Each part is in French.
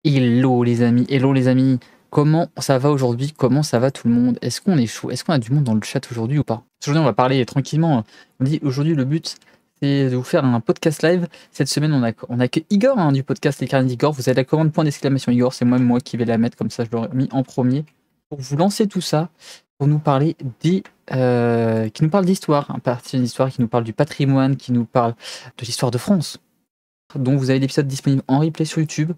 Hello les amis, comment ça va aujourd'hui? Comment ça va tout le monde? Est-ce qu'on est chaud? Est-ce qu'on a du monde dans le chat aujourd'hui ou pas? Aujourd'hui on va parler tranquillement. On dit aujourd'hui le but c'est de vous faire un podcast live. Cette semaine on a que Igor du podcast Les Carnets d'Igor. Vous avez la commande point d'exclamation Igor, c'est moi qui vais la mettre comme ça je l'aurais mis en premier. Pour vous lancer tout ça, pour nous parler qui nous parle d'histoire, un parti d'histoire qui nous parle du patrimoine, qui nous parle de l'histoire de France. Donc vous avez l'épisode disponible en replay sur YouTube,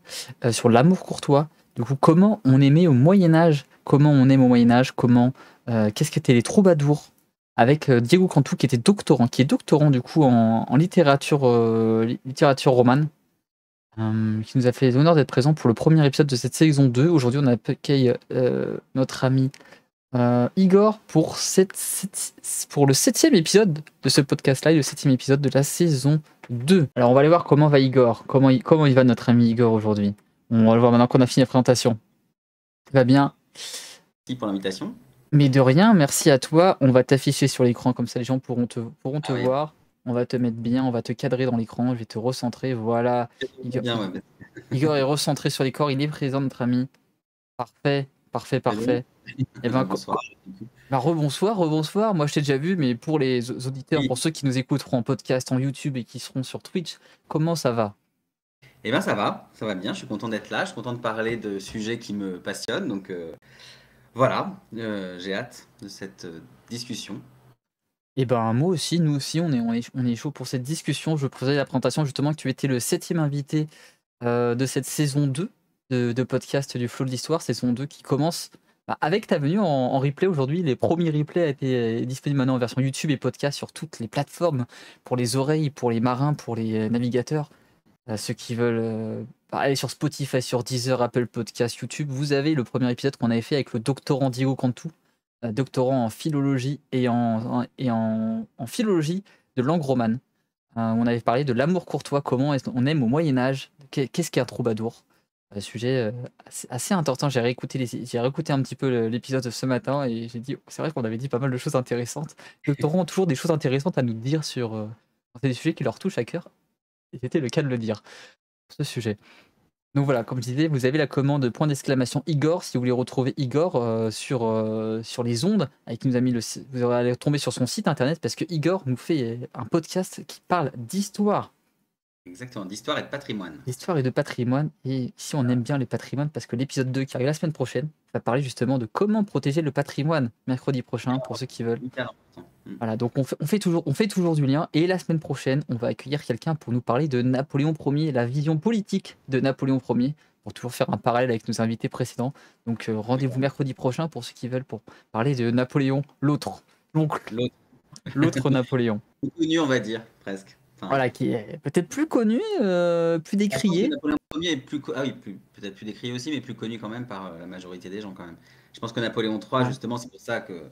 sur l'amour courtois. Du coup, comment on aimait au Moyen-Âge, comment on aime au Moyen-Âge, qu'est-ce qu'étaient les troubadours, avec Diego Cantu qui est doctorant du coup en littérature, littérature romane, qui nous a fait l'honneur d'être présent pour le premier épisode de cette saison 2. Aujourd'hui, on accueille notre ami Igor pour le 7e épisode de ce podcast-là, le 7e épisode de la saison 2. Alors on va aller voir comment va Igor, comment il va notre ami Igor aujourd'hui. On va le voir maintenant qu'on a fini la présentation. Ça va bien? Merci pour l'invitation. Mais de rien, merci à toi. On va t'afficher sur l'écran, comme ça les gens pourront te voir. On va te mettre bien, on va te cadrer dans l'écran, je vais te recentrer, voilà. Igor est recentré sur l'écran, il est présent notre ami. Parfait. Et ben, bonsoir. Rebonsoir. Moi, je t'ai déjà vu, mais pour les auditeurs, oui, pour ceux qui nous écouteront en podcast, en YouTube et qui seront sur Twitch, comment ça va? Eh ben, ça va bien. Je suis content d'être là. Je suis content de parler de sujets qui me passionnent. Donc, voilà, j'ai hâte de cette discussion. Et ben, moi aussi, nous aussi, on est chaud pour cette discussion. Je faisais la présentation justement que tu étais le 7e invité de cette saison 2 de podcast du Flow de l'Histoire, saison 2 qui commence avec ta venue en replay aujourd'hui. Les premiers replays étaient disponibles maintenant en version YouTube et podcast sur toutes les plateformes, pour les oreilles, pour les marins, pour les navigateurs. Ceux qui veulent aller sur Spotify, sur Deezer, Apple Podcast, YouTube, vous avez le premier épisode qu'on avait fait avec le doctorant Diego Cantu, doctorant en philologie et en philologie de langue romane. On avait parlé de l'amour courtois, comment on aime au Moyen-Âge, qu'est-ce qu'un troubadour. Sujet assez important. J'ai réécouté un petit peu l'épisode ce matin et j'ai dit, c'est vrai qu'on avait dit pas mal de choses intéressantes. Les doctorants ont toujours des choses intéressantes à nous dire sur des sujets qui leur touchent à cœur. Et c'était le cas de le dire pour ce sujet. Donc voilà, comme je disais, vous avez la commande point d'exclamation Igor si vous voulez retrouver Igor sur les ondes, avec nous a mis vous allez tomber sur son site internet parce que Igor nous fait un podcast qui parle d'histoire. Exactement, d'histoire et de patrimoine. D'histoire et de patrimoine, et ici on aime bien les patrimoines parce que l'épisode 2 qui arrive la semaine prochaine va parler justement de comment protéger le patrimoine mercredi prochain pour ceux qui veulent. Voilà, donc on fait toujours du lien, et la semaine prochaine on va accueillir quelqu'un pour nous parler de Napoléon Ier, la vision politique de Napoléon Ier, pour toujours faire un parallèle avec nos invités précédents. Donc rendez-vous mercredi prochain pour ceux qui veulent, pour parler de Napoléon, l'autre Napoléon. Plus connu, on va dire, presque. Enfin, voilà, qui est peut-être plus connu, plus décrié. Napoléon Ier est peut-être plus décrié aussi, mais plus connu quand même par la majorité des gens quand même. Je pense que Napoléon III, justement, c'est pour ça que,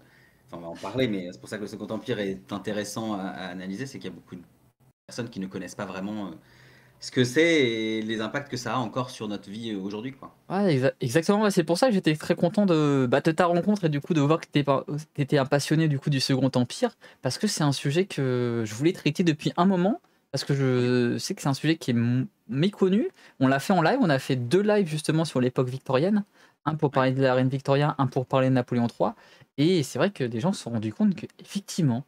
on va en parler, mais c'est pour ça que le Second Empire est intéressant à analyser, c'est qu'il y a beaucoup de personnes qui ne connaissent pas vraiment ce que c'est et les impacts que ça a encore sur notre vie aujourd'hui, quoi. Ouais, exactement. C'est pour ça que j'étais très content de ta rencontre et du coup de voir que tu étais un passionné du coup du Second Empire, parce que c'est un sujet que je voulais traiter depuis un moment, parce que je sais que c'est un sujet qui est méconnu. On l'a fait en live, on a fait 2 lives justement sur l'époque victorienne, un pour parler de la reine Victoria, un pour parler de Napoléon III, et c'est vrai que des gens se sont rendus compte qu'effectivement,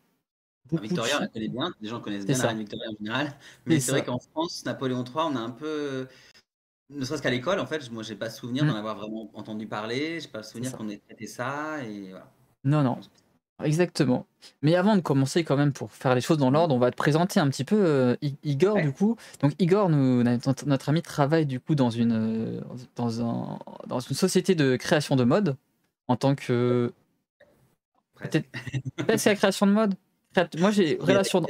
Victoria, on la connaît bien, les gens connaissent bien la reine Victoria en général, mais c'est vrai qu'en France, Napoléon III, on a un peu, ne serait-ce qu'à l'école, en fait, moi j'ai pas souvenir d'en avoir vraiment entendu parler, j'ai pas souvenir qu'on ait traité ça, et voilà. Non, exactement. Mais avant de commencer quand même, pour faire les choses dans l'ordre, on va te présenter un petit peu Igor du coup. Donc Igor, notre ami, travaille du coup dans une société de création de mode en tant que... Peut-être c'est la création de mode. Moi j'ai relation...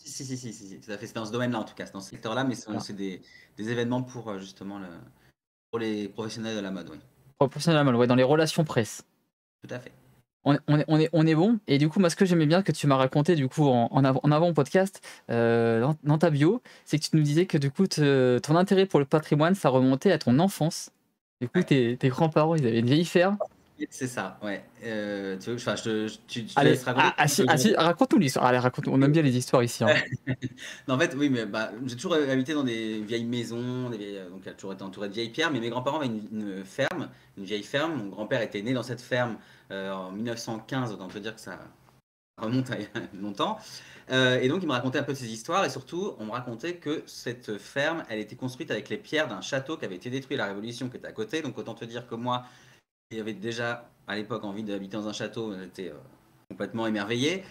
Si, tout à fait, c'est dans ce domaine-là en tout cas, c'est dans ce secteur-là, mais c'est des événements pour justement pour les professionnels de la mode, oui. Professionnels de la mode, ouais, dans les relations presse. Tout à fait. On est bon, et du coup moi ce que j'aimais bien que tu m'as raconté du coup en avant podcast dans ta bio, c'est que tu nous disais que du coup ton intérêt pour le patrimoine ça remontait à ton enfance. Du coup tes grands-parents ils avaient une vieille ferme C'est ça, ouais. Tu veux, enfin, je te Allez, laisse raconter. si, raconte-nous l'histoire. Allez, raconte-nous. On aime bien les histoires ici, hein. Non, en fait, oui, mais bah, j'ai toujours habité dans des vieilles maisons, donc j'ai toujours été entouré de vieilles pierres, mais mes grands-parents avaient une ferme, une vieille ferme. Mon grand-père était né dans cette ferme en 1915, autant te dire que ça remonte à il y a longtemps. Et donc, il me racontait un peu de ces histoires, et surtout, on me racontait que cette ferme, elle était construite avec les pierres d'un château qui avait été détruit à la Révolution, qui était à côté. Donc, autant te dire que moi, qui avait déjà à l'époque envie d'habiter dans un château, j'étais complètement émerveillé.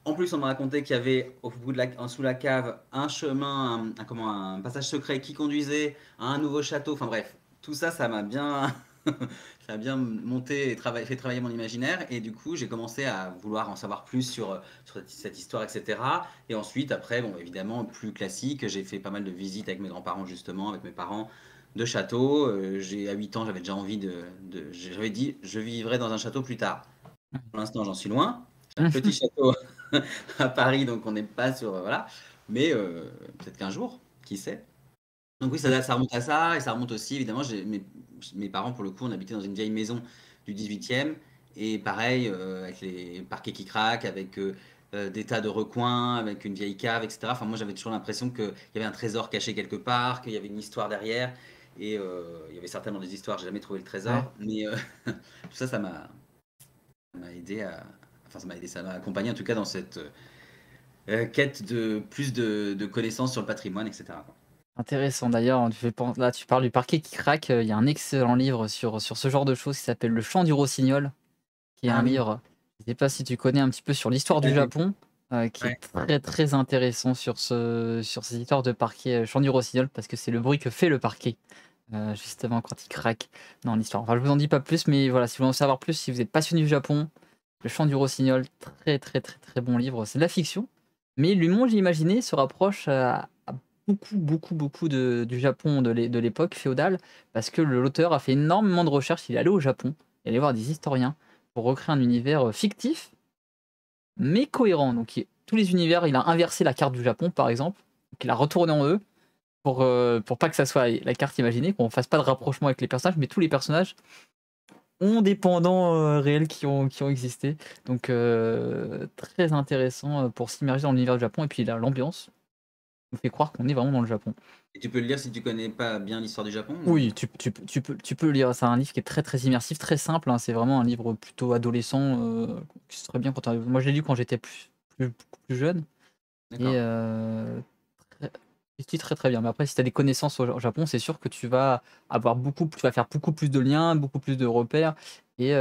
En plus, on m'a raconté qu'il y avait au bout de en dessous de la cave un chemin, comment, un passage secret qui conduisait à un nouveau château. Enfin bref, tout ça, ça m'a bien, ça a bien monté et fait travailler mon imaginaire. Et du coup, j'ai commencé à vouloir en savoir plus sur cette histoire, etc. Et ensuite, après, bon, évidemment, plus classique, j'ai fait pas mal de visites avec mes grands-parents, justement, avec mes parents de château. À 8 ans, j'avais déjà envie j'avais dit, je vivrai dans un château plus tard. Pour l'instant, j'en suis loin. J'ai un petit château à Paris, donc on n'est pas sur. Voilà. Mais peut-être qu'un jour, qui sait. Donc oui, ça remonte à ça, et ça remonte aussi, évidemment, mes parents, pour le coup, on habitait dans une vieille maison du 18e, et pareil, avec les parquets qui craquent, avec des tas de recoins, avec une vieille cave, etc. Enfin, moi, j'avais toujours l'impression qu'il y avait un trésor caché quelque part, qu'il y avait une histoire derrière, et il y avait certainement des histoires, j'ai jamais trouvé le Ouais. trésor, mais tout ça, ça m'a aidé Enfin, ça m'a aidé, ça m'a accompagné en tout cas dans cette quête de plus de connaissances sur le patrimoine, etc., quoi. Intéressant d'ailleurs, là tu parles du parquet qui craque, il y a un excellent livre sur ce genre de choses qui s'appelle Le Chant du Rossignol, qui est Ah un oui, livre, je sais pas si tu connais un petit peu sur l'histoire du Japon, qui ouais. est très, très intéressant sur ces histoires de parquet, Chant du Rossignol, parce que c'est le bruit que fait le parquet, justement quand il craque dans l'histoire. Enfin, je vous en dis pas plus, mais voilà, si vous voulez en savoir plus, si vous êtes passionné du Japon, Le Chant du Rossignol, très, très, très, très bon livre. C'est de la fiction, mais le monde imaginé se rapproche à beaucoup, beaucoup, beaucoup du Japon de l'époque féodale, parce que l'auteur a fait énormément de recherches. Il est allé au Japon, il est allé voir des historiens pour recréer un univers fictif, mais cohérent. Donc, tous les univers, il a inversé la carte du Japon, par exemple, donc il a retourné en eux pour pas que ça soit la carte imaginée, qu'on fasse pas de rapprochement avec les personnages, mais tous les personnages ont des pendants réels qui ont existé. Donc, très intéressant pour s'immerger dans l'univers du Japon. Et puis, l'ambiance nous fait croire qu'on est vraiment dans le Japon. Et tu peux le lire si tu connais pas bien l'histoire du Japon Oui, tu peux le lire. C'est un livre qui est très, très immersif, très simple, hein. C'est vraiment un livre plutôt adolescent, qui se très bien quand moi je l'ai lu quand j'étais beaucoup plus jeune et D'accord. très il se lit très, très bien. Mais après si tu as des connaissances au Japon, c'est sûr que tu vas faire beaucoup plus de liens, beaucoup plus de repères et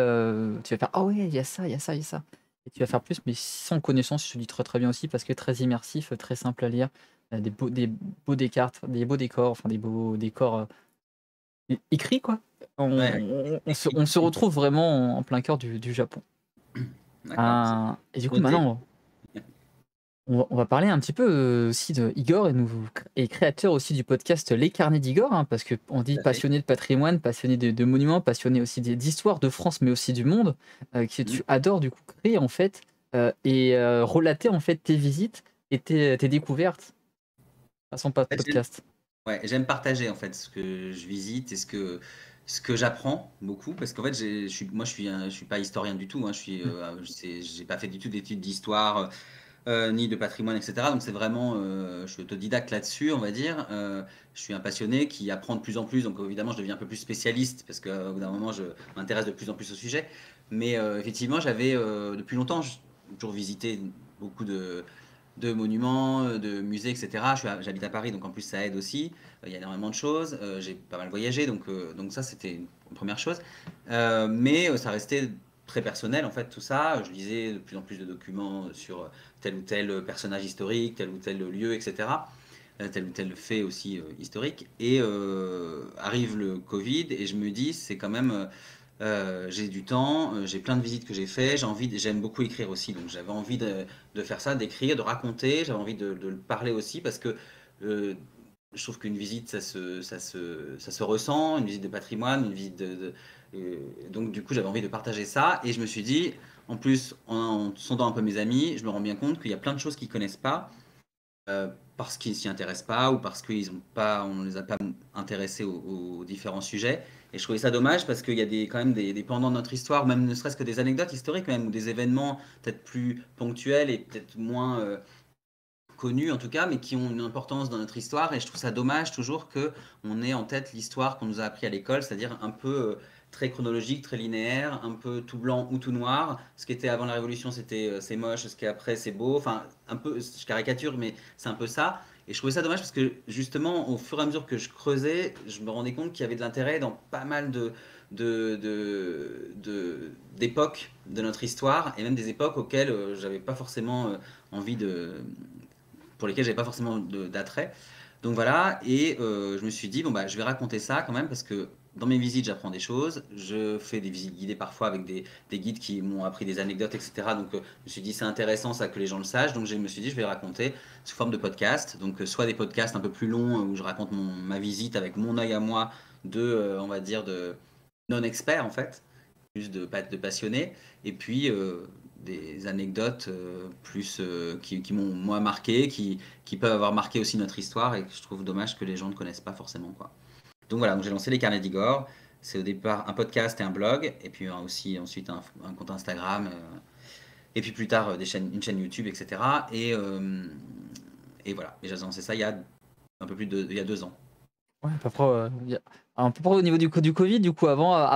tu vas faire: «Ah ouais, il y a ça, il y a ça, il y a ça» et tu vas faire plus, mais sans connaissance, tu lis très, très bien aussi parce que très immersif, très simple à lire, des beaux décors, enfin des beaux décors, écrit quoi. Ouais, On se retrouve vraiment en plein cœur du Japon. d'accord, c'est Et du coup noté. maintenant, on va parler un petit peu, aussi de Igor et créateur aussi du podcast Les Carnets d'Igor, hein, parce qu'on dit Tout à fait. passionné de patrimoine, passionné de monuments, passionné aussi d'histoire de France, mais aussi du monde, que Mmh. tu adores du coup créer en fait, et relater en fait tes visites et tes découvertes à son En fait, podcast. j'aime partager en fait ce que je visite et ce que j'apprends beaucoup parce qu'en fait, je suis pas historien du tout, hein, Mmh. j'ai pas fait du tout d'études d'histoire, ni de patrimoine, etc. Donc c'est vraiment, je suis autodidacte là-dessus, on va dire. Je suis un passionné qui apprend de plus en plus, donc évidemment, je deviens un peu plus spécialiste parce qu'au bout d'un moment, je m'intéresse de plus en plus au sujet. Mais effectivement, depuis longtemps, j'ai toujours visité beaucoup de monuments, de musées, etc. J'habite à Paris, donc en plus ça aide aussi. Il y a énormément de choses. J'ai pas mal voyagé, donc ça c'était une première chose. Mais ça restait très personnel en fait tout ça. Je lisais de plus en plus de documents sur tel ou tel personnage historique, tel ou tel lieu, etc. Tel ou tel fait aussi historique. Et arrive le Covid et je me dis c'est quand même j'ai du temps, j'ai plein de visites que j'ai fait, j'aime beaucoup écrire aussi, donc j'avais envie de faire ça, d'écrire, de raconter, j'avais envie de le parler aussi parce que euh, je trouve qu'une visite, ça se ressent, une visite de patrimoine, une visite donc du coup j'avais envie de partager ça et je me suis dit, en plus en sondant un peu mes amis, je me rends bien compte qu'il y a plein de choses qu'ils connaissent pas parce qu'ils s'y intéressent pas ou parce qu'on ne les a pas intéressés aux différents sujets. Et je trouvais ça dommage parce qu'il y a quand même des pendants de notre histoire, même ne serait-ce que des anecdotes historiques même, ou des événements peut-être plus ponctuels et peut-être moins connus en tout cas, mais qui ont une importance dans notre histoire. Et je trouve ça dommage toujours qu'on ait en tête l'histoire qu'on nous a appris à l'école, c'est-à-dire un peu très chronologique, très linéaire, un peu tout blanc ou tout noir. Ce qui était avant la Révolution, c'est moche, ce qui est après, c'est beau. Enfin, un peu, je caricature, mais c'est un peu ça. Et je trouvais ça dommage parce que justement, au fur et à mesure que je creusais, je me rendais compte qu'il y avait de l'intérêt dans pas mal d'époques de notre histoire et même des époques auxquelles j'avais pas forcément envie pour lesquelles j'avais pas forcément d'attrait. Donc voilà, et je me suis dit, bon bah je vais raconter ça quand même parce que dans mes visites j'apprends des choses, je fais des visites guidées parfois avec des guides qui m'ont appris des anecdotes, etc. Donc je me suis dit c'est intéressant ça que les gens le sachent, donc je me suis dit je vais le raconter sous forme de podcast, donc soit des podcasts un peu plus longs où je raconte ma visite avec mon œil à moi on va dire de non-expert en fait, plus de passionné, et puis des anecdotes plus qui m'ont moi marqué, qui peuvent avoir marqué aussi notre histoire et que je trouve dommage que les gens ne connaissent pas forcément quoi. Donc voilà, donc j'ai lancé les carnets d'Igor. C'est au départ un podcast et un blog, et puis aussi ensuite un compte Instagram, et puis plus tard une chaîne YouTube, etc. Et voilà, et j'ai lancé ça il y a un peu plus il y a 2 ans. Ouais, à peu près, à peu près au niveau du Covid, du coup, avant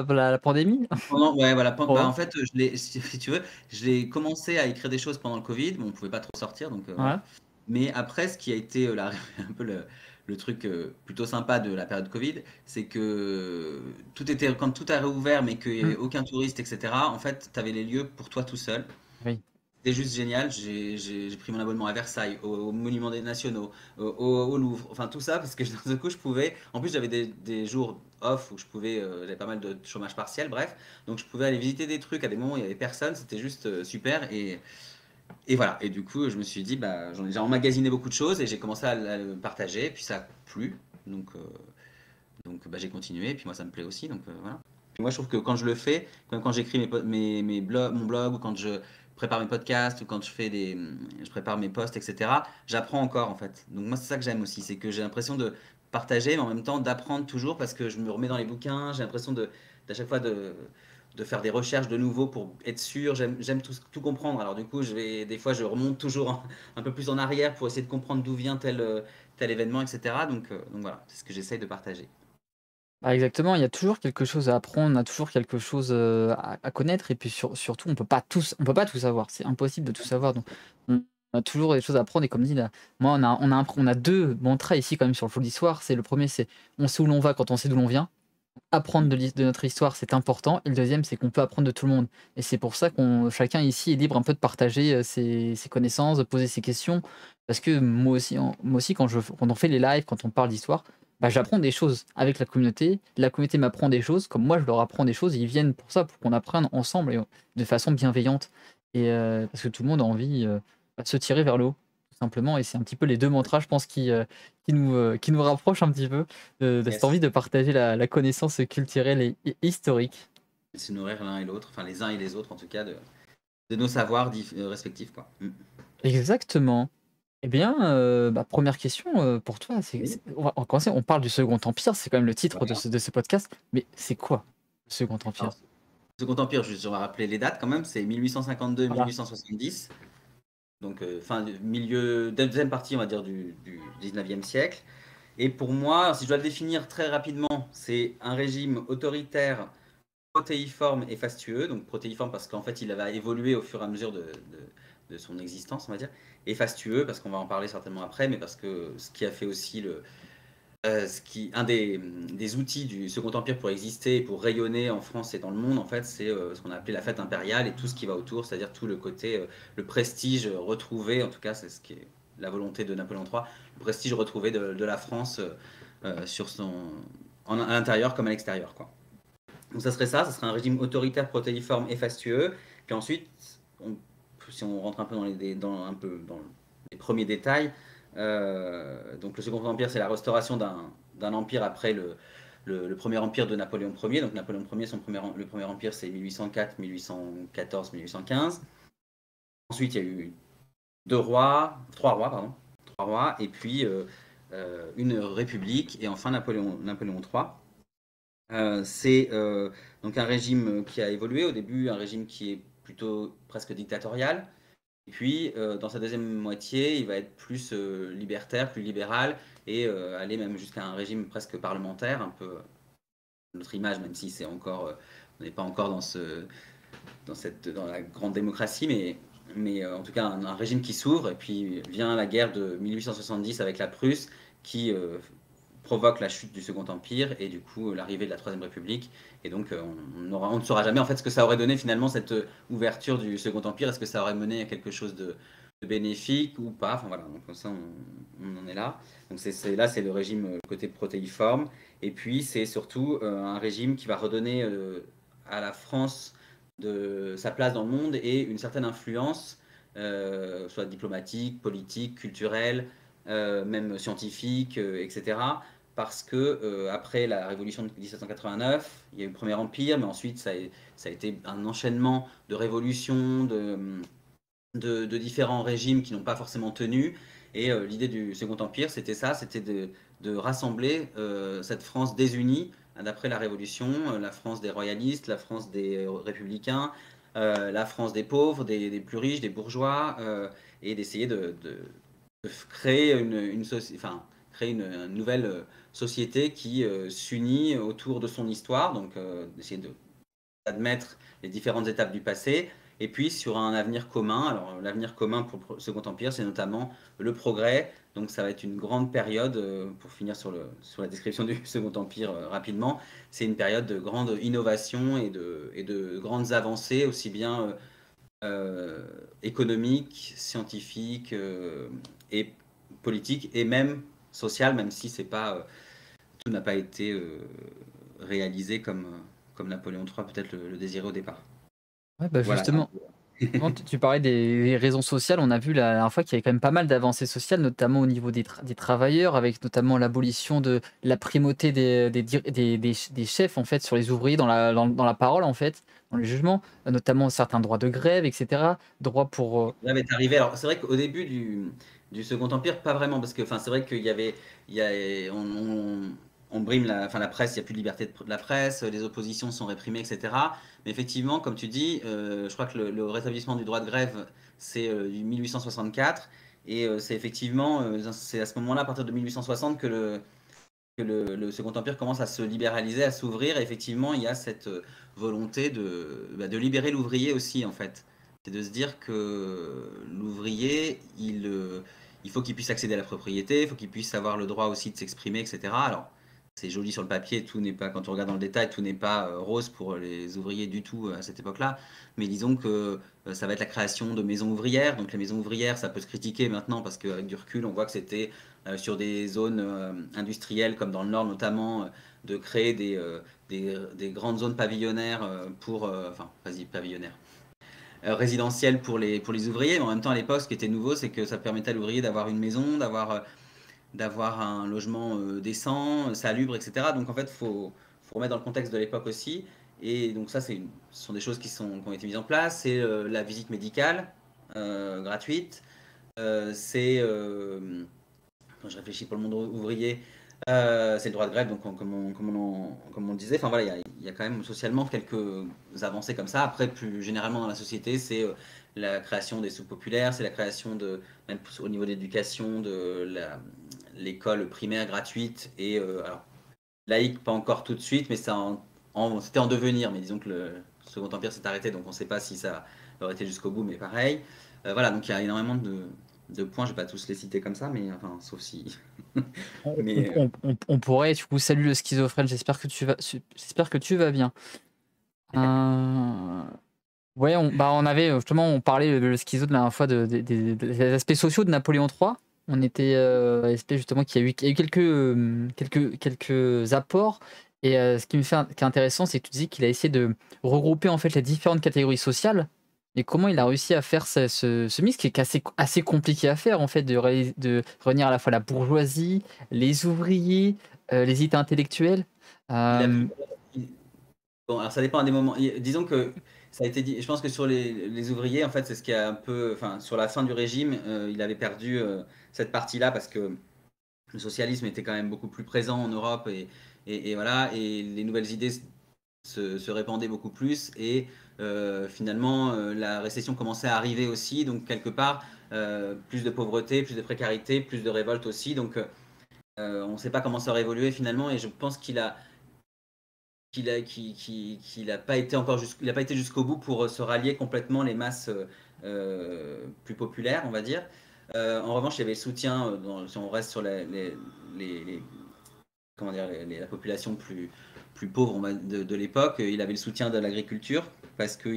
la pandémie? Ouais, voilà, Ouais, en fait, si tu veux, j'ai commencé à écrire des choses pendant le Covid. Bon, on pouvait pas trop sortir, donc ouais. voilà. Mais après, ce qui a été un peu le truc plutôt sympa de la période Covid, c'est que quand tout a réouvert, mais qu'il n'y avait Mmh. aucun touriste, etc., en fait, tu avais les lieux pour toi tout seul. Oui. C'était juste génial. J'ai pris mon abonnement à Versailles, au Monument des Nationaux, au Louvre, enfin tout ça, parce que d'un seul coup, je pouvais. En plus, j'avais des jours off où j'avais pas mal de chômage partiel, bref. Donc, je pouvais aller visiter des trucs à des moments où il y avait personne. C'était juste super. Et voilà. Et du coup, je me suis dit, bah, j'ai emmagasiné beaucoup de choses et j'ai commencé à le partager. Et puis, ça a plu. Donc bah, j'ai continué. Et puis, moi, ça me plaît aussi. Donc, voilà. Puis moi, je trouve que quand je le fais, même quand j'écris mon blog, ou quand je prépare mes podcasts, ou quand je prépare mes posts, etc., j'apprends encore en fait. Donc moi, c'est ça que j'aime aussi, c'est que j'ai l'impression de partager, mais en même temps d'apprendre toujours parce que je me remets dans les bouquins, j'ai l'impression d'à chaque fois de faire des recherches de nouveau pour être sûr, j'aime tout comprendre. Alors du coup, des fois, je remonte toujours un peu plus en arrière pour essayer de comprendre d'où vient tel événement, etc. Donc voilà, c'est ce que j'essaye de partager. Bah, exactement, il y a toujours quelque chose à apprendre, on a toujours quelque chose, à connaître et puis surtout on peut pas tout savoir. C'est impossible de tout savoir donc on a toujours des choses à apprendre et comme dit là, moi on a 2 mantras ici quand même sur le Flow d'Histoire. C'est le premier, c'est: «On sait où l'on va quand on sait d'où l'on vient». Apprendre de notre histoire, c'est important et le deuxième, c'est qu'on peut apprendre de tout le monde et c'est pour ça qu'on chacun ici est libre un peu de partager, ses connaissances, de poser ses questions. Parce que moi aussi quand on fait les lives, quand on parle d'histoire, bah, j'apprends des choses avec la communauté m'apprend des choses, comme moi je leur apprends des choses et ils viennent pour ça, pour qu'on apprenne ensemble et de façon bienveillante et parce que tout le monde a envie, de se tirer vers le haut, tout simplement et c'est un petit peu les 2 mantras je pense qui nous rapprochent un petit peu de cette envie Yes. de partager la connaissance culturelle et historique. Se nourrir l'un et l'autre, enfin les uns et les autres en tout cas, de nos savoirs respectifs, quoi. Mm. Exactement. Eh bien, bah, 1re question, pour toi, Oui. on va commencer, on parle du Second Empire, c'est quand même le titre Voilà. de ce podcast, mais c'est quoi le Second Empire? Alors, Second Empire, juste, on va rappeler les dates quand même, c'est Voilà. 1852-1870, donc deuxième partie, on va dire, du 19e siècle. Et pour moi, si je dois le définir très rapidement, c'est un régime autoritaire, protéiforme et fastueux. Donc protéiforme parce qu'en fait, il avait évolué au fur et à mesure de son existence, on va dire. Et fastueux parce qu'on va en parler certainement après, mais parce que ce qui a fait aussi un des outils du Second Empire pour exister et pour rayonner en France et dans le monde, en fait, c'est ce qu'on a appelé la fête impériale et tout ce qui va autour, c'est-à-dire tout le côté, le prestige retrouvé, en tout cas, c'est ce qui est la volonté de Napoléon III, le prestige retrouvé de la France à l'intérieur comme à l'extérieur, quoi. Donc ça serait un régime autoritaire, protéiforme et fastueux. Puis ensuite, si on rentre un peu dans les premiers détails, donc le Second Empire, c'est la restauration d'un empire après le premier empire de Napoléon Ier. Donc Napoléon Ier, le premier empire, c'est 1804, 1814, 1815. Ensuite, il y a eu trois rois, pardon, trois rois, et puis une république, et enfin Napoléon III. C'est donc un régime qui a évolué. Au début, un régime qui est plutôt presque dictatorial. Et puis, dans sa deuxième moitié, il va être plus libertaire, plus libéral, et aller même jusqu'à un régime presque parlementaire, un peu notre image, même si c'est encore, on n'est pas encore dans la grande démocratie, mais en tout cas un régime qui s'ouvre. Et puis vient la guerre de 1870 avec la Prusse, qui provoque la chute du Second Empire et du coup l'arrivée de la Troisième République. Et donc on ne saura jamais en fait ce que ça aurait donné finalement cette ouverture du Second Empire. Est-ce que ça aurait mené à quelque chose de bénéfique ou pas? Enfin voilà, donc comme ça on en est là. Donc là c'est le régime côté protéiforme. Et puis c'est surtout un régime qui va redonner à la France de sa place dans le monde et une certaine influence, soit diplomatique, politique, culturelle, même scientifique, etc. Parce que après la révolution de 1789, il y a eu le Premier Empire, mais ensuite ça a été un enchaînement de révolutions, de différents régimes qui n'ont pas forcément tenu. Et l'idée du Second Empire, c'était ça, c'était de rassembler cette France désunie d'après la Révolution, la France des royalistes, la France des républicains, la France des pauvres, des plus riches, des bourgeois, et d'essayer de créer enfin, créer une nouvelle société qui s'unit autour de son histoire, donc d'essayer d'admettre les différentes étapes du passé, et puis sur un avenir commun. Alors l'avenir commun pour le Second Empire, c'est notamment le progrès. Donc ça va être une grande période, pour finir sur la description du Second Empire rapidement, c'est une période de grande innovation et de grandes avancées, aussi bien économiques, scientifiques et politiques, et même sociales, même si c'est pas, tout n'a pas été réalisé comme Napoléon III peut-être le désirait au départ. Ouais, bah, Voilà. justement. Quand tu parlais des raisons sociales, on a vu la dernière fois qu'il y avait quand même pas mal d'avancées sociales, notamment au niveau des travailleurs, avec notamment l'abolition de la primauté des chefs en fait sur les ouvriers dans la parole en fait, dans le jugement, notamment certains droits de grève, etc. Droit pour Grève est arrivé. Alors c'est vrai qu'au début du Second Empire, pas vraiment, parce que enfin c'est vrai qu'il y avait, il y a, on brime enfin la presse, il n'y a plus de liberté de la presse, les oppositions sont réprimées, etc. Mais effectivement, comme tu dis, je crois que le rétablissement du droit de grève, c'est du 1864, et c'est effectivement, c'est à ce moment-là, à partir de 1860, que le Second Empire commence à se libéraliser, à s'ouvrir. Et effectivement, il y a cette volonté de libérer l'ouvrier aussi, en fait. C'est de se dire que l'ouvrier, il faut qu'il puisse accéder à la propriété, il faut qu'il puisse avoir le droit aussi de s'exprimer, etc. Alors, c'est joli sur le papier, tout n'est pas, quand on regarde dans le détail, tout n'est pas rose pour les ouvriers du tout à cette époque-là. Mais disons que ça va être la création de maisons ouvrières. Donc les maisons ouvrières, ça peut se critiquer maintenant parce qu'avec du recul, on voit que c'était sur des zones industrielles comme dans le nord notamment, de créer des grandes zones pavillonnaires enfin, vas-y, pavillonnaires, résidentielles pour les ouvriers. Mais en même temps, à l'époque, ce qui était nouveau, c'est que ça permettait à l'ouvrier d'avoir une maison, d'avoir un logement décent, salubre, etc. Donc en fait, faut remettre dans le contexte de l'époque aussi. Et donc ça, ce sont des choses qui ont été mises en place. C'est la visite médicale gratuite. Quand je réfléchis pour le monde ouvrier, c'est le droit de grève, donc comme on le disait. Enfin voilà, il y a quand même socialement quelques avancées comme ça. Après, plus généralement dans la société, c'est la création des soupes populaires, c'est la création même au niveau de l'éducation, l'école primaire gratuite et alors laïque, pas encore tout de suite, mais c'était en devenir. Mais disons que le Second Empire s'est arrêté, donc on ne sait pas si ça aurait été jusqu'au bout, mais pareil. Voilà, donc il y a énormément de points, je ne vais pas tous les citer comme ça, mais enfin, sauf si. Mais on pourrait, du coup, salut le schizophrène, j'espère que tu vas bien. Ouais, on avait justement, on parlait le schizo de la dernière fois des aspects sociaux de Napoléon III. On était aspect justement qu'il y a eu quelques apports. Et ce qui qui est intéressant, c'est que tu dis qu'il a essayé de regrouper en fait les différentes catégories sociales. Et comment il a réussi à faire ce mix qui est assez compliqué à faire en fait, de réunir à la fois la bourgeoisie, les ouvriers, les élites intellectuelles. il a Euh, pu. Bon, alors ça dépend des moments. Disons que ça a été dit. Je pense que sur les ouvriers, en fait, c'est ce qui a un peu. Enfin, sur la fin du régime, il avait perdu cette partie-là parce que le socialisme était quand même beaucoup plus présent en Europe et voilà, et les nouvelles idées se répandaient beaucoup plus, et finalement la récession commençait à arriver aussi, donc quelque part plus de pauvreté, plus de précarité, plus de révolte aussi, donc on ne sait pas comment ça aurait évolué finalement, et je pense qu'il a pas été il a pas été jusqu'au bout pour se rallier complètement les masses plus populaires, on va dire. En revanche, il y avait le soutien, si on reste sur les- comment dire, la population plus pauvre de l'époque, il avait le soutien de l'agriculture, parce que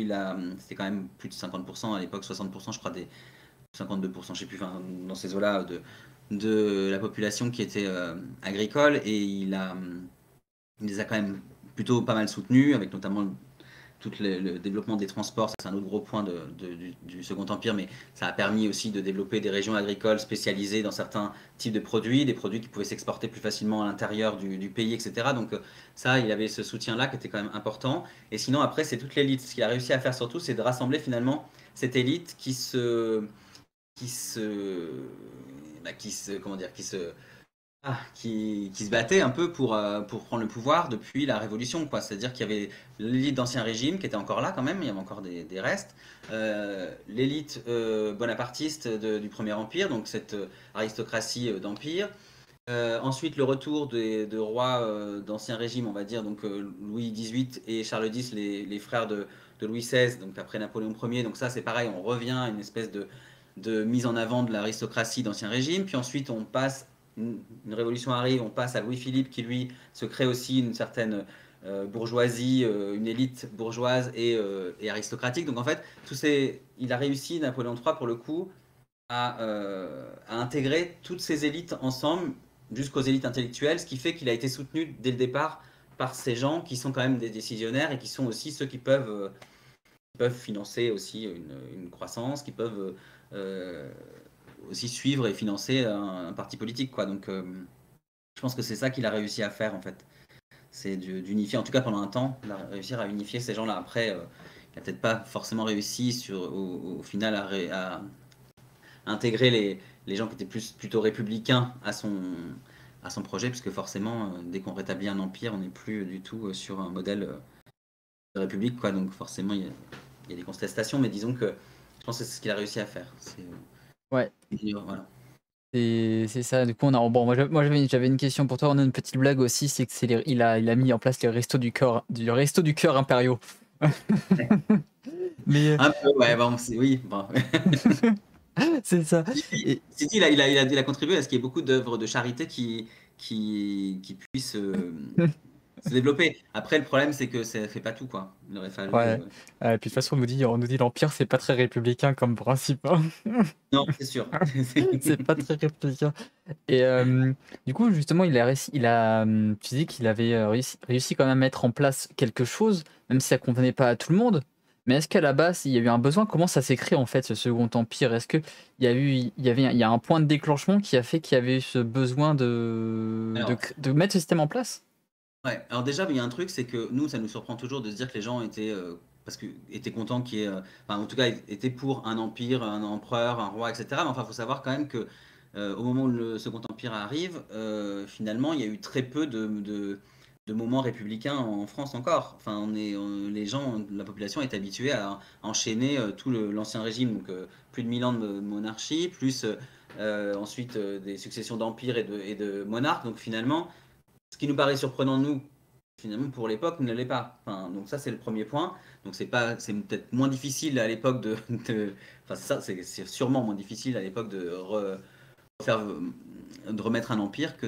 c'était quand même plus de 50% à l'époque, 60% je crois, 52%, je sais plus, enfin, dans ces eaux-là, de la population qui était agricole, et il les a quand même plutôt pas mal soutenus, avec notamment tout le développement des transports. Ça, c'est un autre gros point du Second Empire, mais ça a permis aussi de développer des régions agricoles spécialisées dans certains types de produits, des produits qui pouvaient s'exporter plus facilement à l'intérieur du pays, etc. Donc ça, il avait ce soutien-là qui était quand même important. Et sinon, après, c'est toute l'élite. Ce qu'il a réussi à faire surtout, c'est de rassembler finalement cette élite qui se, comment dire, qui se battait un peu pour prendre le pouvoir depuis la Révolution, quoi. C'est-à-dire qu'il y avait l'élite d'Ancien Régime qui était encore là quand même, il y avait encore des restes. L'élite bonapartiste du Premier Empire, donc cette aristocratie d'Empire. Ensuite, le retour de rois d'Ancien Régime, on va dire, donc Louis XVIII et Charles X, les frères de Louis XVI, donc après Napoléon Ier. Donc ça, c'est pareil, on revient à une espèce de mise en avant de l'aristocratie d'Ancien Régime. Puis ensuite, on passe, une révolution arrive, on passe à Louis-Philippe qui, lui, se crée aussi une certaine bourgeoisie, une élite bourgeoise et aristocratique. Donc en fait, il a réussi, Napoléon III, pour le coup, à intégrer toutes ces élites ensemble, jusqu'aux élites intellectuelles, ce qui fait qu'il a été soutenu dès le départ par ces gens qui sont quand même des décisionnaires, et qui sont aussi ceux qui peuvent financer aussi une croissance, qui peuvent aussi suivre et financer un parti politique, quoi. Donc je pense que c'est ça qu'il a réussi à faire, en fait. C'est d'unifier, en tout cas pendant un temps, réussir à unifier ces gens-là. Après, il n'a peut-être pas forcément réussi au final à intégrer les gens qui étaient plutôt républicains à son projet, puisque forcément, dès qu'on rétablit un empire, on n'est plus du tout sur un modèle de république, quoi. Donc forcément, il y a des contestations, mais disons que je pense que c'est ce qu'il a réussi à faire. Ouais, Voilà. c'est ça. Du coup, bon, j'avais une question pour toi. On a une petite blague aussi, c'est que il a mis en place les resto du cœur impériaux. Mais Un peu, ouais, bon, oui, bon. c'est ça. Et Il a contribué à ce qu'il y ait beaucoup d'œuvres de charité qui puissent se développer. Après, le problème, c'est que ça ne fait pas tout, quoi. Il aurait fallu. ouais. Puis de toute façon, on nous dit l'Empire, c'est pas très républicain comme principe, hein. Non, c'est sûr. C'est pas très républicain. Et du coup, justement, tu dis qu'il avait réussi quand même à mettre en place quelque chose, même si ça convenait pas à tout le monde. Mais est-ce qu'à la base, il y a eu un besoin? Comment ça s'est créé en fait, ce Second Empire? Est-ce que il y a un point de déclenchement qui a fait qu'il y avait eu ce besoin Alors, de mettre ce système en place? ouais. Alors déjà, il y a un truc, c'est que nous, ça nous surprend toujours de se dire que les gens étaient contents qu'il y ait, enfin, en tout cas, étaient pour un empire, un empereur, un roi, etc. Mais enfin, il faut savoir quand même que au moment où le Second Empire arrive, finalement, il y a eu très peu de moments républicains en France encore. Enfin, les gens, la population est habituée à enchaîner tout l'Ancien Régime, donc plus de 1000 ans de monarchie, plus ensuite des successions d'empires et de monarques. Donc finalement, ce qui nous paraît surprenant, nous, finalement, pour l'époque, ne l'est pas. Enfin, donc ça, c'est le premier point. Donc c'est peut-être moins difficile à l'époque enfin, c'est sûrement moins difficile à l'époque de remettre un empire que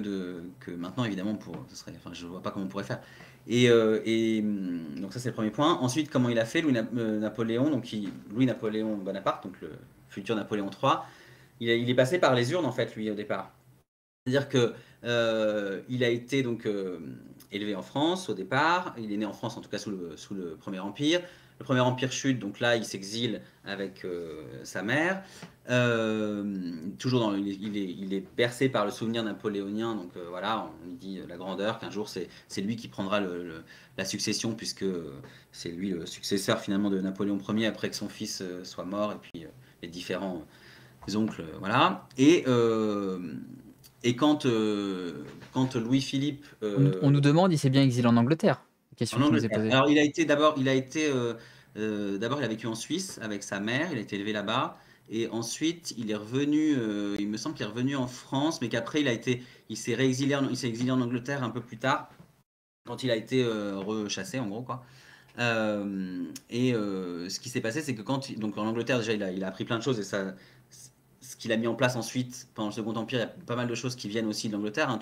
maintenant, évidemment, enfin, je vois pas comment on pourrait faire. Donc ça, c'est le premier point. Ensuite, comment il a fait, Napoléon, Louis-Napoléon Bonaparte, donc le futur Napoléon III, il est passé par les urnes, en fait, lui, au départ. C'est-à-dire que il a été donc élevé en France au départ. Il est né en France, en tout cas sous le Premier Empire. Le Premier Empire chute, donc là il s'exile avec sa mère. Toujours il est bercé par le souvenir napoléonien, donc voilà, on lui dit la grandeur, qu'un jour c'est lui qui prendra la succession, puisque c'est lui le successeur finalement de Napoléon Ier, après que son fils soit mort, et puis les différents oncles, voilà. et quand Louis-Philippe On nous demande, il s'est bien exilé en Angleterre. en Question qui nous est Angleterre. posée. Alors d'abord il a vécu en Suisse avec sa mère, il a été élevé là-bas, et ensuite il est revenu, il me semble qu'il est revenu en France, mais qu'après il il s'est exilé en Angleterre un peu plus tard, quand il a été rechassé en gros quoi. Ce qui s'est passé, c'est que donc en Angleterre déjà il a appris plein de choses et ça, ce qu'il a mis en place ensuite pendant le Second Empire, il y a pas mal de choses qui viennent aussi de l'Angleterre, hein,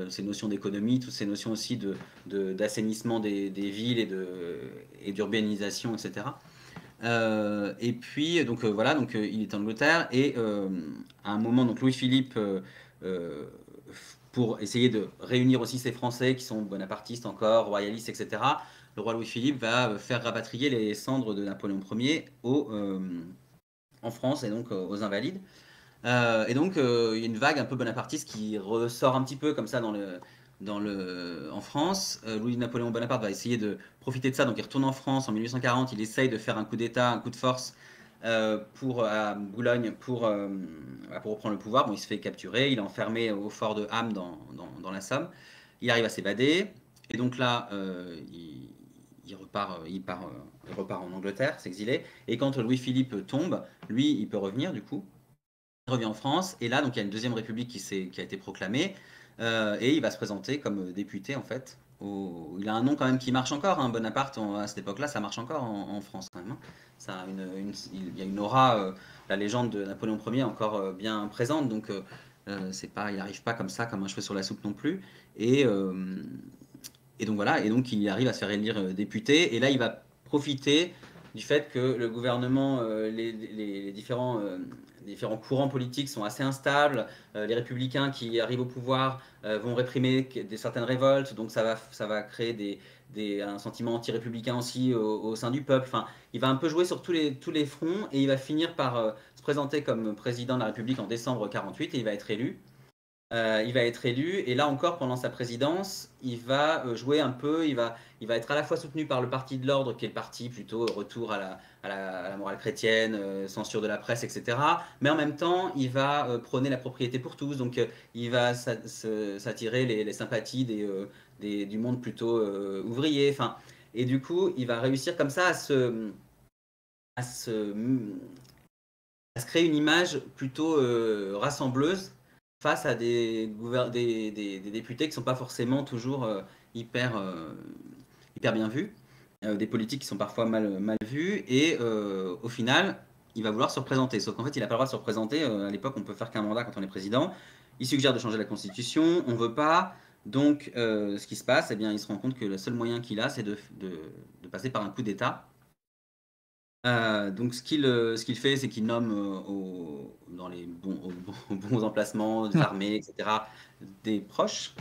ces notions d'économie, toutes ces notions aussi d'assainissement des villes et d'urbanisation, etc. Et puis donc voilà, donc il est en Angleterre et à un moment donc Louis-Philippe euh, pour essayer de réunir aussi ces Français qui sont bonapartistes encore, royalistes, etc. Le roi Louis-Philippe va faire rapatrier les cendres de Napoléon Ier en France et donc aux Invalides. Et donc il y a une vague un peu bonapartiste qui ressort un petit peu comme ça en France. Louis-Napoléon Bonaparte va essayer de profiter de ça, donc il retourne en France en 1840, il essaye de faire un coup d'État, un coup de force à Boulogne pour reprendre le pouvoir. Bon, il se fait capturer, il est enfermé au fort de Ham dans la Somme. Il arrive à s'évader, et donc là, il repart en Angleterre, s'exiler. Et quand Louis-Philippe tombe, lui, il peut revenir du coup. Il revient en France, et là, donc il y a une deuxième république qui a été proclamée, et il va se présenter comme député en fait. Il a un nom quand même qui marche encore, hein, Bonaparte, à cette époque-là, ça marche encore en France quand même, hein. Ça a il y a une aura, la légende de Napoléon Ier est encore bien présente, donc c'est pas, il n'arrive pas comme ça, comme un cheveu sur la soupe non plus. Et, euh, et donc voilà, et donc il arrive à se faire élire député, et là il va profiter du fait que le gouvernement, les différents courants politiques sont assez instables, les républicains qui arrivent au pouvoir vont réprimer certaines révoltes, donc ça va créer un sentiment anti-républicain aussi au sein du peuple. Enfin, il va un peu jouer sur tous les fronts, et il va finir par se présenter comme président de la République en décembre 48, et il va être élu. Et là encore, pendant sa présidence, il va jouer un peu, il va être à la fois soutenu par le Parti de l'Ordre, qui est le parti plutôt retour à la morale chrétienne, censure de la presse, etc. Mais en même temps, il va prôner la propriété pour tous, donc il va s'attirer les sympathies du monde plutôt ouvrier. Enfin, et du coup, il va réussir comme ça à se, à se créer une image plutôt rassembleuse face à des députés qui ne sont pas forcément toujours hyper, hyper bien vus, des politiques qui sont parfois mal vus, et au final, il va vouloir se représenter. Sauf qu'en fait, il n'a pas le droit de se représenter. À l'époque, on peut faire qu'un mandat quand on est président. Il suggère de changer la constitution, on ne veut pas. Donc, ce qui se passe, eh bien, il se rend compte que le seul moyen qu'il a, c'est de passer par un coup d'État. Donc ce qu'il fait, c'est qu'il nomme dans aux bons emplacements des armées, etc., des proches.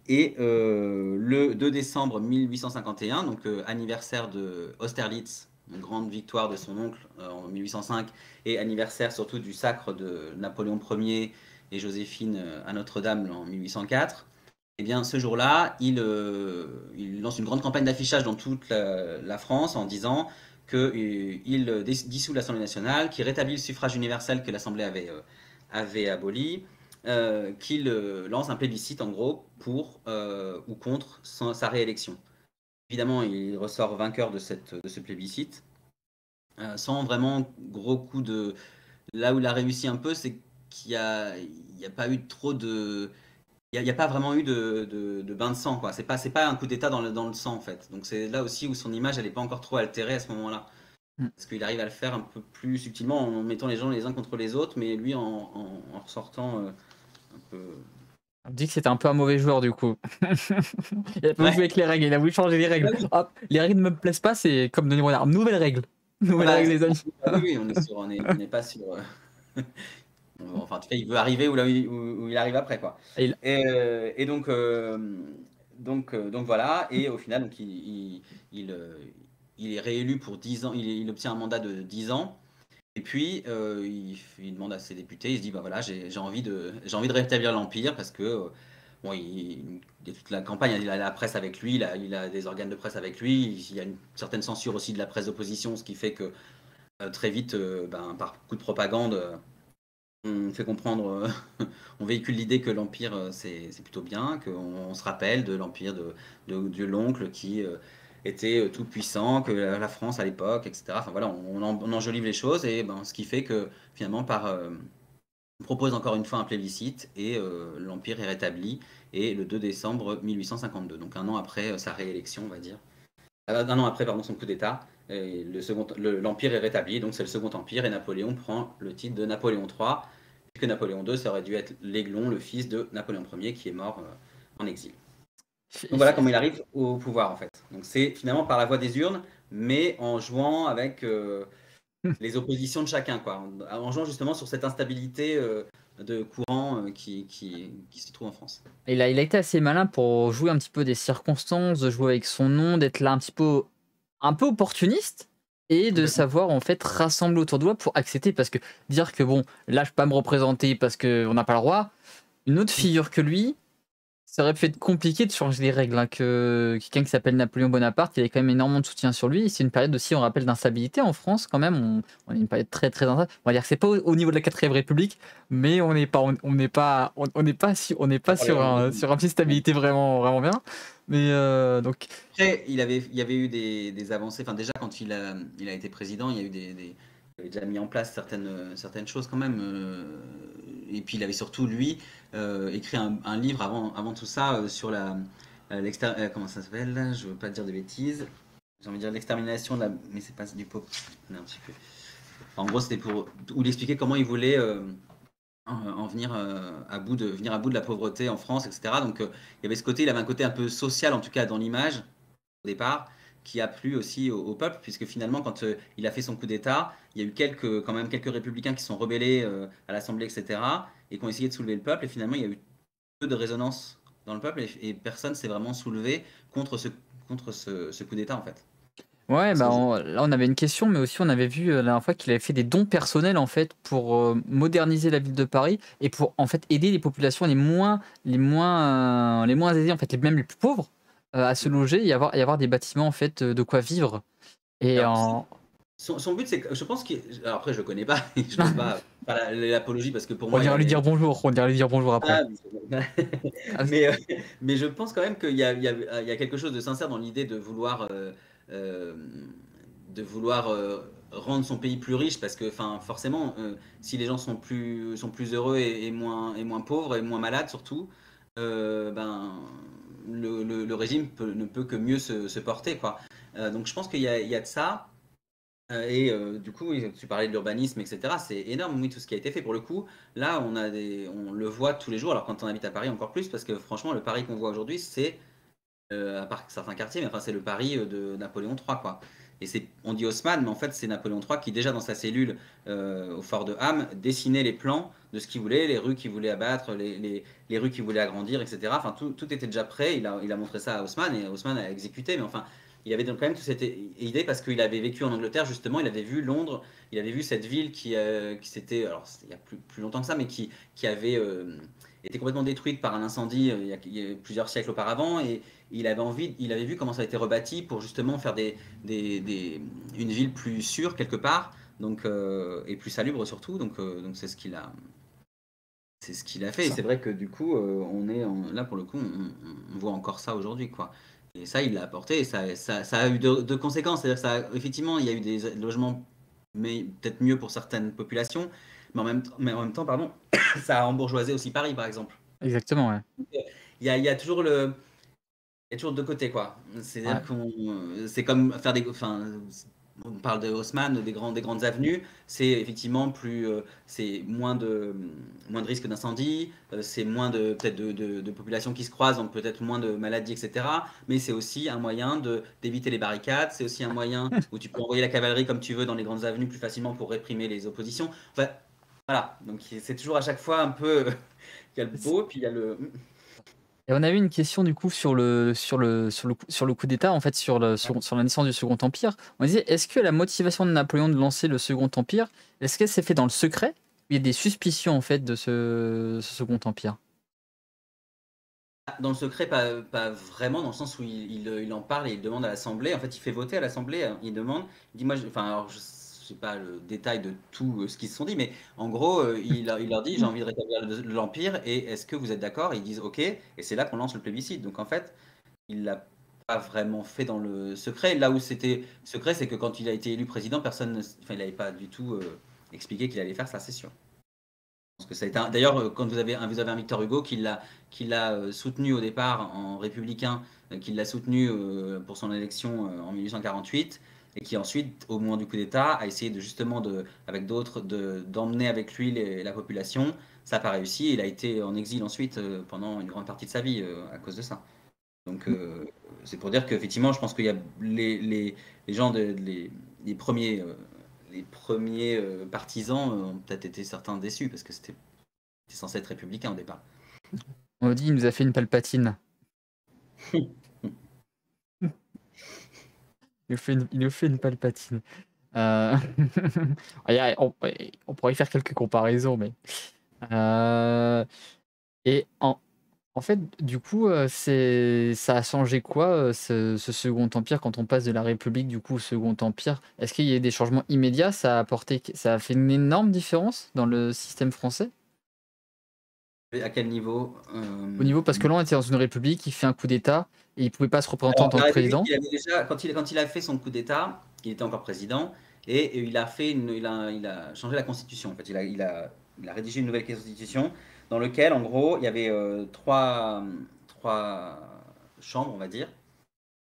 Et le 2 décembre 1851, donc anniversaire de Austerlitz, une grande victoire de son oncle en 1805, et anniversaire surtout du sacre de Napoléon Ier et Joséphine à Notre-Dame en 1804, eh bien ce jour-là, il lance une grande campagne d'affichage dans toute la France en disant qu'il dissout l'Assemblée nationale, qu'il rétablit le suffrage universel que l'Assemblée avait aboli, qu'il lance un plébiscite en gros pour ou contre sa réélection. Évidemment, il ressort vainqueur de ce plébiscite, sans vraiment gros coup de... Là où il a réussi un peu, c'est qu'il n'y a pas eu trop de... Il n'y a pas vraiment eu de bain de sang, quoi. C'est pas un coup d'État dans le sang, en fait. Donc c'est là aussi où son image, elle n'est pas encore trop altérée à ce moment-là. Mm. Parce qu'il arrive à le faire un peu plus subtilement en mettant les gens les uns contre les autres, mais lui en ressortant un peu. On dit que c'était un peu un mauvais joueur du coup. Il a pas voulu jouer Ouais, avec les règles, il a voulu changer les règles. ah oui. Hop, les règles ne me plaisent pas, c'est comme Denis Renard. Nouvelles règles. Ah Nouvelles bah, règles, les amis. oui, on n'est pas sur. Enfin, en tout cas, il veut arriver où il arrive après, quoi. Et il- Et donc voilà. Et au final, donc, il, euh, il est réélu pour 10 ans. Il obtient un mandat de 10 ans. Et puis, il demande à ses députés, il se dit, bah voilà, j'ai envie de rétablir l'Empire parce que, bon, il y a toute la campagne, il a la presse avec lui, il a des organes de presse avec lui, il y a une certaine censure aussi de la presse d'opposition, ce qui fait que très vite, par coup de propagande, On fait comprendre, on véhicule l'idée que l'Empire, c'est plutôt bien, qu'on se rappelle de l'Empire de l'oncle qui, était, tout puissant, que la France à l'époque et cetera. Enfin voilà, on enjolive les choses et ben, ce qui fait que finalement on propose encore une fois un plébiscite et l'Empire est rétabli et le 2 décembre 1852, donc un an après, sa réélection, on va dire. Un an après, pardon, son coup d'État, et l'Empire est rétabli, donc c'est le Second Empire, et Napoléon prend le titre de Napoléon III, puisque Napoléon II, ça aurait dû être l'Aiglon, le fils de Napoléon Ier, qui est mort en exil. Donc voilà comment il arrive au pouvoir, en fait. Donc c'est finalement par la voie des urnes, mais en jouant avec les oppositions de chacun, quoi. En jouant justement sur cette instabilité de courant qui se trouve en France. Il a été assez malin pour jouer un petit peu des circonstances, de jouer avec son nom, d'être là un peu opportuniste et de Complètement. savoir en fait rassembler autour de toi pour accepter parce que dire que bon, là je peux pas me représenter parce qu'on n'a pas le roi, une autre figure que lui, ça aurait pu être compliqué de changer les règles, hein, que quelqu'un qui s'appelle Napoléon Bonaparte, il avait quand même énormément de soutien sur lui. C'est une période aussi, on rappelle, d'instabilité en France quand même. On est une période très très instable. On va dire que c'est pas au niveau de la 4ème République, mais on n'est pas Pour les langues sur un pied de stabilité vraiment vraiment bien. Mais donc Après, il y avait eu des avancées. Enfin, déjà, quand il a été président, il y a eu il avait déjà mis en place certaines choses quand même. Et puis, il avait surtout, lui, écrit un livre avant tout ça sur comment ça s'appelle là. Je veux pas dire de bêtises. J'ai envie de dire l'extermination de la. Mais c'est pas du pop. Non, je sais plus. Enfin, en gros, c'était pour. Où il expliquait comment il voulait. En venir venir à bout de la pauvreté en France, etc. Donc il y avait ce côté, il avait un côté un peu social en tout cas dans l'image au départ, qui a plu aussi au peuple, puisque finalement, quand il a fait son coup d'État, il y a eu quand même quelques républicains qui sont rebellés à l'Assemblée, etc., et qui ont essayé de soulever le peuple, et finalement, il y a eu peu de résonance dans le peuple, et personne s'est vraiment soulevé contre ce coup d'État, en fait. ouais, Parce bah qu'aujourd'hui, là on avait une question, mais aussi on avait vu la dernière fois qu'il avait fait des dons personnels en fait pour moderniser la ville de Paris et pour en fait aider les populations les moins aisées en fait, même les plus pauvres à se loger et avoir des bâtiments en fait de quoi vivre. Et alors, en son but, c'est que je pense qu'il. Alors après, je le connais pas, je veux pas faire l'apologie, parce que pour on moi, il y ira lui avait. dire bonjour, on ira lui dire bonjour après. Ah, Ah, mais, mais je pense quand même qu'il y a quelque chose de sincère dans l'idée euh, de vouloir rendre son pays plus riche, parce que forcément, si les gens sont plus heureux et moins pauvres et moins malades surtout, ben, le régime ne peut que mieux se porter, quoi. Donc je pense qu'il y a de ça. Du coup, oui, tu parlais de l'urbanisme, etc. C'est énorme, oui, tout ce qui a été fait. Pour le coup, là, on le voit tous les jours. Alors, quand on habite à Paris, encore plus, parce que franchement, le Paris qu'on voit aujourd'hui, c'est, à part certains quartiers, mais enfin, c'est le Paris de Napoléon III, quoi. Et on dit Haussmann, mais en fait, c'est Napoléon III qui, déjà dans sa cellule au fort de Ham, dessinait les plans de ce qu'il voulait, les rues qu'il voulait abattre, les rues qu'il voulait agrandir, etc. Enfin, tout était déjà prêt. Il a montré ça à Haussmann et Haussmann a exécuté. Mais enfin, il avait donc quand même toute cette idée, parce qu'il avait vécu en Angleterre, justement, il avait vu Londres, il avait vu cette ville qui s'était, alors il y a plus longtemps que ça, mais qui avait été complètement détruite par un incendie il y a plusieurs siècles auparavant. Et il avait vu comment ça a été rebâti pour justement faire une ville plus sûre quelque part, donc, et plus salubre surtout. Donc c'est ce qu'il a fait. Et ça. c'est vrai que du coup, là pour le coup, on voit encore ça aujourd'hui, quoi. Et ça, il l'a apporté. Et ça a eu de conséquences. C'est-à-dire que effectivement, il y a eu des logements, mais peut-être mieux pour certaines populations. Mais en même temps, pardon, ça a embourgeoisé aussi Paris, par exemple. Exactement, ouais. Donc, il y a toujours il y a toujours deux côtés, quoi. Ouais. C'est-à-dire c'est comme faire on parle de Haussmann, des grandes avenues. C'est effectivement c'est moins de risques d'incendie, c'est moins peut-être de populations qui se croisent, donc peut-être moins de maladies, etc. Mais c'est aussi un moyen d'éviter les barricades. C'est aussi un moyen où tu peux envoyer la cavalerie comme tu veux dans les grandes avenues plus facilement pour réprimer les oppositions. Enfin, voilà. Donc c'est toujours à chaque fois un peu, il y a le beau, puis il y a le. Et on avait une question du coup sur le coup d'État, en fait, sur la naissance du Second Empire. On disait, est-ce que la motivation de Napoléon de lancer le Second Empire, est-ce qu'elle s'est fait dans le secret? Il y a des suspicions en fait de ce Second Empire. Dans le secret, pas vraiment, dans le sens où il en parle et il demande à l'Assemblée. En fait, il fait voter à l'Assemblée. Il demande, il dit moi, sais pas le détail de tout ce qu'ils se sont dit, mais en gros, il leur dit: «J'ai envie de rétablir l'Empire et est-ce que vous êtes d'accord?» Ils disent: «OK» et c'est là qu'on lance le plébiscite. Donc en fait, il l'a pas vraiment fait dans le secret. Là où c'était secret, c'est que quand il a été élu président, enfin, il n'avait pas du tout expliqué qu'il allait faire ça, c'est sûr. Parce que ça a été d'ailleurs, quand vous avez un Victor Hugo qui l'a soutenu au départ en républicain, qui l'a soutenu pour son élection en 1848, et qui ensuite, au moment du coup d'État, a essayé de justement, avec d'autres, d'emmener avec lui la population. Ça n'a pas réussi. Il a été en exil ensuite pendant une grande partie de sa vie à cause de ça. Donc c'est pour dire qu'effectivement, je pense qu'il y a les gens, les premiers partisans ont peut-être été certains déçus parce que c'était censé être républicain au départ. On dit il nous a fait une Palpatine. Il nous fait une Palpatine. On pourrait y faire quelques comparaisons, mais et en fait, du coup, ça a changé quoi, ce Second Empire quand on passe de la République, du coup, au Second Empire? Est-ce qu'il y a eu des changements immédiats? Ça a fait une énorme différence dans le système français? Et à quel niveau Au niveau parce que là, on était dans une république, il fait un coup d'État et il pouvait pas se représenter en tant la que République, président? il avait déjà, quand il a fait son coup d'État, il était encore président, et il a changé la Constitution. En fait, il a rédigé une nouvelle Constitution dans laquelle, en gros, il y avait trois chambres, on va dire.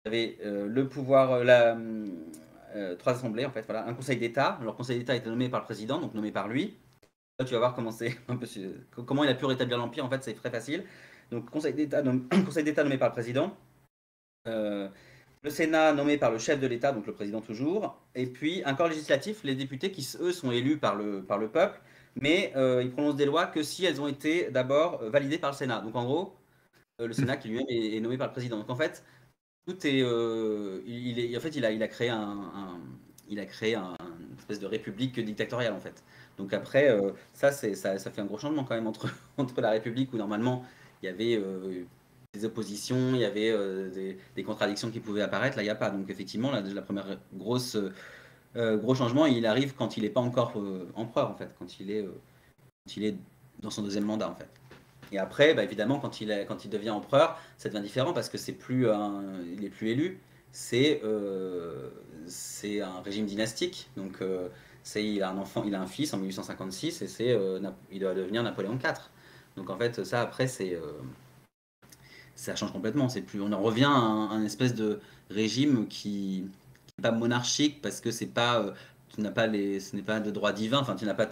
Il y avait le pouvoir, trois assemblées, en fait, voilà, un conseil d'État. Alors, le conseil d'État était nommé par le président, donc nommé par lui. Là, tu vas voir comment c'est un peu, comment il a pu rétablir l'Empire, en fait, c'est très facile. Donc, conseil d'État conseil d'État nommé par le président. Euh, le Sénat nommé par le chef de l'État, donc le président toujours, et puis un corps législatif, les députés qui, eux, sont élus par le peuple, mais ils prononcent des lois que si elles ont été d'abord validées par le Sénat. Donc en gros, le Sénat qui lui-même est nommé par le président. Donc en fait, tout est, en fait, il a créé il a créé une espèce de république dictatoriale en fait. Donc après, ça fait un gros changement quand même entre, entre la République où normalement il y avait des oppositions, il y avait des contradictions qui pouvaient apparaître. Là, il n'y a pas. Donc effectivement, la première gros changement, il arrive quand il n'est pas encore empereur en fait, quand il est dans son deuxième mandat en fait. Et après, bah, évidemment, quand il devient empereur, ça devient différent parce que il est plus élu, c'est un régime dynastique. Donc, il a un enfant, il a un fils en 1856 et il doit devenir Napoléon IV. Donc, en fait, ça, après, ça change complètement. On en revient à un espèce de régime qui n'est pas monarchique parce que c'est pas, ce n'est pas de droit divin. Enfin, tu n'as pas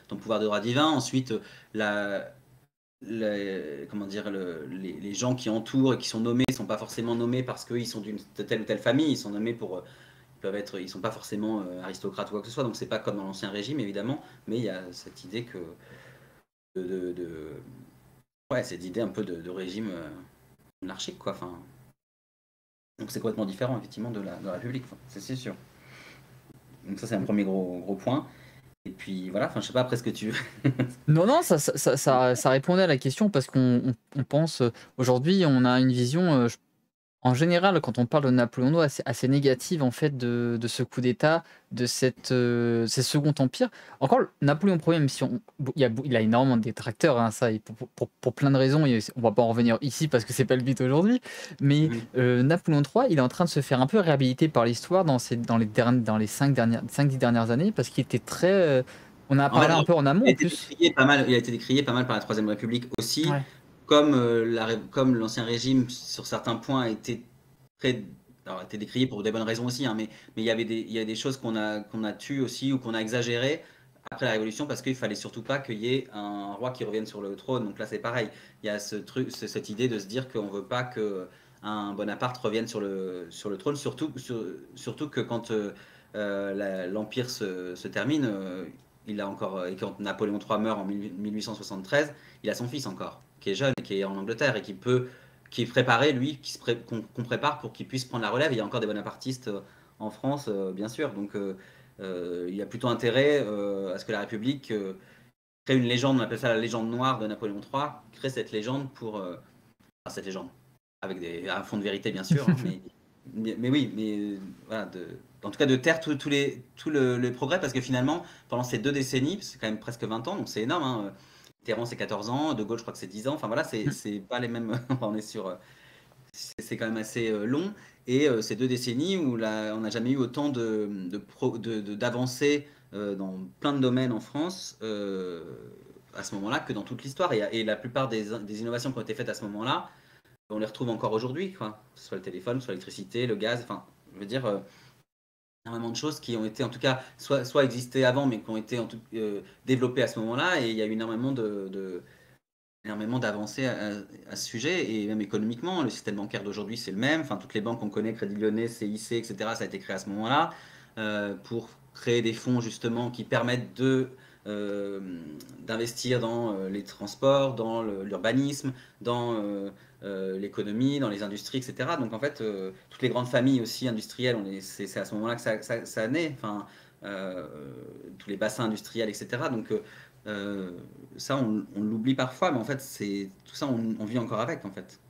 ton pouvoir de droit divin. Ensuite, la, comment dire, les gens qui entourent et qui sont nommés ne sont pas forcément nommés parce qu'ils sont de telle ou telle famille, ils sont nommés ils sont pas forcément aristocrates ou quoi que ce soit, donc c'est pas comme dans l'ancien régime évidemment, mais il y a cette idée ouais, cette idée un peu de régime monarchique quoi, enfin, donc c'est complètement différent effectivement de la République, enfin, c'est sûr. Donc ça c'est un premier gros point. Et puis voilà, enfin je sais pas après ce que tu veux. Non, non, ça répondait à la question parce qu'on pense, aujourd'hui, on a une vision, en général, quand on parle de Napoléon III, assez négative en fait de ce coup d'État, de ce Second Empire. Encore Napoléon Ier, même si il a énormément de détracteurs, hein, ça, et pour plein de raisons, et on va pas en revenir ici parce que c'est pas le but aujourd'hui, mais Napoléon III, il est en train de se faire un peu réhabiliter par l'histoire dans les 5-10 dernières années, parce qu'il était très... on a En parlé fait, un peu en amont il a en été plus. décrié pas mal, il a été décrié pas mal par la Troisième République aussi, Ouais. comme l'ancien régime sur certains points a été très, alors, a été décrié pour des bonnes raisons aussi, hein, mais il y a des choses qu'on a tues aussi ou qu'on a exagérées après la Révolution parce qu'il fallait surtout pas qu'il y ait un roi qui revienne sur le trône. Donc là c'est pareil, il y a cette idée de se dire qu'on veut pas que un Bonaparte revienne sur le trône, surtout que quand l'Empire se termine, il a encore, et quand Napoléon III meurt en 1873, il a son fils encore, qui est jeune, et qui est en Angleterre et qui est préparé, lui, qu'on prépare pour qu'il puisse prendre la relève. Il y a encore des bonapartistes en France, bien sûr. Donc il y a plutôt intérêt à ce que la République crée une légende, on appelle ça la légende noire de Napoléon III, crée cette légende cette légende, avec un fond de vérité bien sûr, hein, mais mais oui, mais voilà, en tout cas de taire tout le progrès, parce que finalement, pendant ces 2 décennies, c'est quand même presque 20 ans, donc c'est énorme, hein. Mitterrand, c'est 14 ans, De Gaulle, je crois que c'est 10 ans, enfin voilà, c'est Mm. c'est pas les mêmes, enfin, on est sur, c'est quand même assez long, et ces 2 décennies où on n'a jamais eu autant d'avancées dans plein de domaines en France à ce moment-là que dans toute l'histoire, et la plupart des innovations qui ont été faites à ce moment-là, on les retrouve encore aujourd'hui, quoi. Que ce soit le téléphone, soit l'électricité, le gaz, enfin, je veux dire, énormément de choses qui ont été, en tout cas, soit existé avant, mais qui ont été développées à ce moment-là, et il y a eu énormément d'avancées à ce sujet, et même économiquement, le système bancaire d'aujourd'hui, c'est le même. Enfin, toutes les banques qu'on connaît, Crédit Lyonnais, CIC, etc., ça a été créé à ce moment-là, pour créer des fonds, justement, qui permettent euh, d'investir dans les transports, dans l'urbanisme, dans l'économie, dans les industries, etc. Donc, en fait, toutes les grandes familles aussi industrielles, c'est à ce moment-là que ça naît. Enfin, euh, tous les bassins industriels, etc. Donc, euh, ça, on l'oublie parfois, mais en fait, c'est tout ça, on vit encore avec, en fait.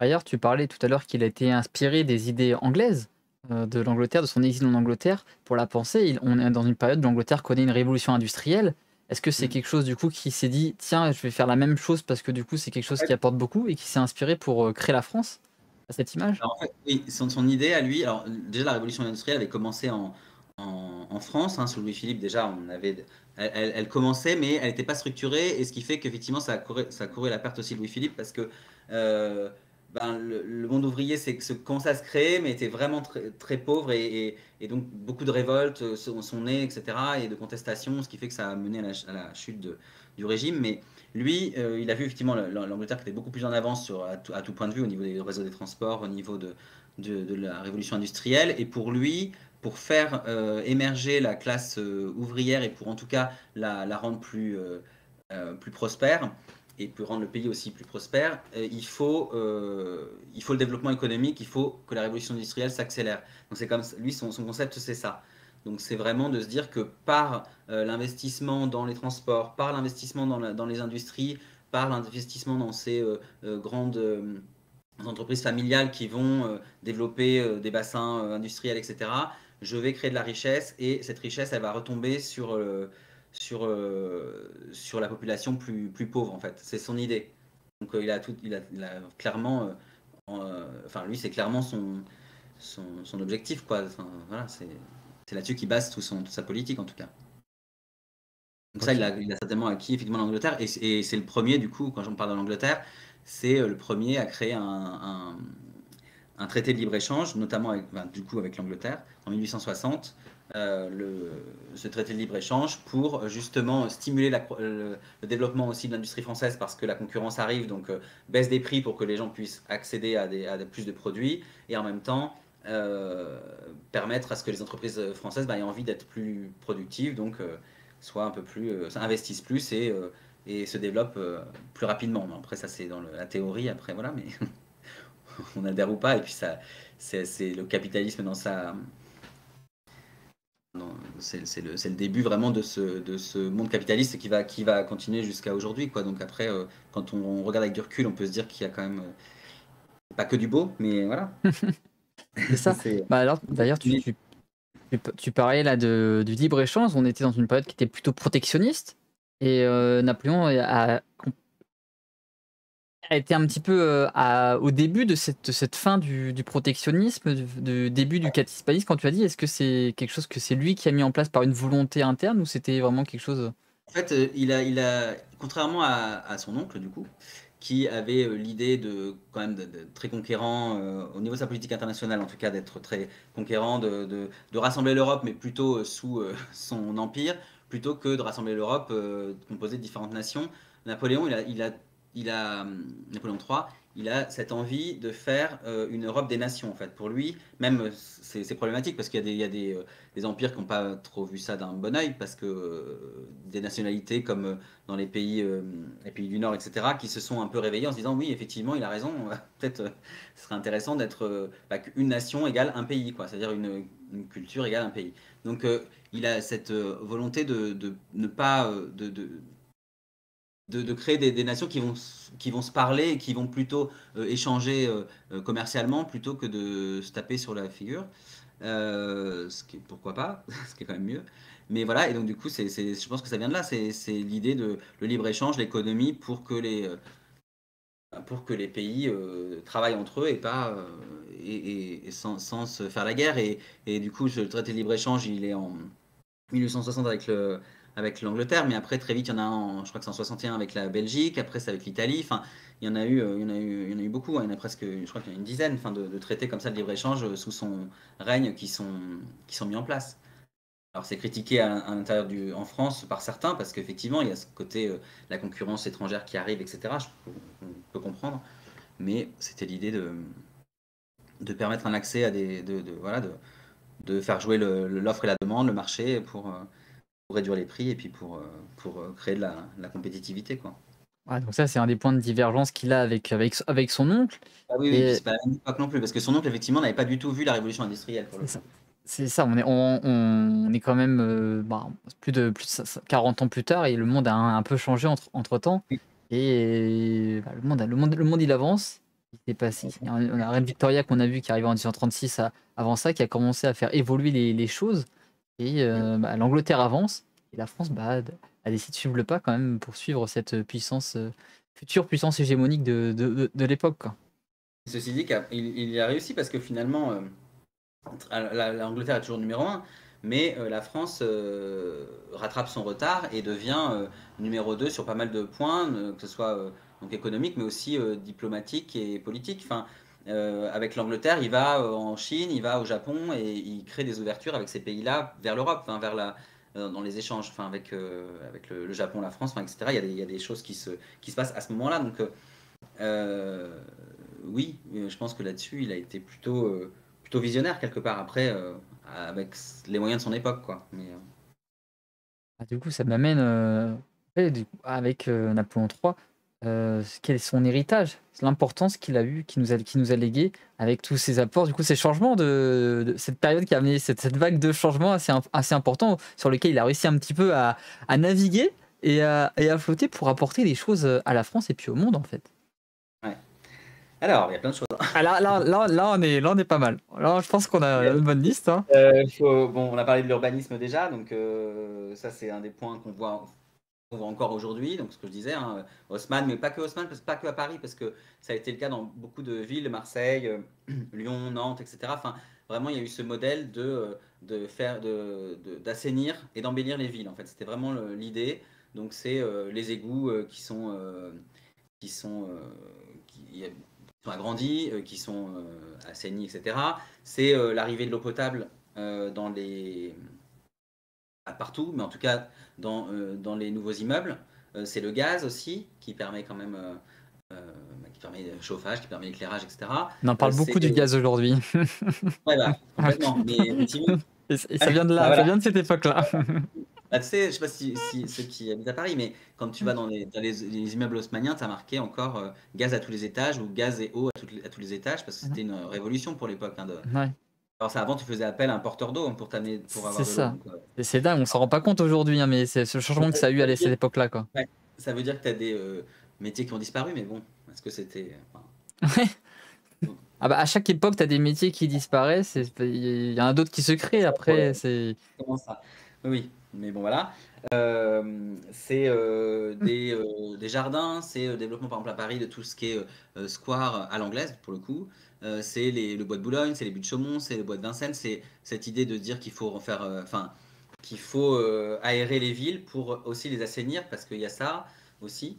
D'ailleurs, tu parlais tout à l'heure qu'il a été inspiré des idées anglaises, de l'Angleterre, de son exil en Angleterre pour la pensée. On est dans une période où l'Angleterre connaît une révolution industrielle. Est-ce que c'est Mm. quelque chose du coup qui s'est dit: «Tiens, je vais faire la même chose parce que du coup c'est quelque En chose qui fait, apporte beaucoup» et qui s'est inspiré pour, créer la France, à cette image? alors, en fait, oui, son idée à lui, alors déjà la révolution industrielle avait commencé en France, hein, sous Louis-Philippe. Déjà, elle commençait, mais elle n'était pas structurée, et ce qui fait qu'effectivement ça a couru à la perte aussi de Louis-Philippe, parce que euh, ben, le monde ouvrier commençait à se créer, mais était vraiment très, très pauvre, et donc beaucoup de révoltes sont nées, etc., et de contestations, ce qui fait que ça a mené à la chute du régime. Mais lui, il a vu effectivement l'Angleterre qui était beaucoup plus en avance à tout point de vue, au niveau des réseaux des transports, au niveau de la révolution industrielle. Et pour lui, pour faire émerger la classe ouvrière, et pour en tout cas la rendre plus prospère, et pour rendre le pays aussi plus prospère, il faut le développement économique, il faut que la révolution industrielle s'accélère. Donc c'est comme lui, son concept, c'est ça. Donc c'est vraiment de se dire que par l'investissement dans les transports, par l'investissement dans les industries, par l'investissement dans ces grandes entreprises familiales qui vont développer des bassins industriels, etc., je vais créer de la richesse, et cette richesse, elle va retomber sur la population plus pauvre, en fait. C'est son idée. Donc il a clairement, enfin lui, c'est clairement son objectif, quoi. Enfin, voilà, c'est là-dessus qu'il base toute sa politique, en tout cas. Donc ça, il OK. a, il a certainement acquis effectivement l'Angleterre, et c'est le premier, du coup, quand j'en parle de l'Angleterre, c'est le premier à créer un traité de libre-échange, notamment du coup avec l'Angleterre, en 1860. Ce traité de libre-échange pour justement stimuler le développement aussi de l'industrie française, parce que la concurrence arrive, donc baisse des prix pour que les gens puissent accéder à plus de produits, et en même temps permettre à ce que les entreprises françaises aient envie d'être plus productives, donc soient un peu plus, investissent plus, et se développent plus rapidement. Après, ça c'est dans la théorie, après voilà, mais on adhère ou pas, et puis ça, c'est le capitalisme dans sa. C'est le début vraiment de ce monde capitaliste qui va continuer jusqu'à aujourd'hui, quoi. Donc après, quand on regarde avec du recul, on peut se dire qu'il y a quand même pas que du beau, mais voilà. C'est ça. C'est. Bah, alors d'ailleurs tu parlais là du libre-échange, on était dans une période qui était plutôt protectionniste et Napoléon a été un petit peu, au début de cette fin du protectionnisme, du début du capitalisme quand tu as dit. Est-ce que c'est quelque chose que c'est lui qui a mis en place par une volonté interne ou c'était vraiment quelque chose. En fait, contrairement à son oncle, du coup, qui avait l'idée quand même, de très conquérant, au niveau de sa politique internationale, en tout cas, d'être très conquérant, de rassembler l'Europe, mais plutôt sous son empire, plutôt que de rassembler l'Europe composée de différentes nations. Napoléon, Napoléon III, il a cette envie de faire une Europe des nations, en fait. Pour lui, même, c'est problématique, parce qu'il y a des empires qui n'ont pas trop vu ça d'un bon oeil, parce que des nationalités comme dans les pays du Nord, etc., qui se sont un peu réveillés en se disant oui, effectivement, il a raison, peut-être ce serait intéressant d'être qu'une nation égale un pays, quoi, c'est-à-dire une culture égale un pays. Donc il a cette volonté de ne pas de créer des nations qui vont se parler et qui vont plutôt échanger commercialement plutôt que de se taper sur la figure. Pourquoi pas, ce qui est quand même mieux. Mais voilà, et donc du coup, je pense que ça vient de là. C'est l'idée de le libre-échange, l'économie, pour que les pays travaillent entre eux et pas et sans se faire la guerre. Et du coup, le traité de libre-échange, il est en 1860 avec l'Angleterre, mais après très vite il y en a un, je crois que c'est en 61 avec la Belgique, après c'est avec l'Italie, enfin il y en a eu, il y en a eu beaucoup, hein. Il y en a presque, je crois qu'il y en a une dizaine, enfin, de traités comme ça de libre-échange sous son règne qui sont mis en place. Alors c'est critiqué à l'intérieur en France par certains parce qu'effectivement il y a ce côté la concurrence étrangère qui arrive, etc. On peut comprendre, mais c'était l'idée de permettre un accès à voilà, de faire jouer l'offre et la demande, le marché pour réduire les prix et puis pour créer de la compétitivité, quoi. Ouais, donc ça, c'est un des points de divergence qu'il a avec son oncle. Ah oui, oui, puis Et c'est pas la même époque non plus, parce que son oncle, effectivement, n'avait pas du tout vu la révolution industrielle, pour le c'est ça. coup. C'est ça, on est quand même plus de 40 ans plus tard et le monde a un peu changé entre-temps. Oui. Et le monde il avance. Il s'est passé. On a la reine Victoria qu'on a vu qui arrivait en 1836 avant ça, qui a commencé à faire évoluer les choses. Et Oui. l'Angleterre avance et la France a décidé de suivre le pas quand même pour suivre cette future puissance hégémonique de l'époque, quoi. Ceci dit, il y a réussi parce que finalement, l'Angleterre est toujours numéro un, mais la France rattrape son retard et devient numéro 2 sur pas mal de points, que ce soit donc économique, mais aussi diplomatique et politique. Enfin, avec l'Angleterre, il va en Chine, il va au Japon et il crée des ouvertures avec ces pays-là vers l'Europe, enfin, dans les échanges, enfin, avec le Japon, la France, enfin, etc. Il y a des choses qui se passent à ce moment-là. Donc, oui, je pense que là-dessus, il a été plutôt visionnaire quelque part. Après, avec les moyens de son époque, quoi. Mais, Du coup, ça m'amène ouais, avec Napoléon III, quel est son héritage, l'importance qu'il a eu, qui nous a légué avec tous ses apports, du coup, ces changements de cette période qui a amené cette vague de changements assez important sur lequel il a réussi un petit peu à naviguer et à flotter pour apporter des choses à la France et puis au monde, en fait. ouais. Alors, il y a plein de choses. Ah, là, on est pas mal. Là, je pense qu'on a une bonne liste, hein. Bon, on a parlé de l'urbanisme déjà, donc ça, c'est un des points qu'on voit encore aujourd'hui. Donc, ce que je disais, hein, Haussmann, mais pas que Haussmann, pas que à Paris, parce que ça a été le cas dans beaucoup de villes, Marseille, Lyon, Nantes, etc. Enfin, vraiment, il y a eu ce modèle d'assainir et d'embellir les villes. En fait, c'était vraiment l'idée. Donc, c'est les égouts qui sont, qui sont agrandis, qui sont assainis, etc. C'est l'arrivée de l'eau potable partout, mais en tout cas dans les nouveaux immeubles. C'est le gaz aussi qui permet quand même qui permet le chauffage, qui permet l'éclairage, etc. On en parle C'est beaucoup du gaz aujourd'hui. ouais, bah, complètement. Mais effectivement, Et ça vient de bah, là, ça voilà. vient de cette époque-là. Bah, tu sais, je sais pas si ceux qui habitent à Paris, mais quand tu vas dans les immeubles haussmanniens, tu as marqué encore gaz à tous les étages ou gaz et eau à tous les étages, parce que c'était une révolution pour l'époque, hein, Ouais, Alors ça, avant, tu faisais appel à un porteur d'eau pour c'est avoir de l'eau. ça. Donc, Et c'est dingue, on s'en rend pas compte aujourd'hui, hein, mais c'est ce changement que ça a eu ça veut à cette dire, époque-là, quoi. ouais, ça veut dire que tu as des métiers qui ont disparu, mais bon, est-ce que c'était. Enfin, Ah bah, à chaque époque, tu as des métiers qui disparaissent, il y en a d'autres qui se créent. c'est un Après, problème. c'est Comment ça? Oui, mais bon, voilà. C'est des jardins, c'est le développement, par exemple, à Paris, de tout ce qui est square à l'anglaise, pour le coup. C'est le bois de Boulogne, c'est les buttes de Chaumont, c'est le bois de Vincennes. C'est cette idée de dire qu'il faut refaire, enfin, qu'il faut aérer les villes pour aussi les assainir, parce qu'il y a ça aussi.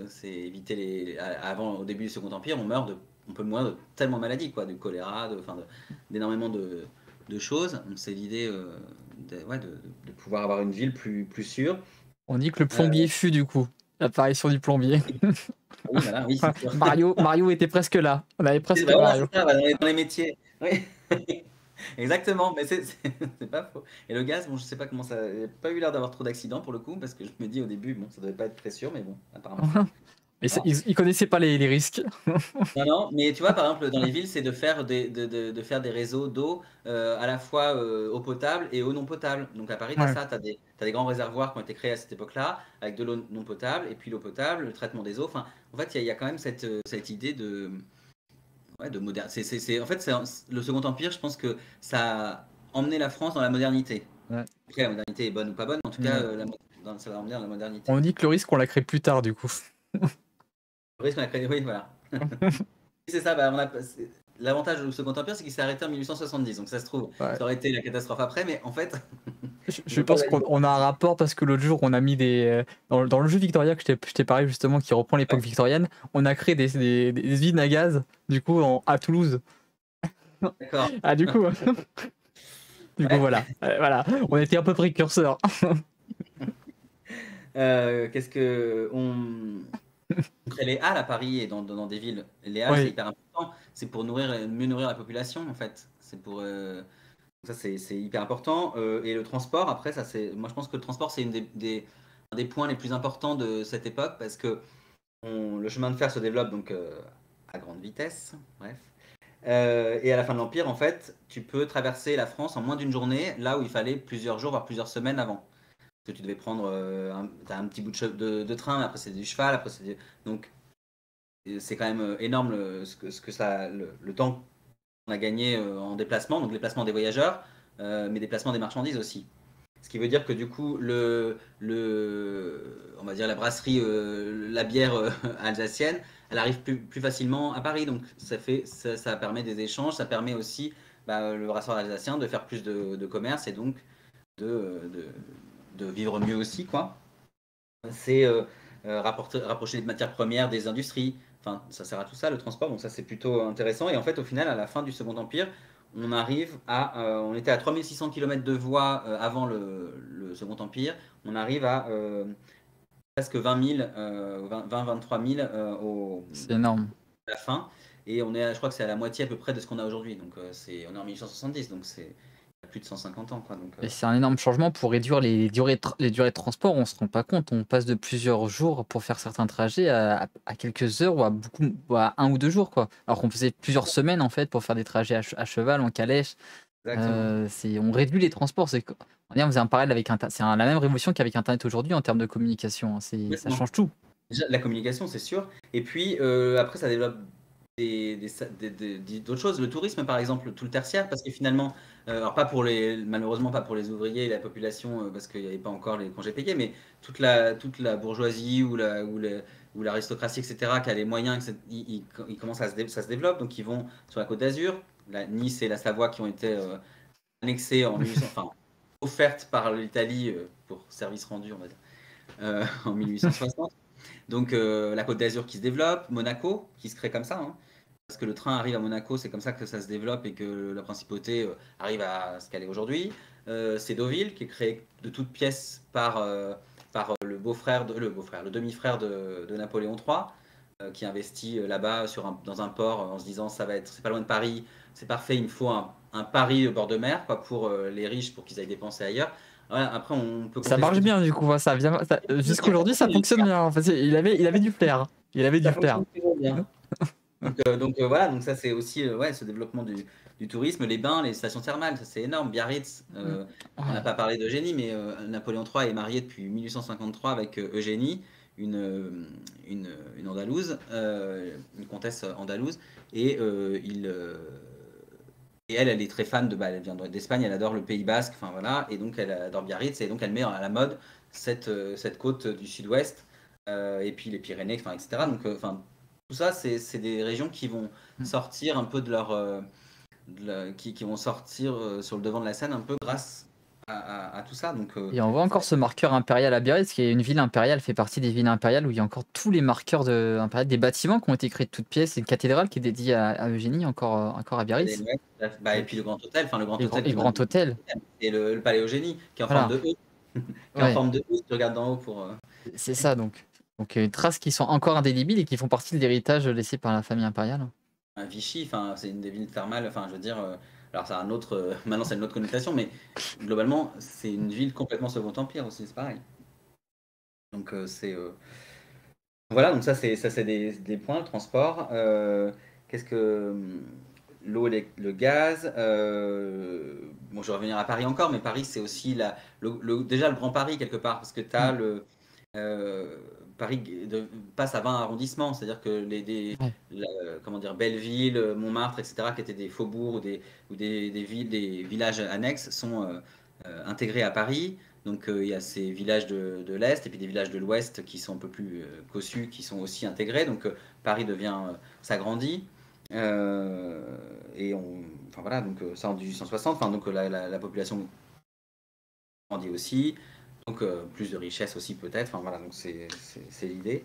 C'est éviter avant, au début du Second Empire, on peut mourir de tellement de maladies, quoi, de choléra, d'énormément de choses. Donc, c'est l'idée ouais, de pouvoir avoir une ville plus sûre. on dit que le Euh, plombier fut du coup l'apparition du plombier. oui, voilà, oui, c'est sûr. Mario était presque là. On avait presque Bah, voilà, Mario. c'est ça, bah, dans les métiers. Oui. Exactement, mais c'est pas faux. Et le gaz, bon, je sais pas comment ça. J'ai pas eu l'air d'avoir trop d'accidents pour le coup, parce que je me dis au début, bon, ça devait pas être très sûr, mais bon, apparemment. Mais ils connaissaient pas les risques. Non, non, mais tu vois, par exemple, dans les villes, c'est de faire de faire des réseaux d'eau à la fois eau potable et eau non potable. Donc à Paris, tu as Ouais. ça, tu as des grands réservoirs qui ont été créés à cette époque-là, avec de l'eau non potable, et puis l'eau potable, le traitement des eaux. Enfin, en fait, il y a quand même cette idée de moderne. En fait, le Second Empire, je pense que ça a emmené la France dans la modernité. Ouais. Après, la modernité est bonne ou pas bonne, mais en tout cas, ça va emmener dans la modernité. On dit que le risque, on l'a créé plus tard, du coup. Le risque qu'on a créé, oui, voilà. C'est ça, bah, l'avantage du Second Empire, c'est qu'il s'est arrêté en 1870. Donc ça se trouve, Ouais. ça aurait été la catastrophe après, mais en fait, Je pense qu'on a un rapport parce que l'autre jour, on a mis dans le jeu Victoria que je t'ai parlé justement, qui reprend l'époque victorienne, on a créé des usines à gaz, du coup, à Toulouse. d'accord. Ah, du coup, voilà. Voilà, on était un peu précurseurs. Qu'est-ce que on crée les halles à Paris et dans des villes. Les halles, c'est Oui, hyper important. C'est pour mieux nourrir la population, en fait. C'est pour ça, c'est hyper important. Et le transport, après, moi, je pense que le transport, c'est un des points les plus importants de cette époque parce que le chemin de fer se développe donc à grande vitesse. Bref. Et à la fin de l'Empire, en fait, tu peux traverser la France en moins d'une journée, là où il fallait plusieurs jours, voire plusieurs semaines avant. Parce que tu devais prendre t'as un petit bout de train, après c'est du cheval, après c'est donc c'est quand même énorme ce que ça, le temps qu'on a gagné en déplacement, donc le déplacement des voyageurs, mais déplacement des marchandises aussi. Ce qui veut dire que du coup, on va dire la brasserie, la bière alsacienne, elle arrive plus facilement à Paris. Donc ça permet des échanges, ça permet aussi le brasseur alsacien de faire plus de commerce et donc de vivre mieux aussi, quoi. C'est rapprocher les matières premières des industries. Enfin, ça sert à tout ça, le transport. Donc ça, c'est plutôt intéressant. Et en fait, au final, à la fin du Second Empire, on était à 3600 km de voies avant le Second Empire. On arrive à presque 20 000, 23 000 c'est énorme. à la fin. Et je crois que c'est à la moitié à peu près de ce qu'on a aujourd'hui. Donc on est en 1870, donc c'est plus de 150 ans, quoi. Donc, Et c'est un énorme changement pour réduire les durées de transport. On se rend pas compte. On passe de plusieurs jours pour faire certains trajets à quelques heures ou à 1 ou 2 jours, quoi. Alors qu'on faisait plusieurs semaines en fait pour faire des trajets à cheval, en calèche. exactement. On réduit les transports. On faisait un parallèle avec la même révolution qu'avec Internet aujourd'hui en termes de communication, hein. Ça Complètement. change tout. Déjà, la communication, c'est sûr. Et puis, après, ça développe d'autres choses. Le tourisme, par exemple, tout le tertiaire, parce que finalement, alors malheureusement pas pour les ouvriers et la population, parce qu'il n'y avait pas encore les congés payés, mais toute la bourgeoisie ou l'aristocratie, etc., qui a les moyens, ils commencent ça se développe. Donc, ils vont sur la Côte d'Azur. Nice et la Savoie qui ont été annexées en 1800, enfin, offertes par l'Italie pour service rendu, on va dire, en 1860. Donc la Côte d'Azur qui se développe, Monaco qui se crée comme ça, hein, parce que le train arrive à Monaco, c'est comme ça que ça se développe et que la principauté arrive à ce qu'elle est aujourd'hui. C'est Deauville qui est créé de toutes pièces par le demi-frère de Napoléon III, qui investit là-bas dans un port en se disant c'est pas loin de Paris, c'est parfait, il me faut un Paris au bord de mer, quoi, pour les riches, pour qu'ils aillent dépenser ailleurs. Voilà, après on peut Ça contester marche bien du coup. Jusqu'aujourd'hui, ça fonctionne bien. Enfin, il avait du flair. Il avait du ça flair. fonctionne toujours bien. Donc voilà, donc ça c'est aussi ce développement du tourisme, les bains, les stations thermales, ça c'est énorme. Biarritz, on n'a Ouais. pas parlé d'Eugénie, mais Napoléon III est marié depuis 1853 avec Eugénie, une Andalouse, une comtesse andalouse, et et elle est très fan elle vient d'Espagne, elle adore le Pays Basque, enfin voilà, et donc elle adore Biarritz, et donc elle met à la mode cette côte du sud-ouest, et puis les Pyrénées, enfin, etc. Donc, enfin, tout ça, c'est des régions qui vont sortir un peu qui vont sortir sur le devant de la scène un peu grâce à tout ça. Donc, Et on voit encore ce marqueur impérial à Biarritz, qui est une ville impériale, fait partie des villes impériales où il y a encore tous les marqueurs impériaux, des bâtiments qui ont été créés de toutes pièces. C'est une cathédrale qui est dédiée à Eugénie, encore à Biarritz. et puis le Grand Hôtel, enfin le Grand Hôtel Et qui Grand Hôtel. et le Palais Eugénie qui est en forme Voilà. de E, qui est en Ouais, forme de E si tu regardes d'en haut pour. c'est ça donc. Donc des traces qui sont encore indélébiles et qui font partie de l'héritage laissé par la famille impériale. Vichy, enfin, c'est une des villes thermales, enfin, je veux dire, alors ça a un autre, maintenant c'est une autre connotation, mais globalement, c'est une ville complètement Second Empire aussi, c'est pareil. Donc Voilà, donc ça c'est des points, le transport. Qu'est-ce que l'eau, le gaz. Bon, je vais revenir à Paris encore, mais Paris c'est aussi déjà le Grand Paris quelque part, parce que tu as Mm. euh, Paris passe à 20 arrondissements, c'est-à-dire que Ouais. comment dire, Belleville, Montmartre, etc., qui étaient des faubourgs ou des villes, des villages annexes, sont intégrés à Paris. Donc il y a ces villages de l'Est et puis des villages de l'Ouest qui sont un peu plus cossus, qui sont aussi intégrés. Donc Paris s'agrandit. Enfin voilà, donc ça en 1860, enfin, donc la population grandit aussi, donc plus de richesse aussi peut-être, enfin voilà, donc c'est l'idée.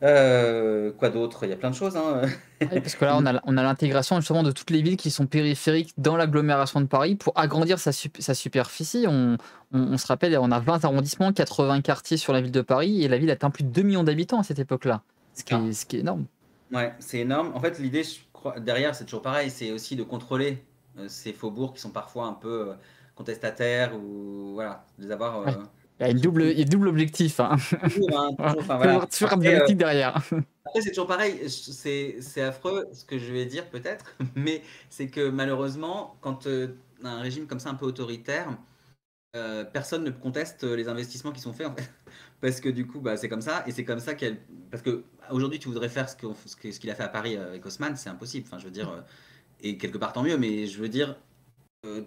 Quoi d'autre? Il y a plein de choses, hein. Ouais, parce que là, on a l'intégration justement de toutes les villes qui sont périphériques dans l'agglomération de Paris pour agrandir sa superficie. On se rappelle, on a 20 arrondissements, 80 quartiers sur la ville de Paris et la ville atteint plus de 2 millions d'habitants à cette époque-là, ce qui est énorme. Ouais, c'est énorme. En fait, l'idée, je crois, derrière, c'est toujours pareil, c'est aussi de contrôler ces faubourgs qui sont parfois un peu contestataires ou voilà, de les avoir Ouais. Il y a sous le il y a double objectif, hein. toujours, hein, toujours, enfin voilà. Toujours de politique derrière. Après, c'est toujours pareil, c'est affreux ce que je vais dire peut-être, mais c'est que malheureusement, quand un régime comme ça un peu autoritaire, personne ne conteste les investissements qui sont faits en fait. Parce que du coup, bah, c'est comme ça, et c'est comme ça qu'elle. Parce que aujourd'hui, tu voudrais faire ce qu'il a fait à Paris avec Haussmann, c'est impossible. Enfin, je veux dire, et quelque part tant mieux, mais je veux dire,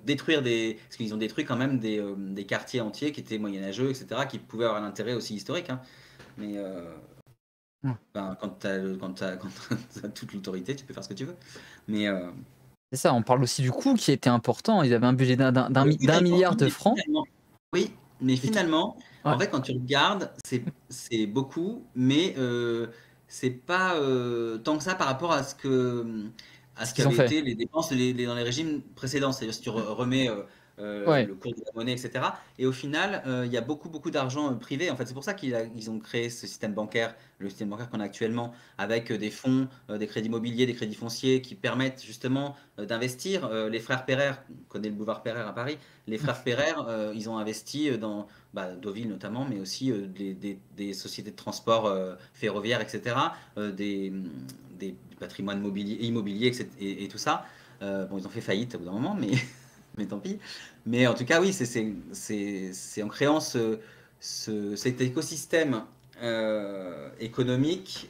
détruire des. Parce qu'ils ont détruit quand même des quartiers entiers qui étaient moyenâgeux, etc., qui pouvaient avoir un intérêt aussi historique, hein. Mais Ouais. ben, quand t'as toute l'autorité, tu peux faire ce que tu veux. Mais C'est ça, on parle aussi du coût qui était important. Ils avaient un budget d'un finalement, milliard de francs. oui, mais Et qui... finalement, Ouais. en fait, quand tu regardes, c'est beaucoup, mais c'est pas tant que ça par rapport à Ce ce qu'ils ont qu'avaient fait. été les dépenses dans les régimes précédents. C'est-à-dire si tu remets Ouais. le cours de la monnaie, etc. Et au final, il y a beaucoup, beaucoup d'argent privé. En fait, c'est pour ça qu'ils ont créé ce système bancaire, le système bancaire qu'on a actuellement, avec des fonds, des crédits immobiliers, des crédits fonciers qui permettent justement d'investir. Les frères Perrer, on connaît le boulevard Perrer à Paris, les frères Perrer, ils ont investi dans Deauville notamment, mais aussi des sociétés de transport ferroviaire, etc., des patrimoines immobiliers, etc., et tout ça. Bon, ils ont fait faillite au bout d'un moment, mais, mais tant pis. Mais en tout cas, oui, c'est en créant cet écosystème économique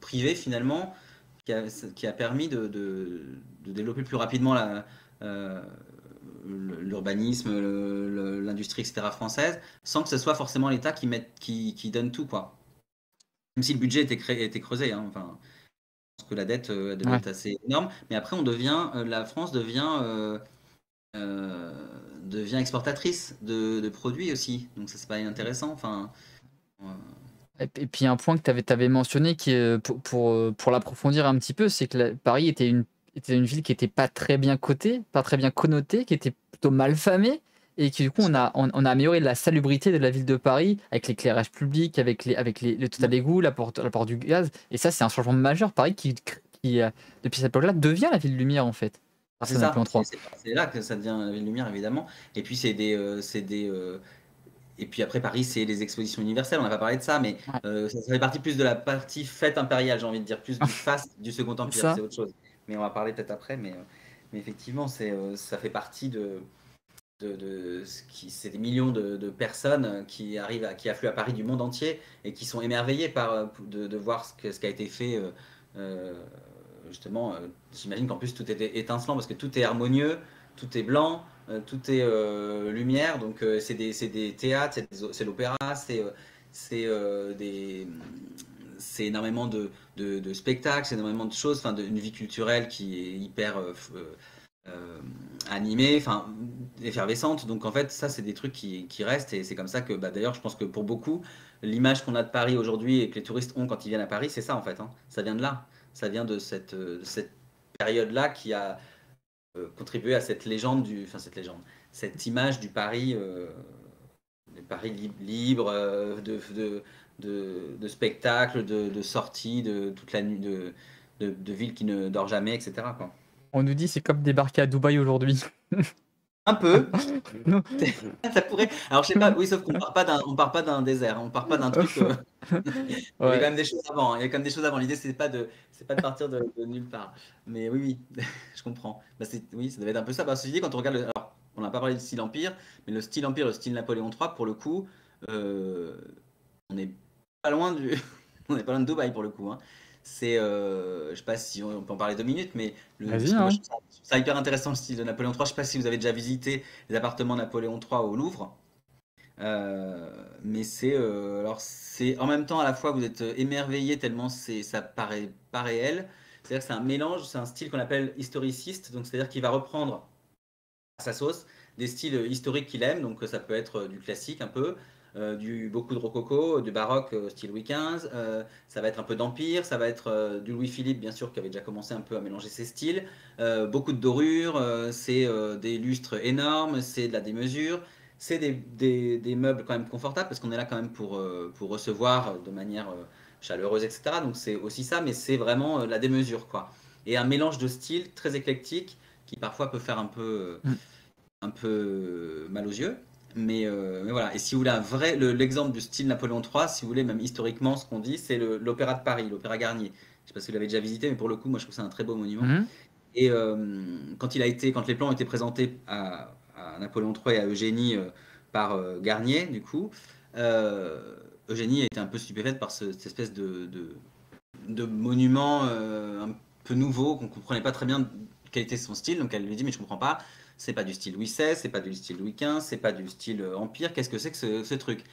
privé finalement qui a permis de développer plus rapidement euh, l'urbanisme, l'industrie, etc. française, sans que ce soit forcément l'État qui donne tout, quoi. Même si le budget était creusé, hein. Enfin, je pense que la dette devait Ouais. être assez énorme. Mais après, la France euh, devient exportatrice de produits aussi. Donc ça, c'est pas intéressant. Enfin, euh, Et puis un point que tu avais mentionné qui, pour l'approfondir un petit peu, c'est que Paris était une ville qui était pas très bien cotée, pas très bien connotée, qui était plutôt mal famée et qui du coup on a amélioré la salubrité de la ville de Paris avec l'éclairage public, le total égout, l'apport du gaz. Et ça, c'est un changement majeur. Paris depuis cette époque-là, devient la ville lumière en fait, grâce c'est à Napoléon ça. III. C'est là que ça devient la ville lumière, évidemment. Et puis et puis après Paris, c'est les expositions universelles. On n'a pas parlé de ça, mais Ouais. ça fait partie plus de la partie fête impériale, j'ai envie de dire, plus du faste du Second C'est Empire. ça. C'est autre chose. Mais on va parler peut-être après. Mais effectivement, ça fait partie c'est des millions de personnes qui affluent à Paris du monde entier et qui sont émerveillées de voir ce qui a été fait. Euh, Justement, j'imagine qu'en plus tout est étincelant parce que tout est harmonieux, tout est blanc, tout est lumière. Donc c'est des théâtres, c'est l'opéra, c'est c'est énormément de spectacles, c'est énormément de choses, enfin une vie culturelle qui est hyper euh, animée, enfin effervescente. Donc en fait, ça c'est des trucs qui restent et c'est comme ça que, bah, d'ailleurs, je pense que pour beaucoup, l'image qu'on a de Paris aujourd'hui et que les touristes ont quand ils viennent à Paris, c'est ça en fait, hein. Ça vient de là, ça vient de cette période-là qui a contribué à cette légende enfin cette légende, cette image du Paris libre, de spectacles, de sorties, de toute la nuit, de villes qui ne dort jamais, etc., quoi. On nous dit c'est comme débarquer à Dubaï aujourd'hui. Un peu, Non. ça pourrait. Alors je sais pas, oui, sauf qu'on part pas d'un désert, on part pas d'un truc. Il y avait quand Ouais. même des choses avant. Il y a quand même des choses avant. L'idée, c'est pas de partir de nulle part. Mais oui, oui, je comprends. Bah, oui, ça devait être un peu ça. Bah, ceci dit, quand on regarde, alors, on n'a pas parlé du style empire, mais le style empire, le style Napoléon III, pour le coup, euh, on n'est pas loin on n'est pas loin de Dubaï pour le coup, hein. Je sais pas si on peut en parler 2 minutes, mais Vas-y, parce que moi hein. je trouve ça hyper intéressant le style de Napoléon III. Je sais pas si vous avez déjà visité les appartements Napoléon III au Louvre. Mais alors c'est en même temps à la fois vous êtes émerveillé tellement ça paraît pas réel. C'est-à-dire que c'est un mélange, c'est un style qu'on appelle historiciste, donc c'est-à-dire qu'il va reprendre à sa sauce des styles historiques qu'il aime, donc ça peut être du classique un peu, beaucoup de rococo, du baroque style Louis XV, ça va être un peu d'empire, ça va être du Louis-Philippe bien sûr qui avait déjà commencé un peu à mélanger ses styles, beaucoup de dorures, c'est des lustres énormes, c'est de la démesure, c'est des meubles quand même confortables parce qu'on est là quand même pour recevoir de manière chaleureuse, etc. Donc c'est aussi ça, mais c'est vraiment la démesure quoi. Et un mélange de styles très éclectique qui parfois peut faire Mm. un peu mal aux yeux. Mais voilà. Et si vous voulez l'exemple du style Napoléon III, si vous voulez, même historiquement, ce qu'on dit, c'est l'Opéra de Paris, l'Opéra Garnier. Je sais pas si vous l'avez déjà visité, mais pour le coup, moi, je trouve que c'est un très beau monument. Mhm. Et quand les plans ont été présentés à Napoléon III et à Eugénie par Garnier, du coup, Eugénie était un peu stupéfaite par cette espèce de monument un peu nouveau, qu'on comprenait pas très bien quel était son style. Donc elle lui dit, mais je comprends pas, c'est pas du style Louis XVI, c'est pas du style Louis XV, c'est pas du style Empire, qu'est-ce que c'est que ce truc?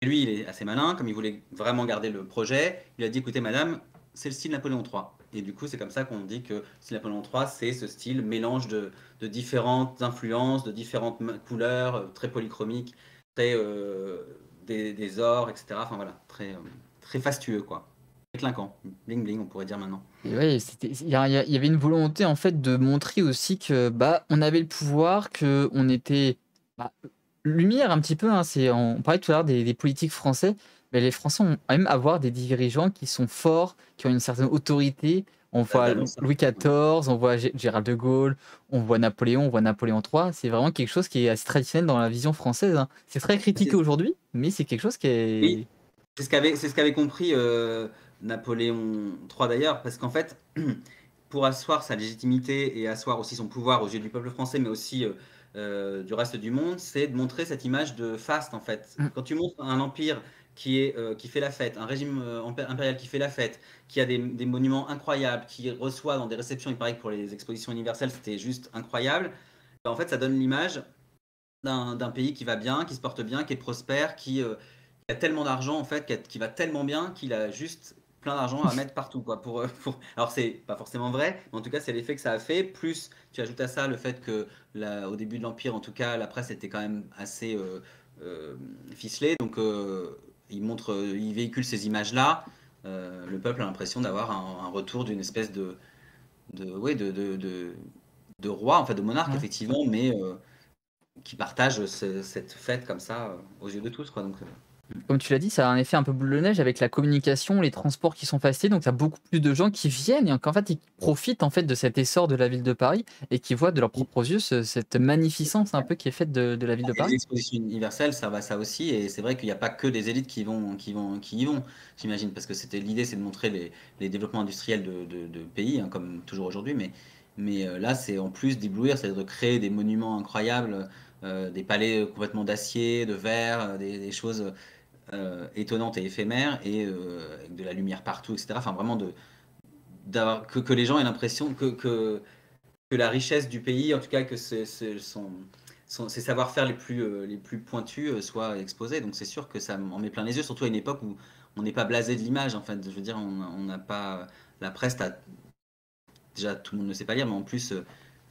Et lui, il est assez malin, comme il voulait vraiment garder le projet, il a dit, écoutez madame, c'est le style Napoléon III. Et du coup, c'est comme ça qu'on dit que le style Napoléon III, c'est ce style mélange de différentes influences, de différentes couleurs, très polychromiques, très des ors, etc. Enfin voilà, très fastueux, quoi. Très clinquant. Bling bling, on pourrait dire maintenant. Et ouais, il y avait une volonté en fait de montrer aussi que bah on avait le pouvoir, que on était bah, lumière un petit peu. Hein, on parlait tout à l'heure des politiques français, mais les Français ont quand même avoir des dirigeants qui sont forts, qui ont une certaine autorité. On voit D'avant ça. Louis Ouais. XIV, on voit Gérald de Gaulle, on voit Napoléon III. C'est vraiment quelque chose qui est assez traditionnel dans la vision française. Hein. C'est très critiqué aujourd'hui, mais c'est quelque chose qui Oui, est. c'est ce qu'avait compris Napoléon III d'ailleurs, parce qu'en fait, pour asseoir sa légitimité et asseoir aussi son pouvoir aux yeux du peuple français, mais aussi du reste du monde, c'est de montrer cette image de faste en fait. Mm. Quand tu montres un empire qui fait la fête, un régime impérial qui fait la fête, qui a des monuments incroyables, qui reçoit dans des réceptions, il paraît que pour les expositions universelles c'était juste incroyable, ben, en fait ça donne l'image d'un pays qui va bien, qui se porte bien, qui est prospère, qui a tellement d'argent en fait, qui va tellement bien qu'il a juste plein d'argent à mettre partout quoi. Alors c'est pas forcément vrai, mais en tout cas c'est l'effet que ça a fait. Plus tu ajoutes à ça le fait que au début de l'Empire, en tout cas, la presse était quand même assez euh, ficelée, donc il véhicule ces images-là. Le peuple a l'impression d'avoir un retour d'une espèce ouais, de roi, en fait, de monarque Ouais. effectivement, mais qui partage cette fête comme ça aux yeux de tous quoi. Donc Comme tu l'as dit, ça a un effet un peu boule de neige avec la communication, les transports qui sont facilités, donc tu as beaucoup plus de gens qui viennent et qu'en fait, ils profitent en fait de cet essor de la ville de Paris et qui voient de leurs propres yeux cette magnificence un peu qui est faite de la ville de et les Paris. expositions universelles, ça va ça aussi, et c'est vrai qu'il n'y a pas que des élites qui y vont, j'imagine, parce que l'idée, c'est de montrer les développements industriels de pays, hein, comme toujours aujourd'hui, mais là, c'est en plus d'éblouir, c'est de créer des monuments incroyables, des palais complètement d'acier, de verre, des choses étonnantes et éphémères, et avec de la lumière partout, etc. Enfin, vraiment que les gens aient l'impression que la richesse du pays, en tout cas que ses savoir-faire les plus pointus soient exposés. Donc c'est sûr que ça en met plein les yeux, surtout à une époque où on n'est pas blasé de l'image. En fait, je veux dire, on n'a pas la presse. Déjà, tout le monde ne sait pas lire, mais en plus,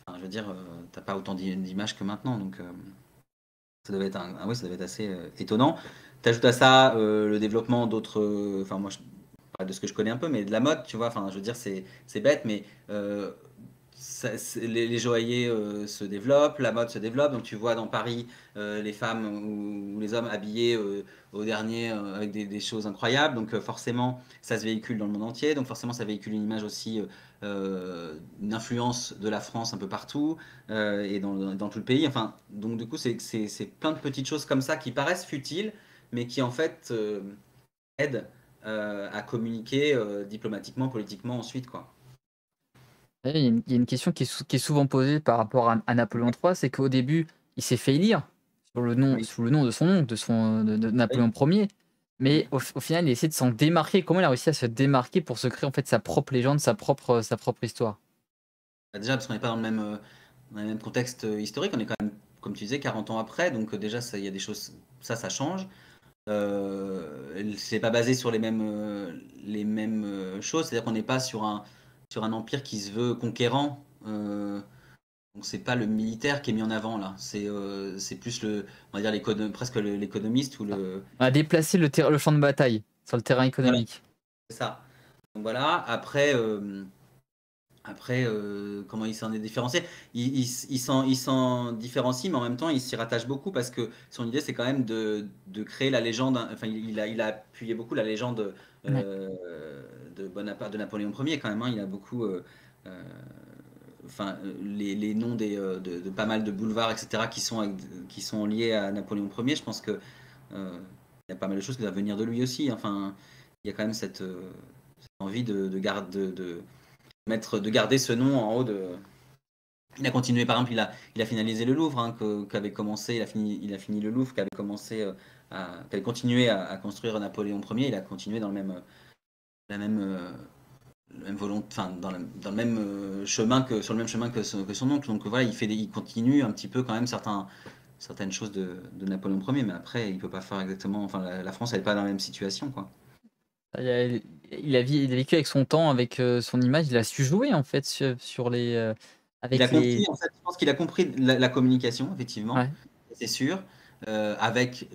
enfin, je veux dire, t'as pas autant d'images que maintenant. Donc ça devait être oui, ça devait être assez étonnant. T'ajoutes à ça le développement d'autres. Enfin, moi, je parle de ce que je connais un peu, mais de la mode, tu vois. Enfin, je veux dire, c'est bête, mais les joailliers se développent, la mode se développe, donc tu vois dans Paris les femmes ou les hommes habillés au dernier avec des choses incroyables, donc forcément ça se véhicule dans le monde entier, donc forcément ça véhicule une image aussi une influence de la France un peu partout et dans tout le pays. Enfin, donc du coup, c'est plein de petites choses comme ça qui paraissent futiles, mais qui en fait aident à communiquer diplomatiquement, politiquement ensuite, quoi. Il y a une question qui est souvent posée par rapport à Napoléon III, c'est qu'au début, il s'est fait élire Oui, sous le nom de son nom, de oui. Napoléon Ier, Mm. mais au final, il essaie de s'en démarquer. Comment il a réussi à se démarquer pour se créer en fait sa propre légende, sa propre histoire? Bah, déjà, parce qu'on n'est pas dans le même contexte historique, on est quand même, comme tu disais, 40 ans après, donc déjà, il y a des choses, ça change. C'est pas basé sur les mêmes choses, c'est-à-dire qu'on n'est pas sur un empire qui se veut conquérant. Donc c'est pas le militaire qui est mis en avant là, c'est plus on va dire presque l'économiste ou Ah. le. On a déplacé le champ de bataille sur le terrain Voilà, économique. c'est ça. Donc voilà. Après, comment il s'en est différencié? Il s'en différencie, mais en même temps, il s'y rattache beaucoup parce que son idée, c'est quand même de créer la légende. Enfin, il a appuyé beaucoup la légende Ouais. de Bonaparte, de Napoléon Ier quand même, hein. Il a beaucoup, euh, enfin, les noms de pas mal de boulevards, etc., qui sont liés à Napoléon Ier. Je pense que il y a pas mal de choses qui doivent venir de lui aussi. Enfin, il y a quand même cette envie de garder ce nom en haut de. Il a continué, par exemple, il a finalisé le Louvre, hein, qu'avait commencé, il a fini le Louvre, qu'avait continué à construire Napoléon Ier. Il a continué dans la même, le même volonté, enfin, dans le même chemin sur le même chemin que son oncle. Donc voilà, il continue un petit peu quand même certaines choses de Napoléon Ier, mais après, il peut pas faire exactement. Enfin, la France, elle n'est pas dans la même situation, quoi. Il a vécu avec son temps, avec son image, il a su jouer en fait sur Il a avec compris, les. en fait, je pense qu'il a compris la communication, effectivement, Ouais. c'est sûr, avec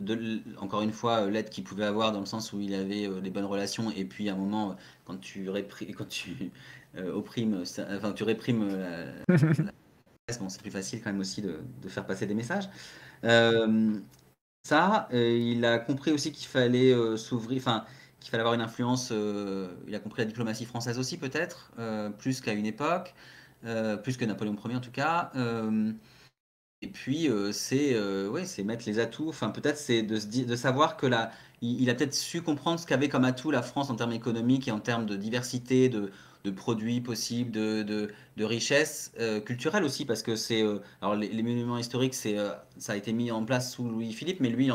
encore une fois l'aide qu'il pouvait avoir dans le sens où il avait les bonnes relations et puis à un moment quand tu opprimes, enfin tu réprimes la presse, bon, c'est plus facile quand même aussi de faire passer des messages. Euh, il a compris aussi qu'il fallait s'ouvrir, enfin qu'il fallait avoir une influence. Il a compris la diplomatie française aussi peut-être, plus qu'à une époque, plus que Napoléon Ier en tout cas. Et puis ouais, c'est mettre les atouts. Enfin peut-être c'est de savoir que là, il a peut-être su comprendre ce qu'avait comme atout la France en termes économiques et en termes de diversité, de produits possibles, de richesses culturelles aussi, parce que alors les monuments historiques, ça a été mis en place sous Louis-Philippe, mais lui,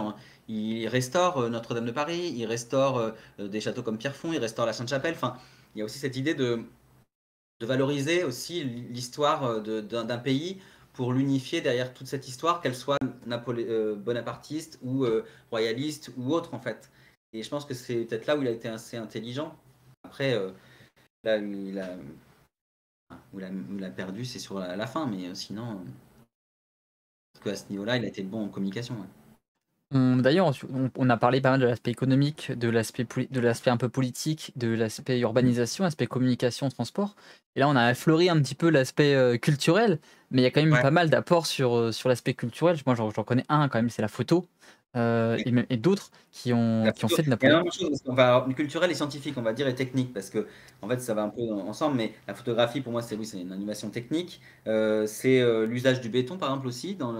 il restaure Notre-Dame de Paris, il restaure des châteaux comme Pierrefonds, il restaure la Sainte-Chapelle. Enfin, il y a aussi cette idée de valoriser aussi l'histoire d'un pays pour l'unifier derrière toute cette histoire, qu'elle soit bonapartiste ou royaliste ou autre en fait. Et je pense que c'est peut-être là où il a été assez intelligent. Après, là où il a perdu, c'est sur la fin, mais sinon, parce qu'à ce niveau-là, il a été bon en communication. Ouais. D'ailleurs, on a parlé pas mal de l'aspect économique, de l'aspect un peu politique, de l'aspect urbanisation, l'aspect communication, transport. Et là, on a effleuré un petit peu l'aspect culturel, mais il y a quand même eu Ouais. pas mal d'apports sur l'aspect culturel. Moi, j'en connais un quand même, c'est la photo, et d'autres La qui ont photo, fait de il y a Napoléon. énormément de choses, parce qu'on va avoir culturel et scientifique, on va dire, et technique, parce que en fait, ça va un peu ensemble, mais la photographie, pour moi, oui, c'est une animation technique. C'est l'usage du béton, par exemple, aussi, dans la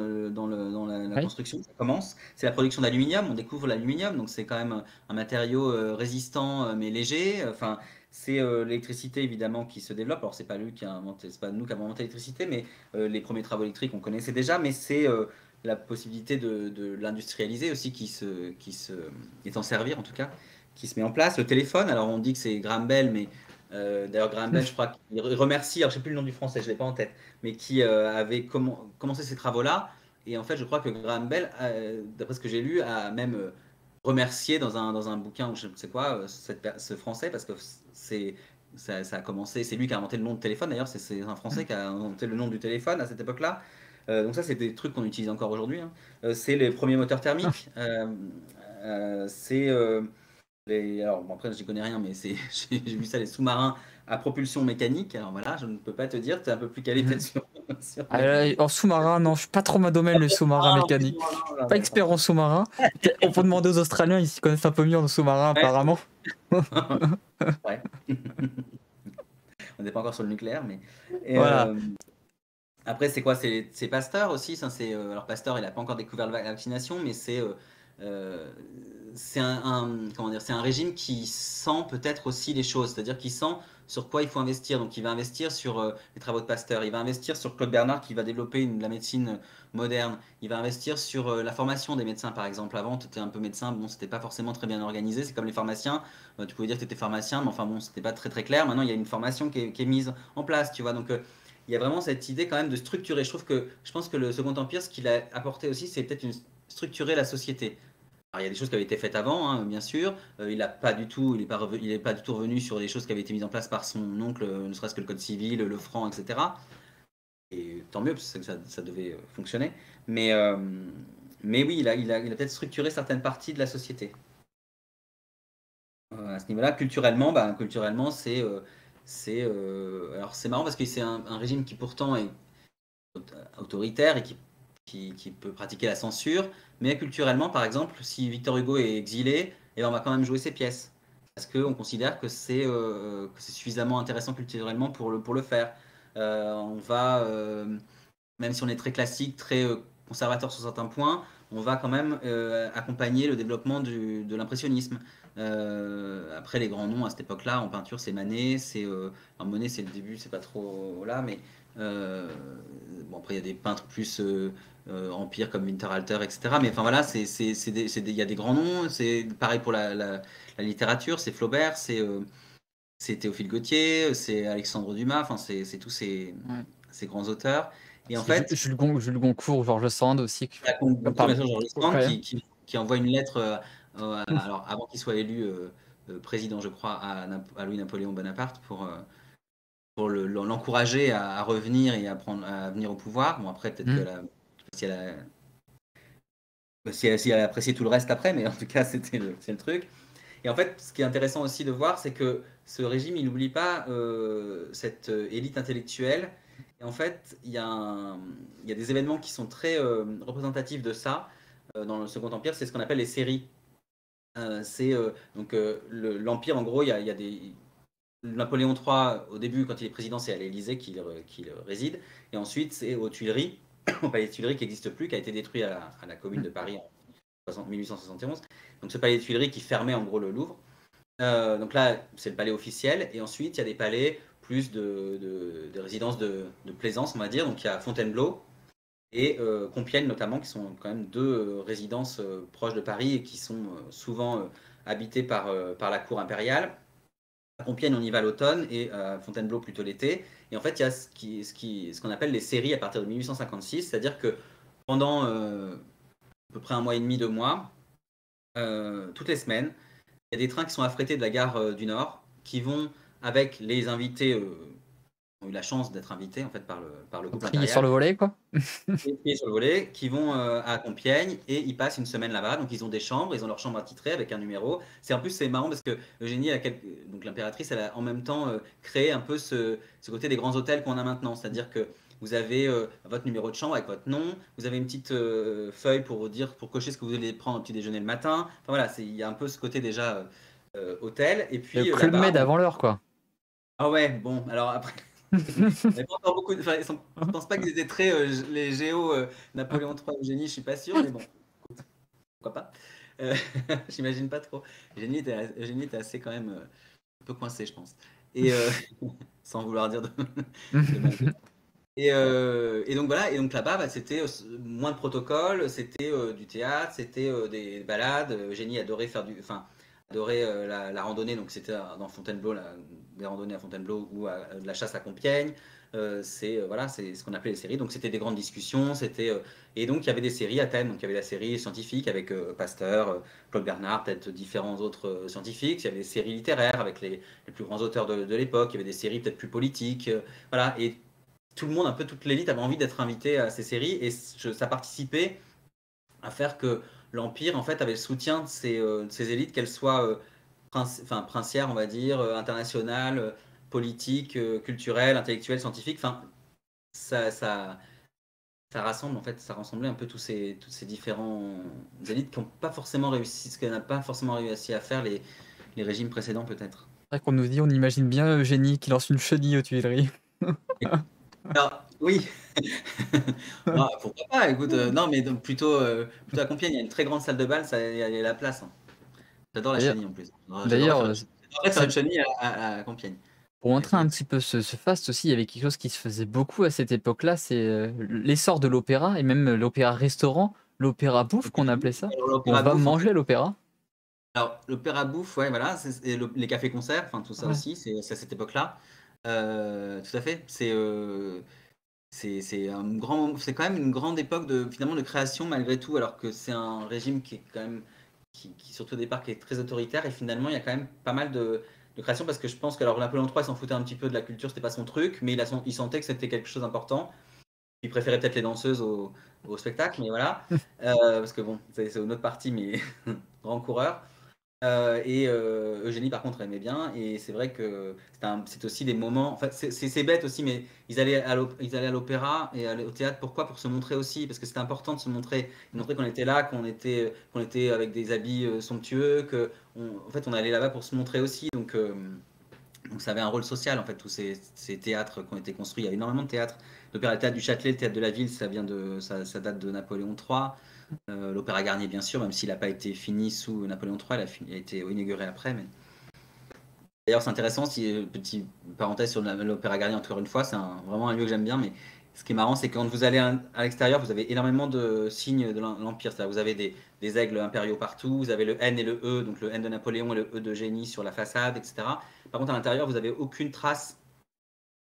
Oui. construction, ça commence. C'est la production d'aluminium, on découvre l'aluminium, donc c'est quand même un matériau résistant, mais léger. Enfin, c'est l'électricité, évidemment, qui se développe. Alors, c'est pas nous qui avons inventé l'électricité, mais les premiers travaux électriques, on connaissait déjà, mais c'est la possibilité de l'industrialiser aussi qui est en servir en tout cas, qui se met en place. Le téléphone, alors on dit que c'est Graham Bell, mais d'ailleurs Graham Bell, je crois qu'il remercie, alors je sais plus le nom du français, je l'ai pas en tête, mais qui avait commencé ces travaux-là. Et en fait, je crois que Graham Bell, d'après ce que j'ai lu, a même remercié dans un bouquin ou je ne sais quoi, ce français, parce que ça a commencé, c'est lui qui a inventé le nom de téléphone d'ailleurs, c'est un français qui a inventé le nom du téléphone à cette époque-là. Donc ça, c'est des trucs qu'on utilise encore aujourd'hui, hein. C'est les premiers moteurs thermiques. C'est alors bon, après, j'y connais rien, mais j'ai vu ça, les sous-marins à propulsion mécanique. Alors voilà, je ne peux pas te dire, tu es un peu plus calé peut-être sur Ah, les. en sous-marin, non, je suis pas trop ma domaine, le sous-marin Ah, mécanique. non, Je suis non, pas d'accord. expert en sous-marin. On peut demander aux Australiens, ils s'y connaissent un peu mieux en sous-marin, Ouais, apparemment. ouais. on n'est pas encore sur le nucléaire, mais et, Voilà. après, c'est quoi? C'est Pasteur aussi. Ça, alors Pasteur, il n'a pas encore découvert la vaccination, mais euh, c'est comment dire, c'est un régime qui sent peut-être aussi les choses, c'est-à-dire qu'il sent sur quoi il faut investir. Donc, il va investir sur les travaux de Pasteur. Il va investir sur Claude Bernard qui va développer la médecine moderne. Il va investir sur la formation des médecins, par exemple. Avant, tu étais un peu médecin, bon, c'était pas forcément très bien organisé. C'est comme les pharmaciens. Tu pouvais dire que tu étais pharmacien, mais enfin bon, c'était pas très très clair. Maintenant, il y a une formation qui est mise en place, tu vois. Donc, il y a vraiment cette idée quand même de structurer. Je pense que le Second Empire, ce qu'il a apporté aussi, c'est peut-être structurer la société. Alors, il y a des choses qui avaient été faites avant, hein, bien sûr. Il a pas du tout, il est pas du tout revenu sur les choses qui avaient été mises en place par son oncle, ne serait-ce que le code civil, le franc, etc. Et tant mieux, parce que ça devait fonctionner. Mais, euh, mais oui, il a peut-être structuré certaines parties de la société. À ce niveau-là, culturellement, alors c'est marrant parce que c'est un régime qui pourtant est autoritaire et qui peut pratiquer la censure. Mais culturellement, par exemple, si Victor Hugo est exilé, eh ben, on va quand même jouer ses pièces. Parce qu'on considère que c'est suffisamment intéressant culturellement pour le faire. On va, même si on est très classique, très conservateur sur certains points, on va quand même accompagner le développement de l'impressionnisme. Après, les grands noms à cette époque-là, en peinture, c'est Manet, alors Monet, c'est le début, c'est pas trop là, mais euh, bon, après, il y a des peintres plus empire comme Winterhalter, etc. Mais enfin voilà, il y a des grands noms, c'est pareil pour la littérature, c'est Flaubert, c'est Théophile Gautier, c'est Alexandre Dumas, enfin, c'est tous Ouais. ces grands auteurs. Et en C'est fait, Jules Goncourt, Georges Sand aussi, la Goncourt, bien parmi sûr, Georges Sand, ouais. qui envoie une lettre, alors avant qu'il soit élu président, je crois, à Louis-Napoléon Bonaparte pour l'encourager à revenir et à venir au pouvoir. Bon, après, peut-être Mmh. si elle a, si elle a apprécié tout le reste après, mais en tout cas, c'est le truc. Et en fait, ce qui est intéressant aussi de voir, c'est que ce régime, il n'oublie pas cette élite intellectuelle. Et en fait, il y a des événements qui sont très représentatifs de ça dans le Second Empire. C'est ce qu'on appelle les séries. L'Empire, en gros, il y a des. Napoléon III, au début, quand il est président, c'est à l'Élysée qu'il réside. Et ensuite, c'est aux Tuileries, au palais des Tuileries qui n'existe plus, qui a été détruit à la Commune de Paris en 1871. Donc ce palais des Tuileries qui fermait en gros le Louvre. Donc là, c'est le palais officiel. Et ensuite, il y a des palais plus de résidences de plaisance, on va dire. Donc il y a Fontainebleau et Compiègne notamment, qui sont quand même deux résidences proches de Paris et qui sont souvent habitées par la cour impériale. À Compiègne, on y va l'automne et à Fontainebleau plutôt l'été. Et en fait, il y a ce qu'on appelle les séries à partir de 1856, c'est-à-dire que pendant à peu près un mois et demi, 2 mois, toutes les semaines, il y a des trains qui sont affrétés de la gare du Nord qui vont avec les invités qui ont eu la chance d'être invités en fait par le couple Trier sur impérial le volet, quoi. et pieds sur le volet qui vont à Compiègne et ils passent une semaine là-bas. Donc ils ont des chambres, ils ont leur chambre attitrée avec un numéro. En plus c'est marrant parce que Eugénie donc l'impératrice, elle a en même temps créé un peu ce côté des grands hôtels qu'on a maintenant, c'est-à-dire que vous avez votre numéro de chambre avec votre nom, vous avez une petite feuille pour vous dire pour cocher ce que vous allez prendre au petit déjeuner le matin. Enfin voilà, il y a un peu ce côté déjà hôtel et Le puis Club là-bas Med avant l'heure, quoi. ah ouais, bon, alors après, il y avait pas encore beaucoup enfin, je pense pas qu'ils étaient très, les géos Napoléon III, Eugénie, je suis pas sûr, mais bon, pourquoi pas. Euh, j'imagine pas trop. Eugénie était assez quand même un peu coincée, je pense. Et sans vouloir dire de mal. Et donc voilà, et donc là-bas, c'était moins de protocole, c'était du théâtre, c'était des balades. Eugénie adorait enfin, adorait la randonnée, donc c'était dans Fontainebleau, des randonnées à Fontainebleau ou de la chasse à Compiègne. Voilà, c'est ce qu'on appelait les séries. Donc c'était des grandes discussions, et donc il y avait des séries à thème. Donc il y avait la série scientifique avec Pasteur, Claude Bernard, peut-être différents autres scientifiques. Il y avait des séries littéraires avec les plus grands auteurs de l'époque. Il y avait des séries peut-être plus politiques. Voilà, et tout le monde, un peu toute l'élite avait envie d'être invité à ces séries et ça participait à faire que l'Empire en fait avait le soutien de ces élites, qu'elles soient princières, on va dire, internationales, politiques, culturelles, intellectuelles, scientifiques. Enfin, ça rassemble en fait, ça rassemblait un peu toutes ces différents élites qui n'ont pas forcément réussi, ce qu'elles n'ont pas forcément réussi à faire les régimes précédents peut-être. vrai qu'on nous dit, on imagine bien Eugénie qui lance une chenille aux Tuileries. Alors, oui. Bah, pourquoi pas, écoute, non, mais donc plutôt à Compiègne, il y a une très grande salle de bal, il y a la place, hein. J'adore la D'ailleurs, chenille en plus. d'ailleurs, J'adorerais faire une chenille à Compiègne. pour montrer un Avec- petit peu ce faste aussi, il y avait quelque chose qui se faisait beaucoup à cette époque-là, c'est l'essor de l'opéra et même l'opéra-restaurant, l'opéra bouffe qu'on appelait ça. Alors, On l'opéra va bouffe, en manger fait. à l'opéra. Alors, l'opéra bouffe, ouais, voilà, et les cafés-concerts, enfin tout ça Ouais. aussi, c'est à cette époque-là. Tout à fait. C'est un c'est quand même une grande époque finalement de création malgré tout, alors que c'est un régime qui est quand même, qui surtout au départ, qui est très autoritaire, et finalement il y a quand même pas mal de création, parce que je pense que alors Napoléon III il s'en foutait un petit peu de la culture, c'était pas son truc, mais il sentait que c'était quelque chose d'important. Il préférait peut-être les danseuses au spectacle, mais voilà. Parce que bon, c'est une autre partie, mais grand coureur. Eugénie, par contre, aimait bien. Et c'est vrai que c'est aussi des moments. Enfin, c'est bête aussi, mais ils allaient à l'opéra et au théâtre. Pourquoi? Pour se montrer aussi. Parce que c'était important de se montrer. De montrer qu'on était là, qu'on était avec des habits somptueux. En fait, on allait là-bas pour se montrer aussi. Donc ça avait un rôle social, en fait, tous ces théâtres qui ont été construits. Il y a énormément de théâtres. L'Opéra Théâtre du Châtelet, le Théâtre de la Ville, ça date de Napoléon III. L'Opéra Garnier, bien sûr, même s'il n'a pas été fini sous Napoléon III, il a été inauguré après. Mais... D'ailleurs, c'est intéressant, si petite parenthèse sur l'Opéra Garnier, encore une fois, c'est vraiment un lieu que j'aime bien. Mais ce qui est marrant, c'est que quand vous allez à l'extérieur, vous avez énormément de signes de l'Empire. C'est-à-dire, vous avez des aigles impériaux partout, vous avez le N et le E, donc le N de Napoléon et le E de Génie sur la façade, etc. Par contre, à l'intérieur, vous n'avez aucune trace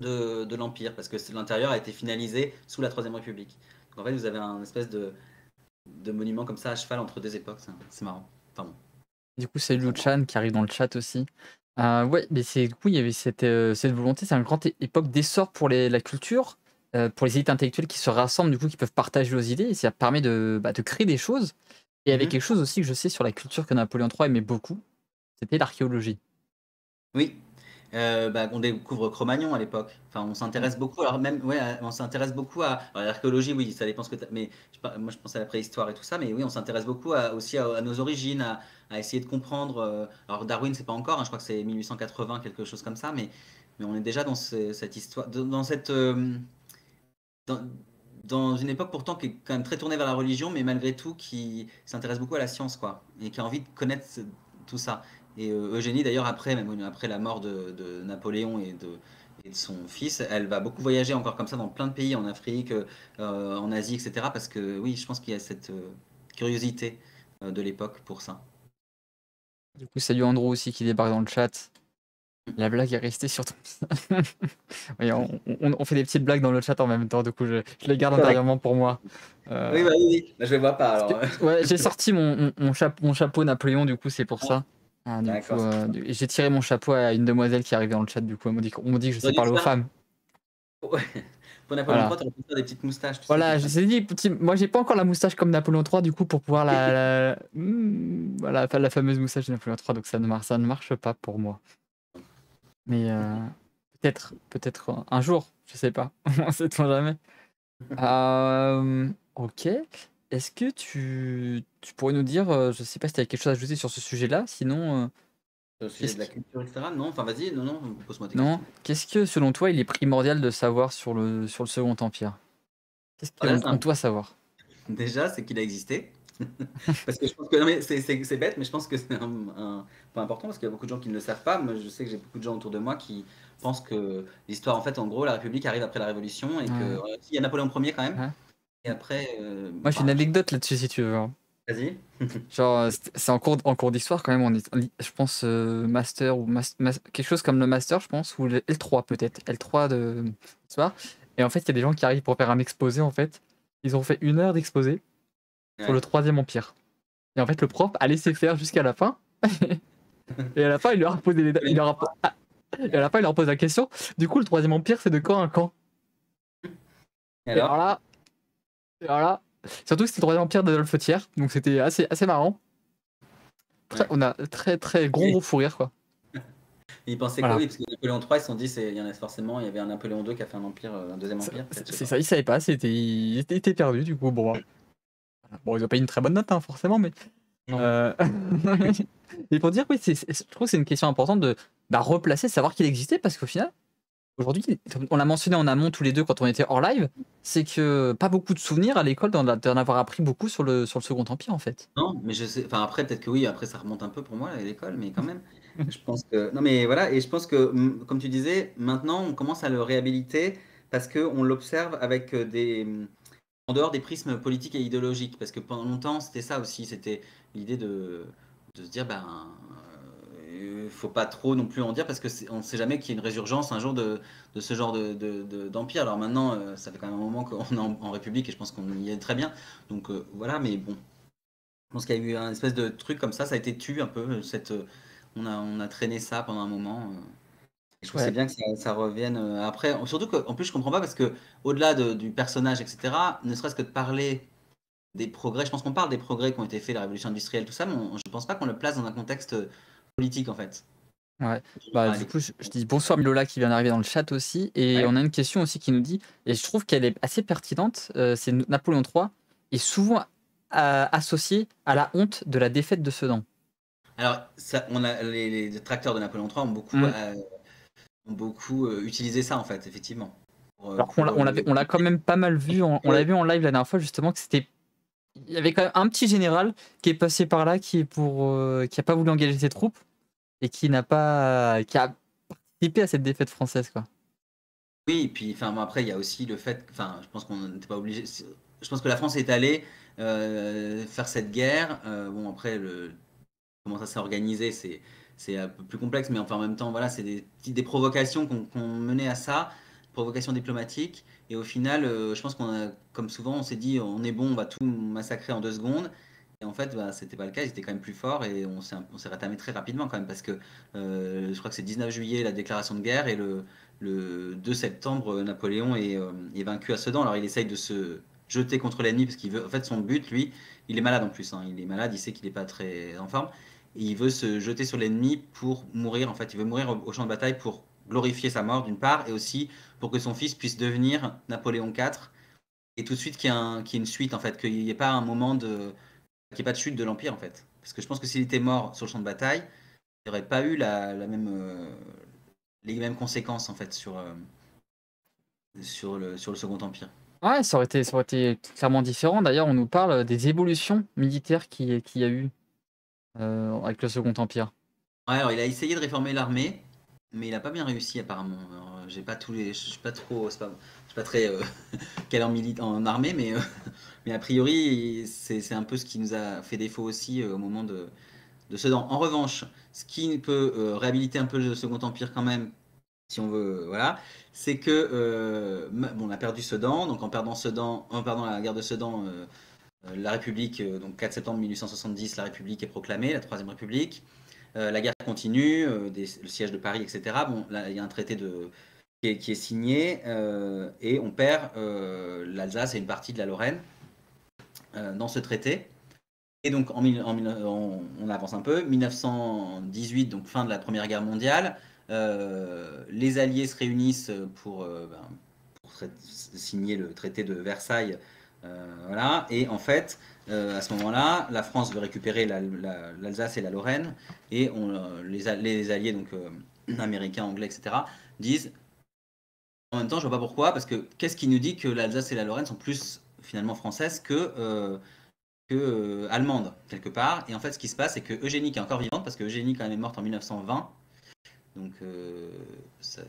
de l'Empire, parce que l'intérieur a été finalisé sous la Troisième République. Donc en fait, vous avez un espèce de monument comme ça à cheval entre deux époques. C'est marrant. Enfin bon, Du coup, c'est ça va. Luchan qui arrive dans le chat aussi. Ouais, mais du coup, il y avait cette volonté, c'est une grande époque d'essor pour la culture, pour les élites intellectuelles qui se rassemblent, du coup, qui peuvent partager leurs idées, et ça permet de créer des choses. Et il y avait Mhm. quelque chose aussi que je sais sur la culture que Napoléon III aimait beaucoup, c'était l'archéologie. Oui. On découvre Cro-Magnon à l'époque. Enfin, on Ouais. s'intéresse beaucoup. Alors même, ouais, on s'intéresse beaucoup à alors, l'archéologie. Oui, ça dépend ce que mais moi, je pense à la préhistoire et tout ça. Mais oui, on s'intéresse beaucoup aussi à nos origines, à essayer de comprendre. Alors Darwin, c'est pas encore, hein, je crois que c'est 1880, quelque chose comme ça. Mais on est déjà dans cette histoire, dans cette dans, dans une époque pourtant qui est quand même très tournée vers la religion, mais malgré tout qui s'intéresse beaucoup à la science, quoi, et qui a envie de connaître tout ça. Et Eugénie, d'ailleurs, même après la mort de Napoléon et de son fils, elle va beaucoup voyager encore comme ça dans plein de pays, en Afrique, en Asie, etc. Parce que oui, je pense qu'il y a cette curiosité de l'époque pour ça. Du coup, salut Andrew aussi qui débarque dans le chat. La blague est restée sur ton. Oui, on fait des petites blagues dans le chat en même temps, du coup, je les garde intérieurement pour moi. Oui, bah oui, oui. Bah, je ne les vois pas Parce que, alors. ouais, j'ai sorti mon chapeau Napoléon, du coup, c'est pour ça. Du coup, D'accord. j'ai tiré mon chapeau à une demoiselle qui est arrivée dans le chat, du coup, on me dit que je sais J'aurais dû parler te aux faire. femmes. Ouais. Pour Napoléon Voilà. III, tu aurais pu faire des petites moustaches, tu sais, Voilà, pour je ça. t'ai dit, moi j'ai pas encore la moustache comme Napoléon III, du coup, pour pouvoir voilà, faire la fameuse moustache de Napoléon III, donc ça ne marche pas pour moi. Mais peut-être un jour, je sais pas, on sait jamais. Ok. Est-ce que tu pourrais nous dire, je sais pas si tu avais quelque chose à ajouter sur ce sujet-là, sinon, Au sujet qu'est-ce de la qui... culture, etc. Non, enfin vas-y, non, non, pose-moi tes Non, questions. qu'est-ce que selon toi il est primordial de savoir sur le Second Empire? Qu'est-ce Alors qu'on là, on doit savoir? déjà, c'est qu'il a existé. Parce que je pense que, non, mais c'est bête, mais je pense que c'est un point important parce qu'il y a beaucoup de gens qui ne le savent pas. Moi, je sais que j'ai beaucoup de gens autour de moi qui pensent que l'histoire, en fait, en gros, la République arrive après la Révolution et que, Ouais, il y a Napoléon Ier quand même. ouais. Et après, Moi j'ai une enfin, anecdote là-dessus si tu veux, hein. vas-y. Genre, c'est en cours d'histoire quand même, je pense master ou quelque chose comme le master, je pense, ou le L3 peut-être, L3 de histoire. Et en fait, il y a des gens qui arrivent pour faire un exposé en fait. Ils ont fait 1 heure d'exposé sur le Ouais. Troisième Empire. Et en fait, le prof a laissé faire jusqu'à la fin. Et à la fin, il leur a posé et à la fin, il leur pose la question. Du coup, le Troisième Empire, c'est de quand à quand? Et Et alors alors? là, surtout que c'était le Troisième Empire d'Adolphe Thiers, donc c'était assez marrant. Ouais. On a très très gros Et fou rire quoi. ils pensaient quoi? Voilà. Oui, parce que Napoléon III, ils se sont dit, il y en a forcément, il y avait un Napoléon II qui a fait un empire, un deuxième empire, peut-être, je sais C'est pas. ça, ils savaient pas, il était perdu du coup. Bon, bon, ils ont pas eu une très bonne note, hein, forcément, mais Non. euh, et pour dire, oui, je trouve que c'est une question importante replacer, savoir qu'il existait, parce qu'au final, aujourd'hui, on l'a mentionné en amont tous les deux quand on était hors live, c'est que pas beaucoup de souvenirs à l'école d'en avoir appris beaucoup sur le Second Empire en fait. Non, mais je sais, enfin après peut-être que oui, après ça remonte un peu pour moi à l'école, mais quand même, je pense que non mais voilà, et je pense que comme tu disais, maintenant on commence à le réhabiliter parce que on l'observe avec en dehors des prismes politiques et idéologiques, parce que pendant longtemps c'était ça aussi, c'était l'idée de se dire faut pas trop non plus en dire parce que on ne sait jamais qu'il y ait une résurgence un jour de ce genre d'empire. Alors maintenant, ça fait quand même un moment qu'on est en République et je pense qu'on y est très bien. Donc voilà, mais bon, je pense qu'il y a eu un espèce de truc comme ça a été tu un peu, on a traîné ça pendant un moment. Et je trouve que c'est Ouais. bien que ça revienne après. Surtout qu'en plus, je comprends pas parce que au-delà du personnage, etc., ne serait-ce que de parler des progrès, je pense qu'on parle des progrès qui ont été faits, la révolution industrielle, tout ça, mais je pense pas qu'on le place dans un contexte politique en fait. Ouais. Bah, du coup, je dis bonsoir Milola qui vient d'arriver dans le chat aussi. Et Ouais. on a une question aussi qui nous dit, et je trouve qu'elle est assez pertinente, c'est Napoléon III est souvent associé à la honte de la défaite de Sedan. Alors, on a, les détracteurs de Napoléon III Mm. ont beaucoup utilisé ça en fait, effectivement. Alors qu'on on l'a quand même pas mal vu, on l'a vu en live la dernière fois justement, que c'était, il y avait quand même un petit général qui est passé par là, qui a pas voulu engager ses troupes et qui a participé à cette défaite française, quoi. Oui, et puis enfin, bon, après, il y a aussi le fait, enfin, je pense qu'on n'était pas obligé. Je pense que la France est allée faire cette guerre. Bon, après, comment ça s'est organisé, c'est un peu plus complexe, mais enfin, en même temps, voilà, c'est des provocations qu'on menait à ça, provocations diplomatiques. Et au final, je pense comme souvent, on s'est dit, on est bon, on va tout massacrer en 2 secondes. Et en fait, c'était pas le cas, ils étaient quand même plus forts et on s'est ratamé très rapidement quand même parce que je crois que c'est 19 juillet la déclaration de guerre et le 2 septembre, Napoléon est vaincu à Sedan. Alors il essaye de se jeter contre l'ennemi parce qu'il veut. En fait, son but, lui, il est malade en plus. Hein. Il est malade, il sait qu'il n'est pas très en forme. Et il veut se jeter sur l'ennemi pour mourir. En fait, il veut mourir au champ de bataille pour glorifier sa mort d'une part et aussi pour que son fils puisse devenir Napoléon IV et tout de suite qu'il y ait une suite en fait, qu'il n'y ait pas un moment qu'il n'y ait pas de chute de l'empire en fait. Parce que je pense que s'il était mort sur le champ de bataille, il n'y aurait pas eu la même les mêmes conséquences en fait sur le Second Empire. Ouais, ça aurait été clairement différent. D'ailleurs, on nous parle des évolutions militaires qu'il y a eu avec le Second Empire. Ouais, alors il a essayé de réformer l'armée, mais il n'a pas bien réussi apparemment. Alors, j'ai pas tous les, je suis pas trop, je suis pas très calé en armée, mais a priori c'est un peu ce qui nous a fait défaut aussi au moment de Sedan. En revanche, ce qui peut réhabiliter un peu le Second Empire quand même, si on veut, voilà, c'est que bon, on a perdu Sedan, donc en perdant la guerre de Sedan, la République, donc 4 septembre 1870, la République est proclamée, la Troisième République. La guerre continue, le siège de Paris, etc. Bon, là, il y a un traité qui est signé et on perd l'Alsace et une partie de la Lorraine dans ce traité. Et donc, on avance un peu. 1918, donc fin de la Première Guerre mondiale, les Alliés se réunissent pour signer le traité de Versailles. Voilà. Et en fait, à ce moment-là, la France veut récupérer l'Alsace et la Lorraine. Et les Alliés, donc américains, anglais, etc., disent en même temps, je vois pas pourquoi, parce que qu'est-ce qui nous dit que l'Alsace et la Lorraine sont plus finalement françaises que allemande quelque part. Et en fait, ce qui se passe, c'est que Eugénie, qui est encore vivante, parce que Eugénie quand même est morte en 1920, donc ça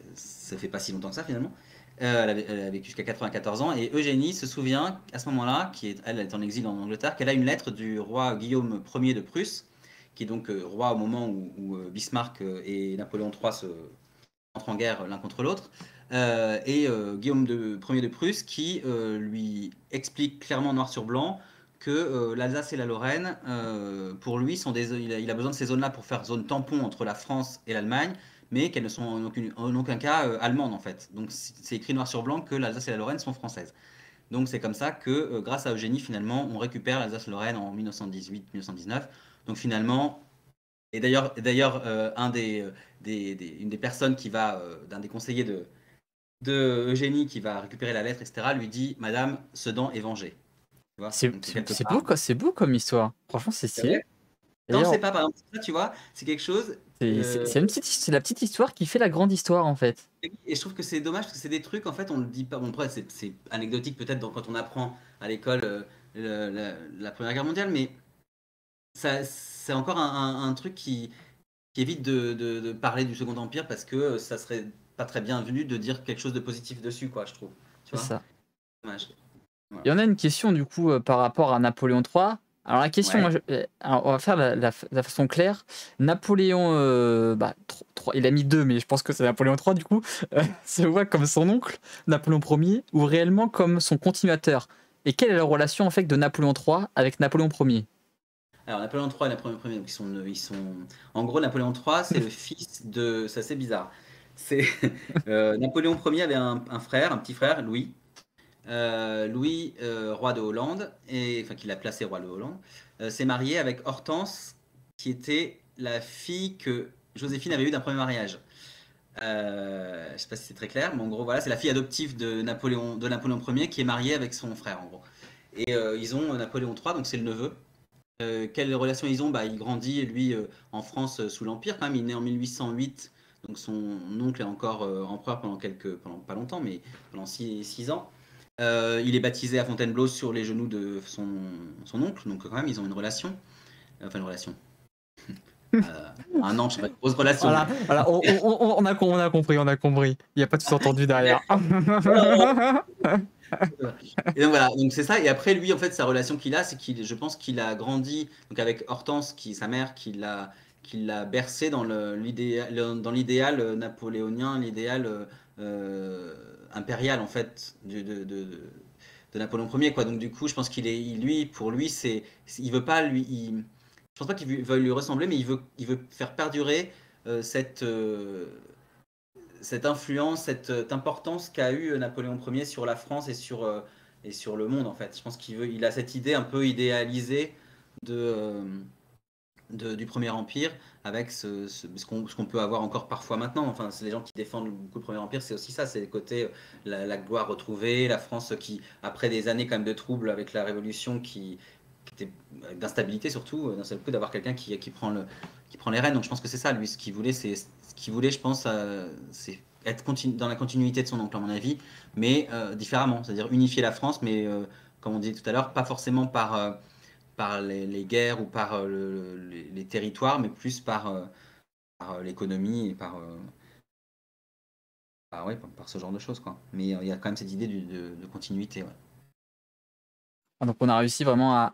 fait pas si longtemps que ça finalement. Elle a vécu jusqu'à 94 ans, et Eugénie se souvient à ce moment-là, elle est en exil en Angleterre, qu'elle a une lettre du roi Guillaume Ier de Prusse, qui est donc roi au moment où Bismarck et Napoléon III entrent en guerre l'un contre l'autre. Et Guillaume Ier de Prusse qui lui explique clairement noir sur blanc que l'Alsace et la Lorraine, pour lui, il a besoin de ces zones-là pour faire zone tampon entre la France et l'Allemagne, mais qu'elles ne sont en aucun cas allemandes en fait. Donc c'est écrit noir sur blanc que l'Alsace et la Lorraine sont françaises. Donc c'est comme ça que, grâce à Eugénie, finalement, on récupère l'Alsace-Lorraine en 1918-1919. Donc finalement, et d'ailleurs, une des personnes d'un des conseillers de Eugénie qui va récupérer la lettre, etc., lui dit, Madame, Sedan est vengé. Tu vois? Donc quelque C'est beau, part. quoi, c'est beau comme histoire. Franchement, c'est C'est stylé. vrai. Non, D'ailleurs, c'est pas, par exemple, ça, tu vois, c'est quelque chose. c'est la petite histoire qui fait la grande histoire, en fait. Et je trouve que c'est dommage parce que c'est des trucs, en fait, on le dit pas. Bon, après, c'est anecdotique peut-être quand on apprend à l'école la Première Guerre mondiale, mais ça, c'est encore un truc qui évite de parler du Second Empire parce que ça serait pas très bienvenu de dire quelque chose de positif dessus, quoi, je trouve. Tu C'est vois? ça. Dommage. Voilà. Et on a une question du coup par rapport à Napoléon III. Alors la question, Ouais. alors on va faire la façon claire. Napoléon, il a mis deux, mais je pense que c'est Napoléon III du coup, se voit comme son oncle, Napoléon Ier, ou réellement comme son continuateur. Et quelle est la relation en fait de Napoléon III avec Napoléon Ier? Alors Napoléon III et Napoléon Ier, donc ils sont... En gros, Napoléon III, c'est le fils de... C'est assez bizarre. C'est Napoléon Ier avait un frère, un petit frère, Louis. Louis, roi de Hollande, enfin qu'il a placé roi de Hollande, s'est marié avec Hortense, qui était la fille que Joséphine avait eue d'un premier mariage. Je sais pas si c'est très clair, mais en gros, voilà, c'est la fille adoptive de Napoléon Ier qui est mariée avec son frère, en gros. Et ils ont Napoléon III, donc c'est le neveu. Quelles relations ils ont? Bah, il grandit, lui, en France sous l'Empire, quand même. Il est né en 1808, donc son oncle est encore empereur pendant pas longtemps, mais pendant 6 ans. Il est baptisé à Fontainebleau sur les genoux de son oncle, donc quand même, ils ont une relation. Enfin, une relation. Un an, je sais pas, grosse relation. Voilà, on a compris, on a compris. Il n'y a pas de sous-entendu derrière. Et donc voilà, donc c'est ça. Et après, lui, en fait, sa relation qu'il a, c'est je pense qu'il a grandi donc avec Hortense, sa mère, qui l'a bercé dans l'idéal napoléonien, l'idéal impérial en fait de Napoléon Ier, quoi. Donc du coup, je pense pour lui, il veut pas je pense pas qu'il veuille lui ressembler, mais il veut faire perdurer cette influence, cette importance qu'a eu Napoléon Ier sur la France et sur le monde, en fait. Je pense il a cette idée un peu idéalisée du Premier Empire, avec ce qu'on peut avoir encore parfois maintenant. Enfin, c'est les gens qui défendent beaucoup le Premier Empire, c'est aussi ça, c'est le côté la gloire retrouvée, la France qui, après des années quand même de troubles avec la Révolution, qui était d'instabilité surtout, d'un seul coup d'avoir quelqu'un qui prend les rênes. Donc je pense que c'est ça, lui, ce qu'il voulait, je pense, c'est être dans la continuité de son oncle, à mon avis, mais différemment, c'est-à-dire unifier la France, mais comme on disait tout à l'heure, pas forcément par les guerres ou par les territoires, mais plus par l'économie et ouais, par ce genre de choses, quoi. Mais il y a quand même cette idée de continuité, ouais. Donc on a réussi vraiment à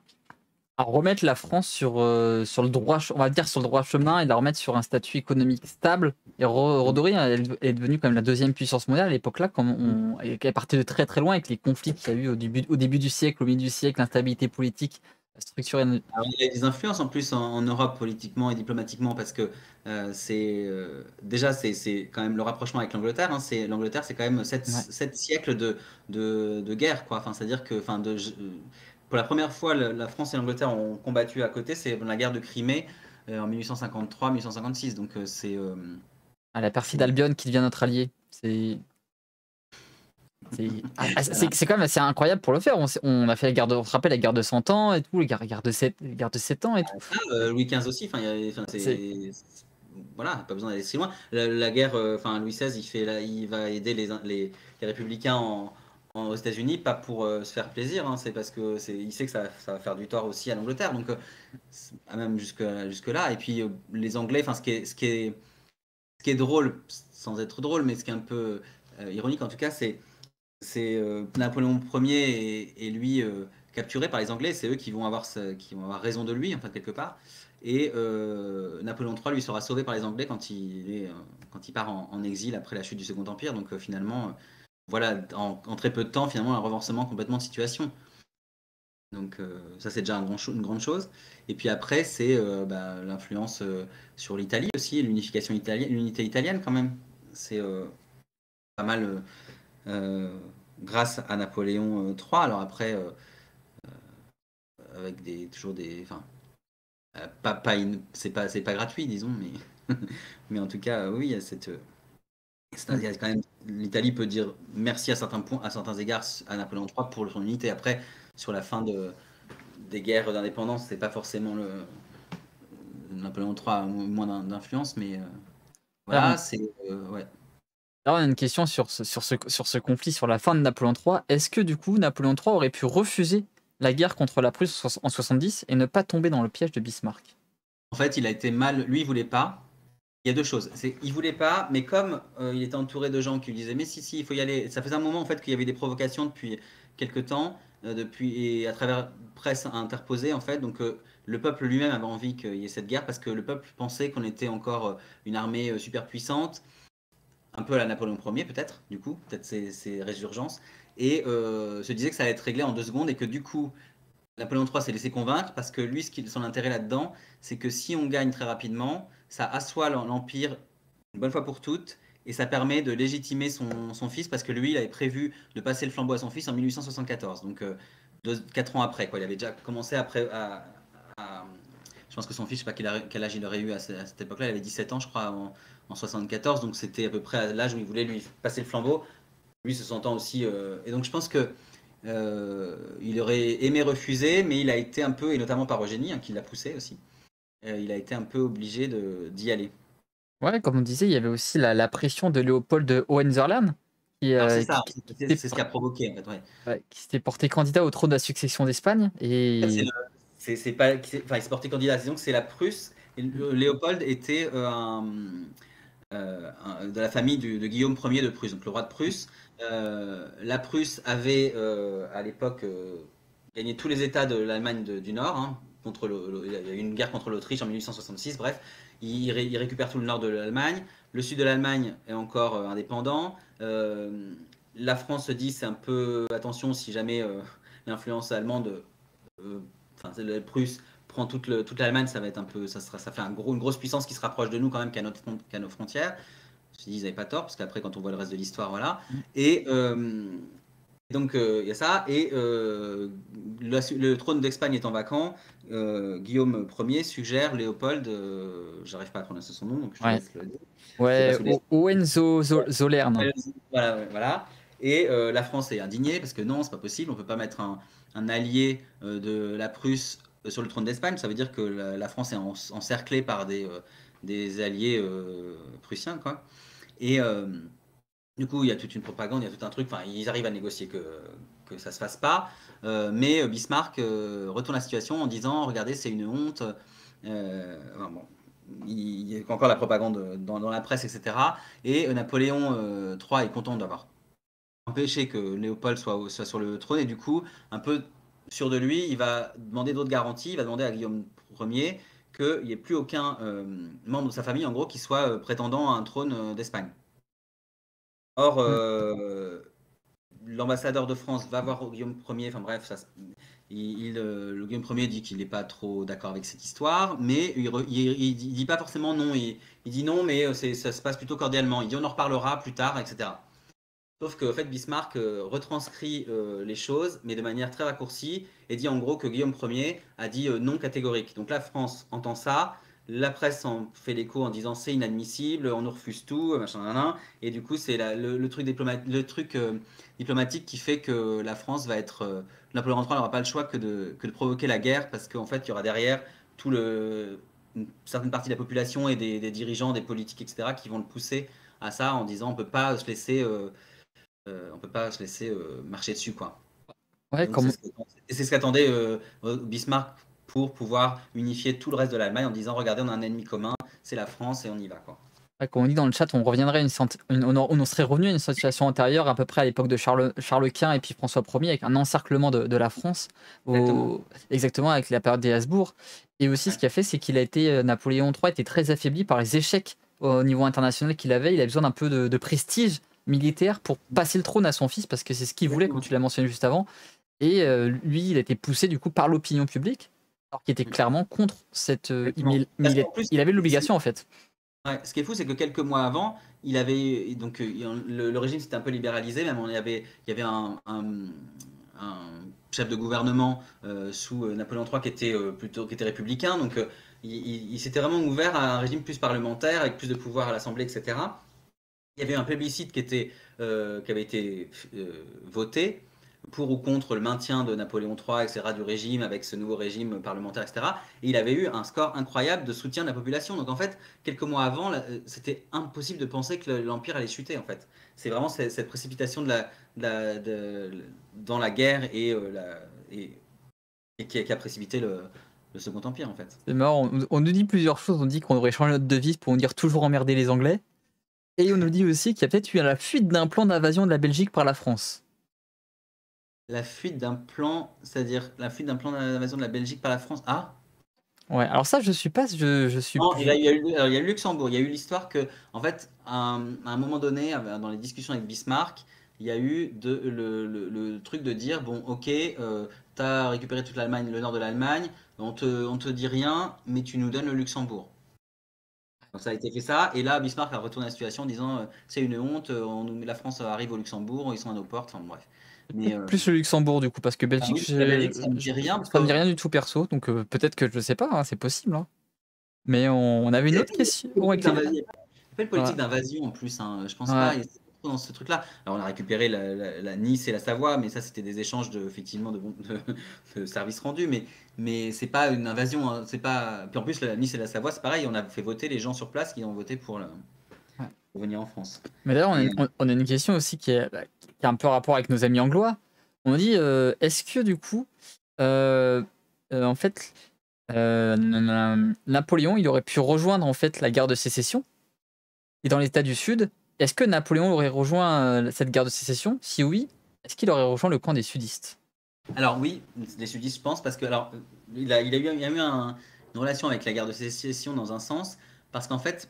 remettre la France sur le droit, on va dire sur le droit chemin, et la remettre sur un statut économique stable. Et redorer, elle est devenue quand même la deuxième puissance mondiale à l'époque-là, elle partait de très très loin avec les conflits qu'il y a eu au début du siècle, au milieu du siècle, l'instabilité politique structurée. Alors, il y a des influences en plus en Europe politiquement et diplomatiquement parce que déjà c'est quand même le rapprochement avec l'Angleterre, hein. L'Angleterre, c'est quand même Ouais. 7 siècles de guerre, quoi. Enfin, c'est-à-dire que pour la première fois la France et l'Angleterre ont combattu à côté, c'est la guerre de Crimée en 1853-1856. Donc La perfide c'est Albion qui devient notre allié. C'est quand même assez incroyable pour le faire. On a fait on se rappelle la guerre de 100 ans et tout, guerre de 7 ans et tout. Louis XV aussi. Enfin, C'est voilà, pas besoin d'aller si loin. La guerre, enfin Louis XVI, il va aider les républicains aux États-Unis, pas pour se faire plaisir, hein, c'est parce que il sait que ça va faire du tort aussi à l'Angleterre, donc même jusque là. Et puis les Anglais, enfin ce qui est drôle, sans être drôle, mais ce qui est un peu ironique en tout cas, c'est Napoléon Ier et lui capturé par les Anglais, c'est eux qui vont avoir raison de lui, en fait, quelque part. Et Napoléon III, lui, sera sauvé par les Anglais quand il part en exil après la chute du Second Empire. Donc finalement, voilà, en très peu de temps, finalement, un renversement complètement de situation. Donc ça, c'est déjà une grande chose. Et puis après, c'est l'influence sur l'Italie aussi, l'unification italienne, l'unité italienne quand même. C'est pas mal grâce à Napoléon III. Alors après, avec toujours des, enfin, c'est pas gratuit, disons, mais en tout cas, oui, il y a il y a quand même, l'Italie peut dire merci à certains points, à certains égards, à Napoléon III pour son unité. Après, sur la fin des guerres d'indépendance, c'est pas forcément Napoléon III a moins d'influence, mais Alors, voilà, c'est ouais. on a une question sur ce conflit, sur la fin de Napoléon III. Est-ce que du coup, Napoléon III aurait pu refuser la guerre contre la Prusse en 70 et ne pas tomber dans le piège de Bismarck? En fait, il a été mal. Lui, il voulait pas. Il y a deux choses. Il voulait pas, mais comme il était entouré de gens qui lui disaient mais si, il faut y aller. Ça faisait un moment en fait qu'il y avait des provocations depuis quelques temps, et à travers presse interposée en fait. Donc le peuple lui-même avait envie qu'il y ait cette guerre parce que le peuple pensait qu'on était encore une armée super puissante, un peu à la Napoléon Ier peut-être. Du coup, peut-être ces résurgences, et se disait que ça allait être réglé en 2 secondes et que du coup Napoléon III s'est laissé convaincre parce que lui, son intérêt là-dedans, c'est que si on gagne très rapidement, ça assoit l'Empire une bonne fois pour toutes et ça permet de légitimer son fils parce que lui, il avait prévu de passer le flambeau à son fils en 1874, donc 4 ans après. Quoi. Il avait déjà commencé je pense que son fils, je ne sais pas quel âge il aurait eu à cette époque-là, il avait 17 ans, je crois, en 74, donc c'était à peu près à l'âge où il voulait lui passer le flambeau, lui se sentant aussi. Et donc je pense que il aurait aimé refuser, mais il a été un peu, et notamment par Eugénie, qui l'a poussé aussi, il a été un peu obligé d'y aller. Ouais, comme on disait, il y avait aussi la pression de Léopold de Hohenzollern qui, Alors c'est euh, ça, qui, qui c'est s'était c'est ce qui a provoqué en fait. Ouais. ouais, qui s'était porté candidat au trône de la succession d'Espagne. En fait, Et c'est pas, enfin, il s'est porté candidat. Disons que c'est la Prusse. Et Léopold était de la famille de Guillaume Ier de Prusse, donc le roi de Prusse. La Prusse avait à l'époque gagné tous les États de l'Allemagne du Nord. Hein, il y a eu une guerre contre l'Autriche en 1866. Bref, il récupère tout le nord de l'Allemagne. Le sud de l'Allemagne est encore indépendant. La France se dit c'est un peu attention si jamais l'influence allemande, enfin la Prusse prend toute l'Allemagne, ça va être un peu, ça fait une grosse puissance qui se rapproche de nous quand même qu'à nos frontières. Je dis, ils n'avaient pas tort, parce qu'après, quand on voit le reste de l'histoire, voilà. Et donc, il y a ça. Et le trône d'Espagne étant vacant, Guillaume Ier suggère Léopold, j'arrive pas à prononcer son nom, donc je te ouais, laisse le dire. Je l'ai pas ouais, sous les Hohenzollern. voilà, voilà. Et la France est indignée parce que non, c'est pas possible. On peut pas mettre un allié de la Prusse sur le trône d'Espagne. Ça veut dire que la France est encerclée par des alliés prussiens, quoi. Et du coup, il y a toute une propagande, il y a tout un truc. Enfin, ils arrivent à négocier que ça se fasse pas. Mais Bismarck retourne la situation en disant, regardez, c'est une honte. Enfin, bon, il y a encore la propagande dans la presse, etc. Et Napoléon III est content d'avoir empêché que Léopold soit sur le trône. Et du coup, un peu sûr de lui, il va demander d'autres garanties. Il va demander à Guillaume Ier qu'il n'y ait plus aucun membre de sa famille, en gros, qui soit prétendant à un trône d'Espagne. Or, Mm. l'ambassadeur de France va voir Guillaume Ier, enfin bref, le Guillaume Ier dit qu'il n'est pas trop d'accord avec cette histoire, mais il dit pas forcément non, il dit non, mais ça se passe plutôt cordialement. Il dit on en reparlera plus tard, etc. Sauf que en fait, Bismarck retranscrit les choses, mais de manière très raccourcie, et dit en gros que Guillaume Ier a dit non catégorique. Donc la France entend ça, la presse en fait l'écho en disant c'est inadmissible, on nous refuse tout, machin, nan, et du coup c'est le truc, diplomatique qui fait que la France va être... Napoléon III n'aura pas le choix que de provoquer la guerre, parce qu'en fait il y aura derrière une certaine partie de la population et des dirigeants, des politiques, etc., qui vont le pousser à ça en disant on peut pas se laisser... on peut pas se laisser marcher dessus, quoi. Et Ouais, donc comme, c'est ce qu'attendait Bismarck pour pouvoir unifier tout le reste de l'Allemagne en disant regardez, on a un ennemi commun, c'est la France et on y va, quoi. ouais, comme on dit dans le chat, on reviendrait on en serait revenu à une situation antérieure, à peu près à l'époque de Charles Quint et puis François Ier, avec un encerclement de la France, Exactement. exactement avec la période des Habsbourg. Et aussi, ce Ouais. qui a fait, c'est qu'il a été, Napoléon III était très affaibli par les échecs au niveau international qu'il avait. Il a besoin d'un peu de prestige militaire pour passer le trône à son fils, parce que c'est ce qu'il voulait, comme Exactement. tu l'as mentionné juste avant. Et lui, il a été poussé du coup par l'opinion publique, alors qu'il était Mm. clairement contre cette. Exactement. Parce qu'en plus, Il avait l'obligation en fait. ouais, ce qui est fou, c'est que quelques mois avant, il avait donc le régime s'était un peu libéralisé, même il y avait un chef de gouvernement sous Napoléon III qui était républicain, donc il s'était vraiment ouvert à un régime plus parlementaire avec plus de pouvoir à l'Assemblée, etc. Il y avait un plébiscite qui avait été voté pour ou contre le maintien de Napoléon III, etc., du régime, avec ce nouveau régime parlementaire, etc. Et il avait eu un score incroyable de soutien de la population. Donc en fait, quelques mois avant, c'était impossible de penser que l'Empire allait chuter, en fait. C'est vraiment cette précipitation dans la guerre et qui a précipité le Second Empire, en fait. C'est marrant, on nous dit plusieurs choses. On dit qu'on aurait changé notre devise pour nous dire toujours emmerder les Anglais. Et on nous dit aussi qu'il y a peut-être eu la fuite d'un plan d'invasion de la Belgique par la France. La fuite d'un plan, c'est-à-dire la fuite d'un plan d'invasion de la Belgique par la France. Ah, Ouais, alors ça, je suis pas. Je suis. non, il y a eu le Luxembourg. Il y a eu l'histoire que, en fait, à un moment donné, dans les discussions avec Bismarck, il y a eu le truc de dire, bon, ok, t'as récupéré toute l'Allemagne, le nord de l'Allemagne, on te dit rien, mais tu nous donnes le Luxembourg. Donc ça a été fait ça, et là Bismarck a retourné la situation en disant, c'est une honte, la France arrive au Luxembourg, ils sont à nos portes, enfin bref. Mais, Plus le Luxembourg du coup, parce que Belgique, oui, la Belgique, ça me dit rien. ça me dit rien du tout perso, donc peut-être que je sais pas, hein, c'est possible. Hein. Mais on avait une autre question. Il n'y a pas de politique d'invasion en plus, hein. Je pense pas. Dans ce truc-là. Alors on a récupéré la Nice et la Savoie, mais ça c'était des échanges effectivement de services rendus, mais c'est pas une invasion, hein. C'est pas. Puis en plus la Nice et la Savoie, c'est pareil, on a fait voter les gens sur place qui ont voté pour venir en France. Mais d'ailleurs on a une question aussi qui a un peu rapport avec nos amis anglois. On dit est-ce que du coup en fait Napoléon il aurait pu rejoindre en fait la guerre de sécession et dans l'État du Sud. Est-ce que Napoléon aurait rejoint cette guerre de sécession? Si oui, est-ce qu'il aurait rejoint le camp des sudistes? Alors oui, les sudistes, je pense, parce que alors il a eu une relation avec la guerre de sécession dans un sens, parce qu'en fait,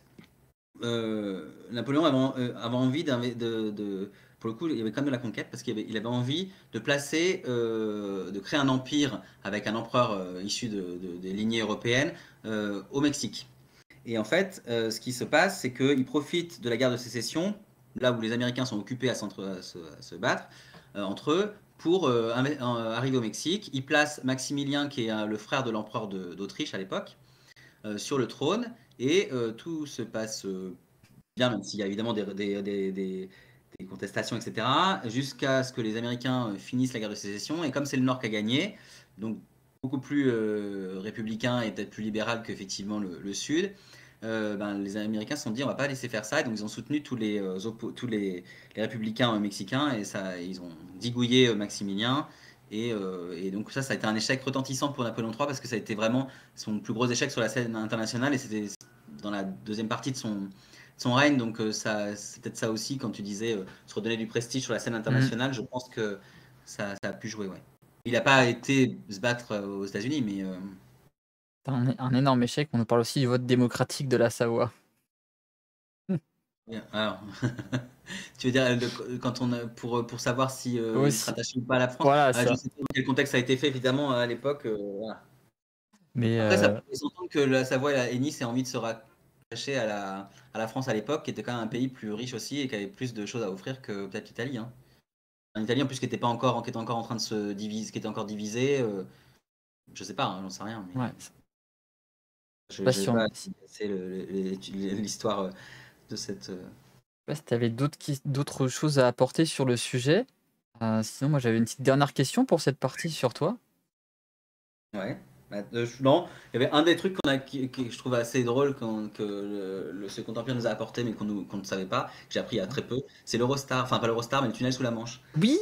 Napoléon avait envie pour le coup, il y avait quand même de la conquête, parce qu'il avait envie de placer, de créer un empire avec un empereur issu des lignées européennes au Mexique. Et en fait, ce qui se passe, c'est qu'il profite de la guerre de sécession, là où les Américains sont occupés à se battre entre eux, pour arriver au Mexique. Il place Maximilien, qui est le frère de l'empereur d'Autriche à l'époque, sur le trône, et tout se passe bien, même s'il y a évidemment des contestations, etc., jusqu'à ce que les Américains finissent la guerre de sécession. Et comme c'est le Nord qui a gagné, donc beaucoup plus républicain et peut-être plus libéral qu'effectivement le Sud, les Américains se sont dit on va pas laisser faire ça, et donc ils ont soutenu tous les républicains mexicains, et ils ont digouillé Maximilien, et donc ça a été un échec retentissant pour Napoléon III, parce que ça a été vraiment son plus gros échec sur la scène internationale, et c'était dans la deuxième partie de son règne, donc c'est peut-être ça aussi, quand tu disais se redonner du prestige sur la scène internationale. Je pense que ça a pu jouer, ouais. Il n'a pas été se battre aux États-Unis, mais un énorme échec. On nous parle aussi du vote démocratique de la Savoie. Alors, tu veux dire quand pour savoir si il se rattache ou pas à la France. Voilà, je ne sais pas dans quel contexte ça a été fait, évidemment, à l'époque. Voilà. Mais après, ça peut s'entendre que la Savoie et Nice aient envie de se rattacher à la France à l'époque, qui était quand même un pays plus riche aussi et qui avait plus de choses à offrir que peut-être l'Italie. Hein. En Italie, en plus, qui était encore en train de se diviser, qui était encore divisé. Je sais pas, hein, j'en sais rien. Mais ouais. je sais pas si c'est l'histoire de cette. Je sais pas si tu avais d'autres choses à apporter sur le sujet. Sinon, moi, j'avais une petite dernière question pour cette partie sur toi. Ouais. Non, il y avait un des trucs que je trouve assez drôle que le Second Empire nous a apporté, mais qu'on ne savait pas, que j'ai appris il y a très peu, c'est l'Eurostar, enfin pas l'Eurostar, mais le tunnel sous la Manche. Oui,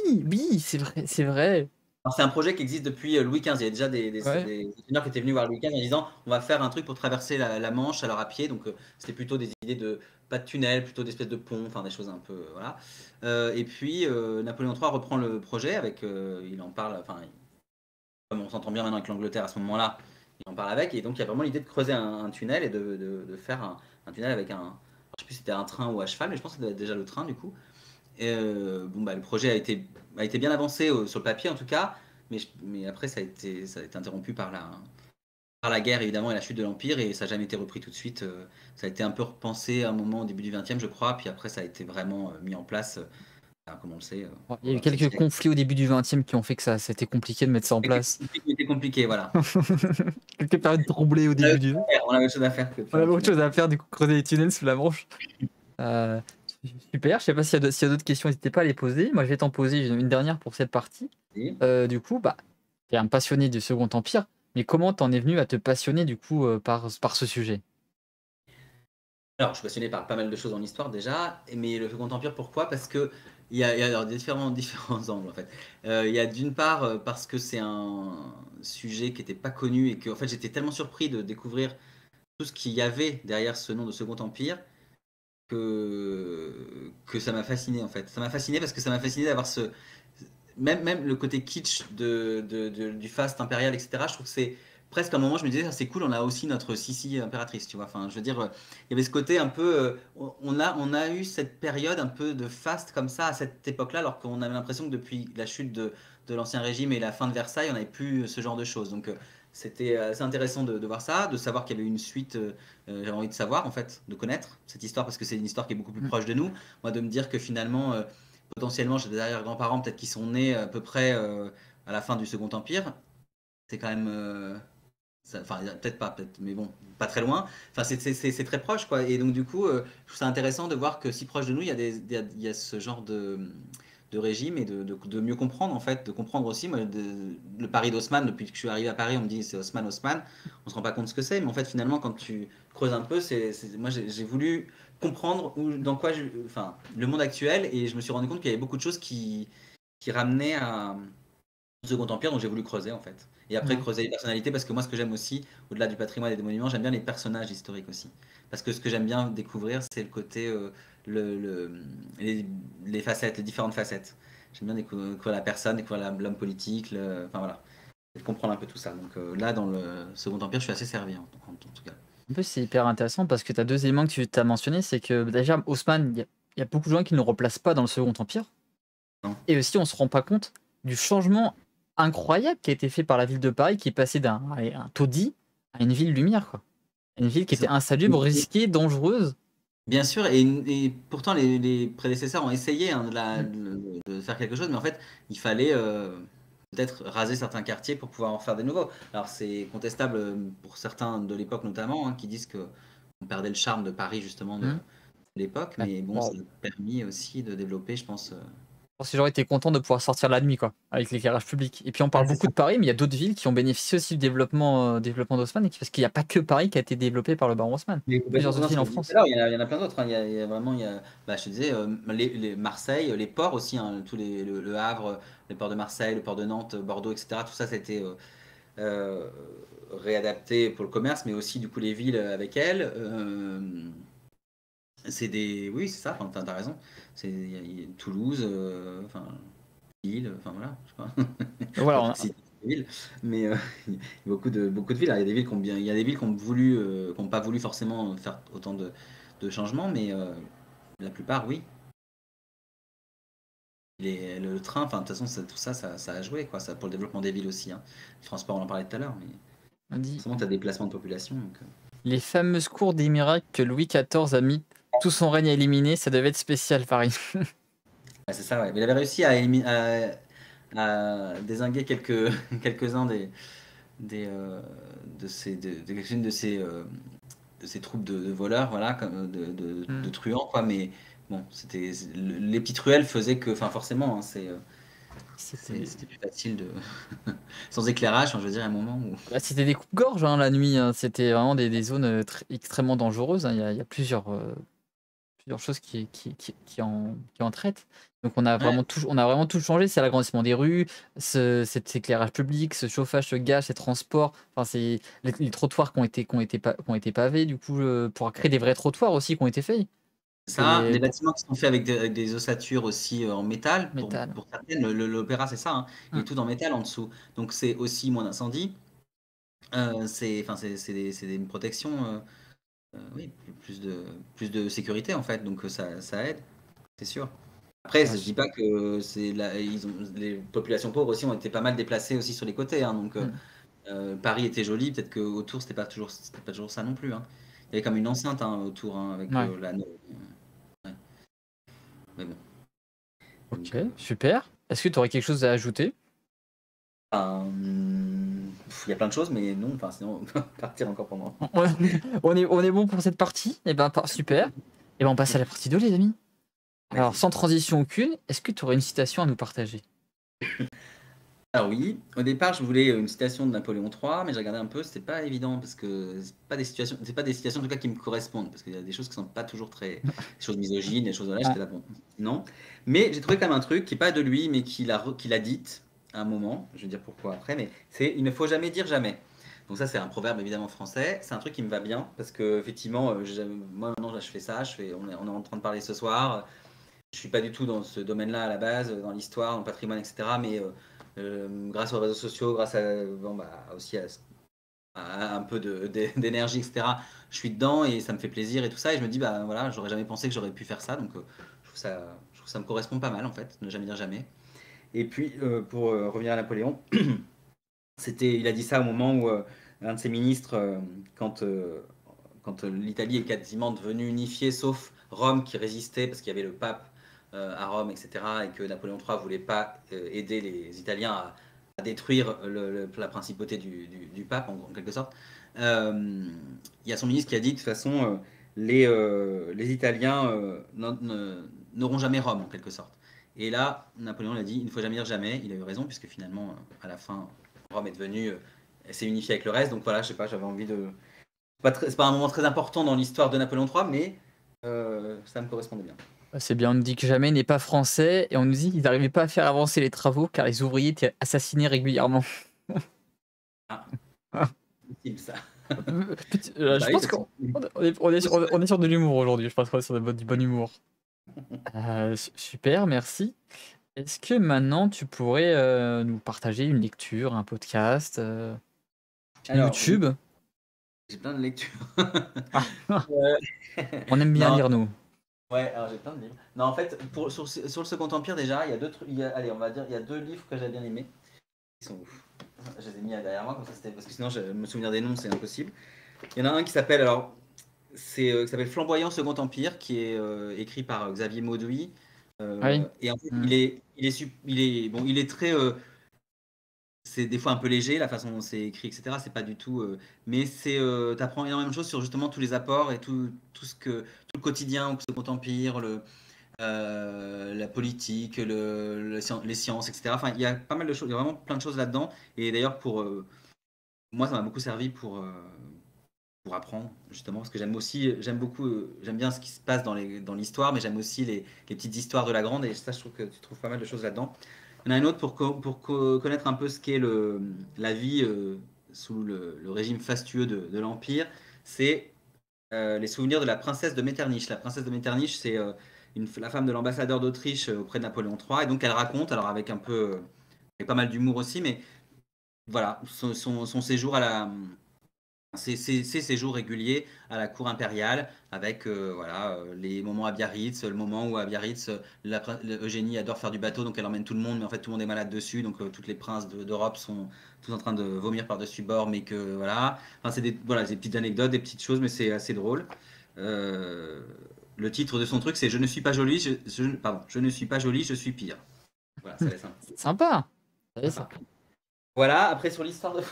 c'est vrai, c'est vrai. C'est un projet qui existe depuis Louis XV. Il y a déjà des ingénieurs qui étaient venus voir Louis XV en disant on va faire un truc pour traverser la Manche alors à pied. Donc c'était plutôt des idées de pas de tunnel, plutôt d'espèces de ponts, enfin des choses un peu voilà. Et puis Napoléon III reprend le projet avec, il en parle, enfin comme on s'entend bien maintenant avec l'Angleterre à ce moment-là, il en parle avec, et donc il y a vraiment l'idée de creuser un tunnel et de faire un tunnel avec je sais plus si c'était un train ou à cheval, mais je pense que c'était déjà le train du coup. Et le projet a été bien avancé sur le papier en tout cas, mais après ça a été interrompu par la guerre évidemment et la chute de l'Empire, et ça n'a jamais été repris tout de suite. Ça a été un peu repensé à un moment au début du XXe, je crois, puis après ça a été vraiment mis en place. Comme on le sait. Il y a eu quelques conflits au début du XXe qui ont fait que c'était compliqué de mettre ça en place. C'était compliqué, voilà. Quelques périodes troublées au début du. On avait autre chose à faire. On avait autre chose à faire, du coup, creuser les tunnels sous la Manche. Super, je sais pas s'il y a d'autres questions, n'hésitez pas à les poser. Moi, je vais t'en poser une dernière pour cette partie. Et Du coup, bah, tu es un passionné du Second Empire, mais comment t'en es venu à te passionner du coup, par ce sujet? alors, je suis passionné par pas mal de choses en histoire déjà, mais le Second Empire, pourquoi? Parce qu'il y a alors différents angles en fait. Il y a d'une part, parce que c'est un sujet qui était pas connu et qu'en fait j'étais tellement surpris de découvrir tout ce qu'il y avait derrière ce nom de Second Empire que ça m'a fasciné en fait. Ça m'a fasciné parce que ça m'a fasciné d'avoir ce même le côté kitsch du faste impérial, etc. Je trouve que c'est presque un moment, je me disais, ah, c'est cool, on a aussi notre Sissi impératrice, tu vois. Enfin, je veux dire, il y avait ce côté un peu, on a eu cette période un peu de faste comme ça à cette époque-là, alors qu'on avait l'impression que depuis la chute de l'Ancien Régime et la fin de Versailles, on n'avait plus ce genre de choses. Donc, c'était assez intéressant de voir ça, de savoir qu'il y avait une suite. J'avais envie de savoir, en fait, de connaître cette histoire parce que c'est une histoire qui est beaucoup plus Mmh. proche de nous. Moi, de me dire que finalement, potentiellement, j'ai des arrière-grands-parents peut-être qui sont nés à peu près à la fin du Second Empire. C'est quand même. Enfin, peut-être pas, peut-être, mais bon, pas très loin. Enfin, c'est très proche, quoi. Et donc, du coup, je trouve ça intéressant de voir que si proche de nous, il y a ce genre de régime et de mieux comprendre, en fait, de comprendre aussi. Moi, le Paris d'Haussmann, depuis que je suis arrivé à Paris, on me dit c'est Haussmann, Haussmann. On se rend pas compte ce que c'est, mais en fait, finalement, quand tu creuses un peu, moi, j'ai voulu comprendre dans quoi enfin, le monde actuel et je me suis rendu compte qu'il y avait beaucoup de choses qui ramenaient au Second Empire, donc j'ai voulu creuser en fait. Et après Ouais. creuser les personnalités, parce que moi ce que j'aime aussi, au-delà du patrimoine et des monuments, j'aime bien les personnages historiques aussi. Parce que ce que j'aime bien découvrir, c'est le côté, le, le- les, les facettes, les différentes facettes. J'aime bien découvrir la personne, découvrir l'homme politique, enfin voilà, et comprendre un peu tout ça. Donc là, dans le Second Empire, je suis assez servi en tout cas. En plus, c'est hyper intéressant parce que tu as 2 éléments que tu as mentionnés, c'est que déjà Haussmann, il y a beaucoup de gens qui ne le replacent pas dans le Second Empire Non. et aussi on se rend pas compte du changement incroyable qui a été fait par la ville de Paris qui est passée d'un allez, un taudis à une ville lumière, quoi. Une ville qui était insalubre, risquée, dangereuse. Bien sûr, et pourtant les prédécesseurs ont essayé hein, Mmh. de faire quelque chose, mais en fait, il fallait peut-être raser certains quartiers pour pouvoir en faire des nouveaux. Alors c'est contestable pour certains de l'époque notamment, hein, qui disent que on perdait le charme de Paris justement de Mmh. l'époque, Ouais. mais bon, ça Waouh. a permis aussi de développer, je pense. Je pense que les gens étaient contents de pouvoir sortir la nuit, quoi, avec l'éclairage public. Et puis on Ouais, parle c'est beaucoup ça. de Paris, mais il y a d'autres villes qui ont bénéficié aussi du développement d'Haussmann, parce qu'il n'y a pas que Paris qui a été développé par le baron Haussmann. Mais complètement, Plusieurs autres non, ce villes que en je disais tout France. à l'heure, il y en a plein d'autres, hein. Il y a vraiment, bah, je te disais, Marseille, les ports aussi, hein, le Havre, les ports de Marseille, le port de Nantes, Bordeaux, etc. Tout ça, c'était euh, réadapté pour le commerce, mais aussi du coup les villes avec elles. Oui, c'est ça. Enfin, t'as raison. Il y a Toulouse, enfin Lille, enfin voilà, je sais pas. Donc Pas voilà, toutes ces villes, mais il y a beaucoup de villes. Alors, il y a des villes qui ont bien, il y a des villes qui ont voulu, qui n'ont pas voulu forcément faire autant de changements, mais la plupart, oui. Le train, enfin, de toute façon, tout ça, ça a joué, quoi, ça, pour le développement des villes aussi. Hein. Le transport, on en parlait tout à l'heure, mais on dit forcément, tu as des déplacements de population. Donc, les fameuses cours des miracles que Louis XIV a mis tout son règne à éliminer, ça devait être spécial, Paris. ouais, c'est ça, ouais. Mais il avait réussi à dézinguer quelques-uns de quelques-unes de ces troupes de voleurs, voilà, comme de Mmh. truands, quoi. Mais bon, les petites ruelles faisaient que, enfin, forcément, hein, C'était c'était plus facile de sans éclairage. Enfin, je veux dire, à un moment où bah, c'était des coupes-gorges, hein, la nuit, hein. C'était vraiment des zones, extrêmement dangereuses, hein. Il y a plusieurs choses qui en traitent. Donc ouais, on a vraiment tout changé, c'est l'agrandissement des rues, cet éclairage public, ce chauffage, ce gaz, ces transports, enfin c'est les trottoirs qui ont été pavés du coup, pour créer des vrais trottoirs aussi qui ont été faits. Que ça, les des bâtiments qui sont faits avec des ossatures aussi en métal, métal. pour certaines, l'opéra, c'est ça, hein, il est Mmh. tout en métal en dessous. Donc c'est aussi moins d'incendie. Enfin, c'est une protection, oui, plus de sécurité en fait, donc ça aide, c'est sûr. Après, Ouais, je dis pas que les populations pauvres aussi ont été pas mal déplacées aussi sur les côtés, hein, donc mmh. Paris était joli, peut-être qu'autour c'était pas toujours ça non plus, hein. Il y avait comme une enceinte hein, autour, hein, avec Ouais. ouais, mais bon, donc, OK, super. Est-ce que tu aurais quelque chose à ajouter? il y a plein de choses, mais non, enfin sinon on peut partir encore pendant. On on est bon pour cette partie? Et ben, super. Et ben, on passe à la partie 2 les amis. Alors, Vas-y. sans transition aucune, est-ce que tu aurais une citation à nous partager? Alors oui, au départ, je voulais une citation de Napoléon III, mais j'ai regardé un peu, c'était pas évident parce que c'est pas des citations en tout cas qui me correspondent, parce qu'il y a des choses qui sont pas toujours des choses misogynes, des choses voilà, Ah, j'étais là, bon, non. Mais j'ai trouvé quand même un truc qui est pas de lui, mais qu'il a dite à un moment, je vais dire pourquoi après, mais c'est il ne faut jamais dire jamais. Donc ça, c'est un proverbe évidemment français, c'est un truc qui me va bien, parce que effectivement, moi maintenant je fais ça, on est en train de parler ce soir, je suis pas du tout dans ce domaine-là à la base, dans l'histoire, dans le patrimoine, etc. Mais grâce aux réseaux sociaux, grâce à, bon, bah, aussi à un peu d'énergie, etc. Je suis dedans et ça me fait plaisir et tout ça. Et je me dis, bah voilà, j'aurais jamais pensé que j'aurais pu faire ça. Donc je trouve que ça me correspond pas mal en fait, ne jamais dire jamais. Et puis pour revenir à Napoléon, il a dit ça au moment où un de ses ministres, quand l'Italie est quasiment devenue unifiée, sauf Rome qui résistait parce qu'il y avait le pape à Rome, etc., et que Napoléon III voulait pas aider les Italiens à détruire la principauté du pape, en quelque sorte. Il y a son ministre qui a dit de toute façon, les Italiens n'auront jamais Rome, en quelque sorte. Et là, Napoléon l'a dit, il ne faut jamais dire jamais. Il a eu raison, puisque finalement, à la fin, Rome est devenue, elle s'est unifiée avec le reste. Donc voilà, je sais pas, j'avais envie de, c'est pas un moment très important dans l'histoire de Napoléon III, mais ça me correspondait bien. c'est bien, on nous dit que jamais n'est pas français et on nous dit qu'ils n'arrivaient pas à faire avancer les travaux car les ouvriers étaient assassinés régulièrement. Ah, Ah, possible ça. je Bah oui, pense parce que. qu'on on est sur de l'humour aujourd'hui. Je pense qu'on est sur du bon humour. Super, merci. Est-ce que maintenant tu pourrais nous partager une lecture, un podcast, chaîne Alors, oui, YouTube? j'ai plein de lectures. Ah, Euh, on aime bien non, lire, nous. ouais, alors j'ai plein de livres. Non, en fait, sur le Second Empire, déjà, il y a deux trucs. Allez, on va dire, il y a deux livres que j'ai bien aimés. Ils sont ouf. Je les ai mis derrière moi, comme ça, parce que sinon, me souvenir des noms, c'est impossible. Il y en a un qui s'appelle, alors, qui s'appelle Flamboyant Second Empire, qui est écrit par Xavier Mauduit. Ah oui. Et en fait, Mmh. bon, il est très, c'est des fois un peu léger la façon dont c'est écrit, etc. C'est pas du tout, mais t'apprends énormément de choses sur justement tous les apports et tout le quotidien au Second Empire, la politique, les sciences, etc. Enfin, il y a pas mal de choses, il y a vraiment plein de choses là-dedans. Et d'ailleurs, moi, ça m'a beaucoup servi pour apprendre, justement, parce que j'aime beaucoup, j'aime bien ce qui se passe dans l'histoire, mais j'aime aussi les petites histoires de la grande, et ça, je trouve que tu trouves pas mal de choses là-dedans. Il y en a une autre pour connaître un peu ce qu'est la vie sous le régime fastueux de l'Empire, c'est les souvenirs de la princesse de Metternich. La princesse de Metternich, c'est la femme de l'ambassadeur d'Autriche auprès de Napoléon III, et donc elle raconte, alors avec pas mal d'humour aussi, mais voilà, son séjour ses séjours réguliers à la cour impériale avec voilà, les moments à Biarritz, le moment où à Biarritz, Eugénie adore faire du bateau, donc elle emmène tout le monde, mais en fait tout le monde est malade dessus, donc toutes les princes d'Europe sont tous en train de vomir par-dessus bord, mais que voilà, enfin c'est voilà, des petites anecdotes, des petites choses, mais c'est assez drôle. Euh, le titre de son truc, c'est Je ne suis pas jolie, pardon, je ne suis pas jolie, je suis pire. Voilà, ça laisse un peu. C'est sympa. C'est ça. Sympa. Voilà, après sur l'histoire de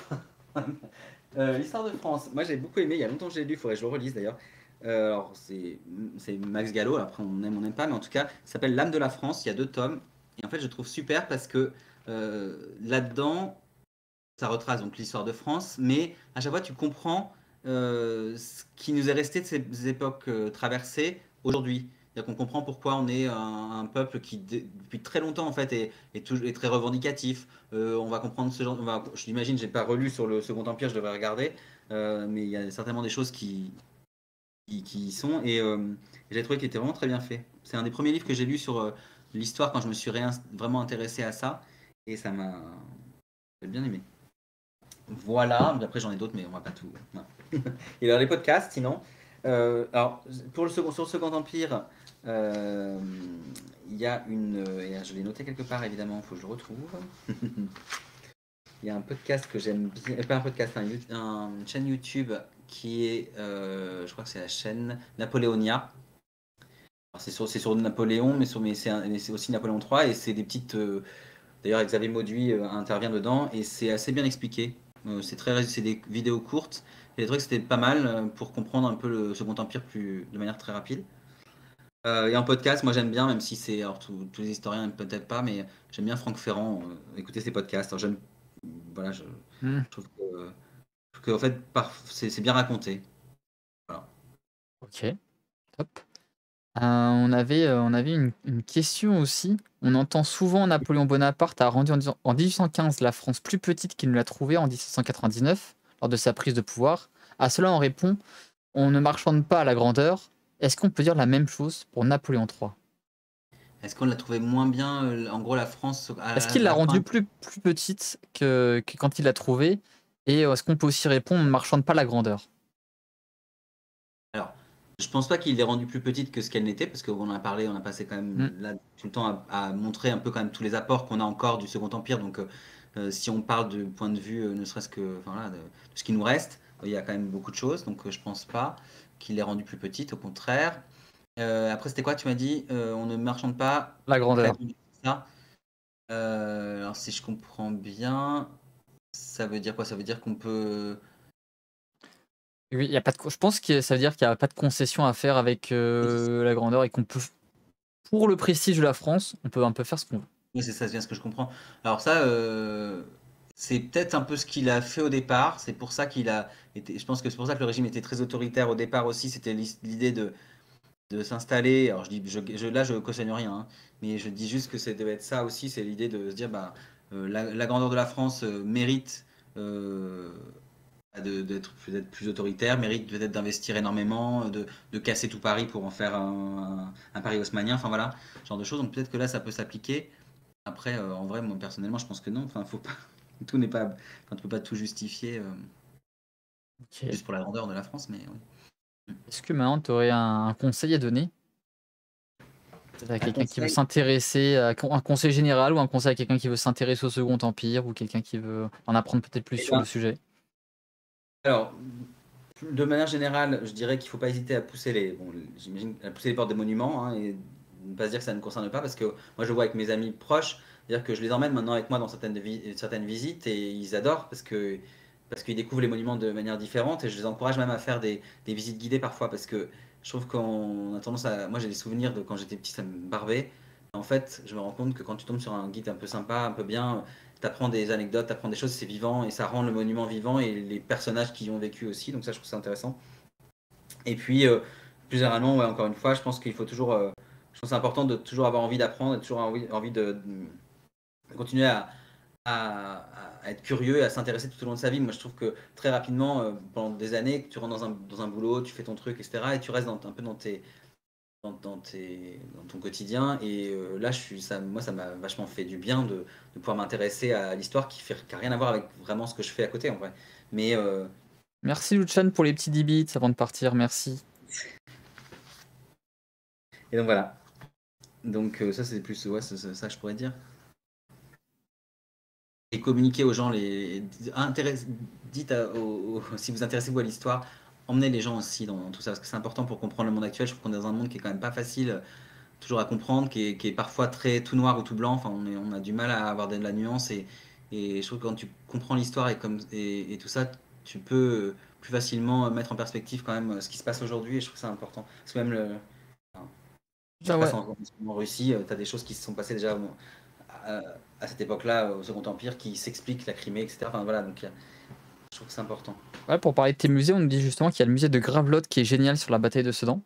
l'histoire de France, moi j'ai beaucoup aimé, il y a longtemps que je l'ai lu, il faudrait que je le relise d'ailleurs. Alors c'est Max Gallo, après on n'aime pas, mais en tout cas, ça s'appelle L'âme de la France, il y a 2 tomes. Et en fait je trouve super parce que là-dedans, ça retrace donc l'histoire de France, mais à chaque fois tu comprends ce qui nous est resté de ces époques traversées aujourd'hui. C'est-à-dire qu'on comprend pourquoi on est un peuple qui, depuis très longtemps en fait, est très revendicatif. On va comprendre ce genre. Je l'imagine, j'ai pas relu sur le Second Empire, je devrais regarder, mais il y a certainement des choses qui y sont. Et j'ai trouvé qu'il était vraiment très bien fait. C'est un des premiers livres que j'ai lu sur l'histoire quand je me suis vraiment intéressé à ça, et ça m'a j'ai bien aimé. Voilà, après j'en ai d'autres, mais on va pas tout. Non. Et alors les podcasts, sinon. Alors, sur le Second Empire, euh, il y a je l'ai noté quelque part évidemment, il faut que je le retrouve. Il y a un podcast que j'aime bien, pas un podcast, une chaîne YouTube qui est, je crois que c'est la chaîne Napoléonia. Alors, c'est sur Napoléon, mais c'est aussi Napoléon III, et c'est des petites. D'ailleurs, Xavier Mauduit intervient dedans, et c'est assez bien expliqué. C'est des vidéos courtes, et j'ai trouvé que c'était pas mal pour comprendre un peu le Second Empire de manière très rapide. Et en podcast, moi j'aime bien, même si c'est, alors tous les historiens n'aiment peut-être pas, mais j'aime bien Franck Ferrand, écouter ses podcasts. Alors, voilà, Hmm, je trouve que, en fait, c'est bien raconté. Voilà. ok, top. On avait une question aussi. On entend souvent Napoléon Bonaparte a rendu en 1815 la France plus petite qu'il ne l'a trouvée en 1799 lors de sa prise de pouvoir. À cela, on répond, on ne marchande pas à la grandeur. Est-ce qu'on peut dire la même chose pour Napoléon III? Est-ce qu'on l'a trouvé moins bien, en gros, la France Est-ce à qu'il l'a la fin? rendue plus petite que quand il l'a trouvée? Et est-ce qu'on peut aussi répondre, on ne marchande pas la grandeur? Alors, je pense pas qu'il l'ait rendue plus petite que ce qu'elle n'était, parce qu'on en a parlé, on a passé quand Hmm, même là tout le temps à montrer un peu quand même tous les apports qu'on a encore du Second Empire. Donc, si on parle du point de vue, ne serait-ce que, enfin, voilà, de ce qui nous reste, il y a quand même beaucoup de choses. Donc, je pense pas qu'il l'ait rendue plus petite, au contraire. Après, c'était quoi? Tu m'as dit, on ne marchande pas la avec la grandeur. grandeur, c'est ça? Alors, si je comprends bien, ça veut dire quoi? Ça veut dire qu'on peut. Oui, y a pas de je pense que ça veut dire qu'il y a pas de concession à faire avec, la grandeur et qu'on peut pour le prestige de la France, on peut un peu faire ce qu'on veut. Oui, c'est ça, c'est bien ce que je comprends. Alors ça, c'est peut-être un peu ce qu'il a fait au départ. C'est pour ça qu'il a été. Je pense que c'est pour ça que le régime était très autoritaire au départ aussi. C'était l'idée de s'installer. Alors là, je cautionne rien, hein, mais je dis juste que ça devait être ça aussi. C'est l'idée de se dire, bah, la grandeur de la France mérite euh, d'être plus autoritaire, mérite peut-être d'investir énormément, de casser tout Paris pour en faire un Paris haussmannien. Enfin voilà, ce genre de choses. Donc peut-être que là, ça peut s'appliquer. Après, en vrai, moi personnellement, je pense que non. Enfin, faut pas. Tout n'est pas. Enfin, tu peux pas tout justifier OK. juste pour la grandeur de la France, mais oui. Est-ce que maintenant tu aurais un conseil à donner? Peut-être à Un quelqu'un qui veut conseil. s'intéresser à un conseil général ou un conseil à quelqu'un qui veut s'intéresser au Second Empire ou quelqu'un qui veut en apprendre peut-être plus Eh sur le ben, sujet? alors, de manière générale, je dirais qu'il faut pas hésiter à pousser j'imagine, à pousser les portes des monuments, hein, et ne pas se dire que ça ne concerne pas, parce que moi, je vois avec mes amis proches, c'est-à-dire que je les emmène maintenant avec moi dans certaines visites et ils adorent parce qu'ils découvrent les monuments de manière différente et je les encourage même à faire des visites guidées parfois parce que je trouve qu'on a tendance à. Moi, j'ai des souvenirs de quand j'étais petit, ça me barbait. En fait, je me rends compte que quand tu tombes sur un guide un peu sympa, un peu bien, t'apprends des anecdotes, t'apprends des choses, c'est vivant et ça rend le monument vivant et les personnages qui y ont vécu aussi. Donc ça, je trouve ça intéressant. Et puis, plus généralement, ouais, encore une fois, je pense qu'il faut toujours. Je pense que c'est important de toujours avoir envie d'apprendre, et toujours envie de continuer à être curieux et à s'intéresser tout au long de sa vie. Moi, je trouve que très rapidement, pendant des années, tu rentres dans un boulot, tu fais ton truc, etc. Et tu restes un peu dans ton quotidien. Et là, moi, ça m'a vachement fait du bien de pouvoir m'intéresser à l'histoire qui a rien à voir avec vraiment ce que je fais à côté, en vrai. Mais Merci Luchan pour les petits 10 bits avant de partir, merci. et donc voilà. Donc ça, c'est plus ouais, ça, je pourrais dire. Et communiquer aux gens dites si vous intéressez-vous à l'histoire, emmenez les gens aussi dans tout ça parce que c'est important pour comprendre le monde actuel. Je trouve qu'on est dans un monde qui est quand même pas facile toujours à comprendre, qui est parfois très tout noir ou tout blanc. Enfin, on a du mal à avoir de la nuance et je trouve que quand tu comprends l'histoire et tout ça, tu peux plus facilement mettre en perspective quand même ce qui se passe aujourd'hui et je trouve ça important. Parce que même enfin, ce qui Ah se passe ouais, en Russie, tu as des choses qui se sont passées déjà à, à cette époque-là, au Second Empire, qui s'expliquent, la Crimée, etc. Enfin voilà, donc je trouve que c'est important. ouais, pour parler de tes musées, on nous dit justement qu'il y a le musée de Gravelotte qui est génial sur la bataille de Sedan.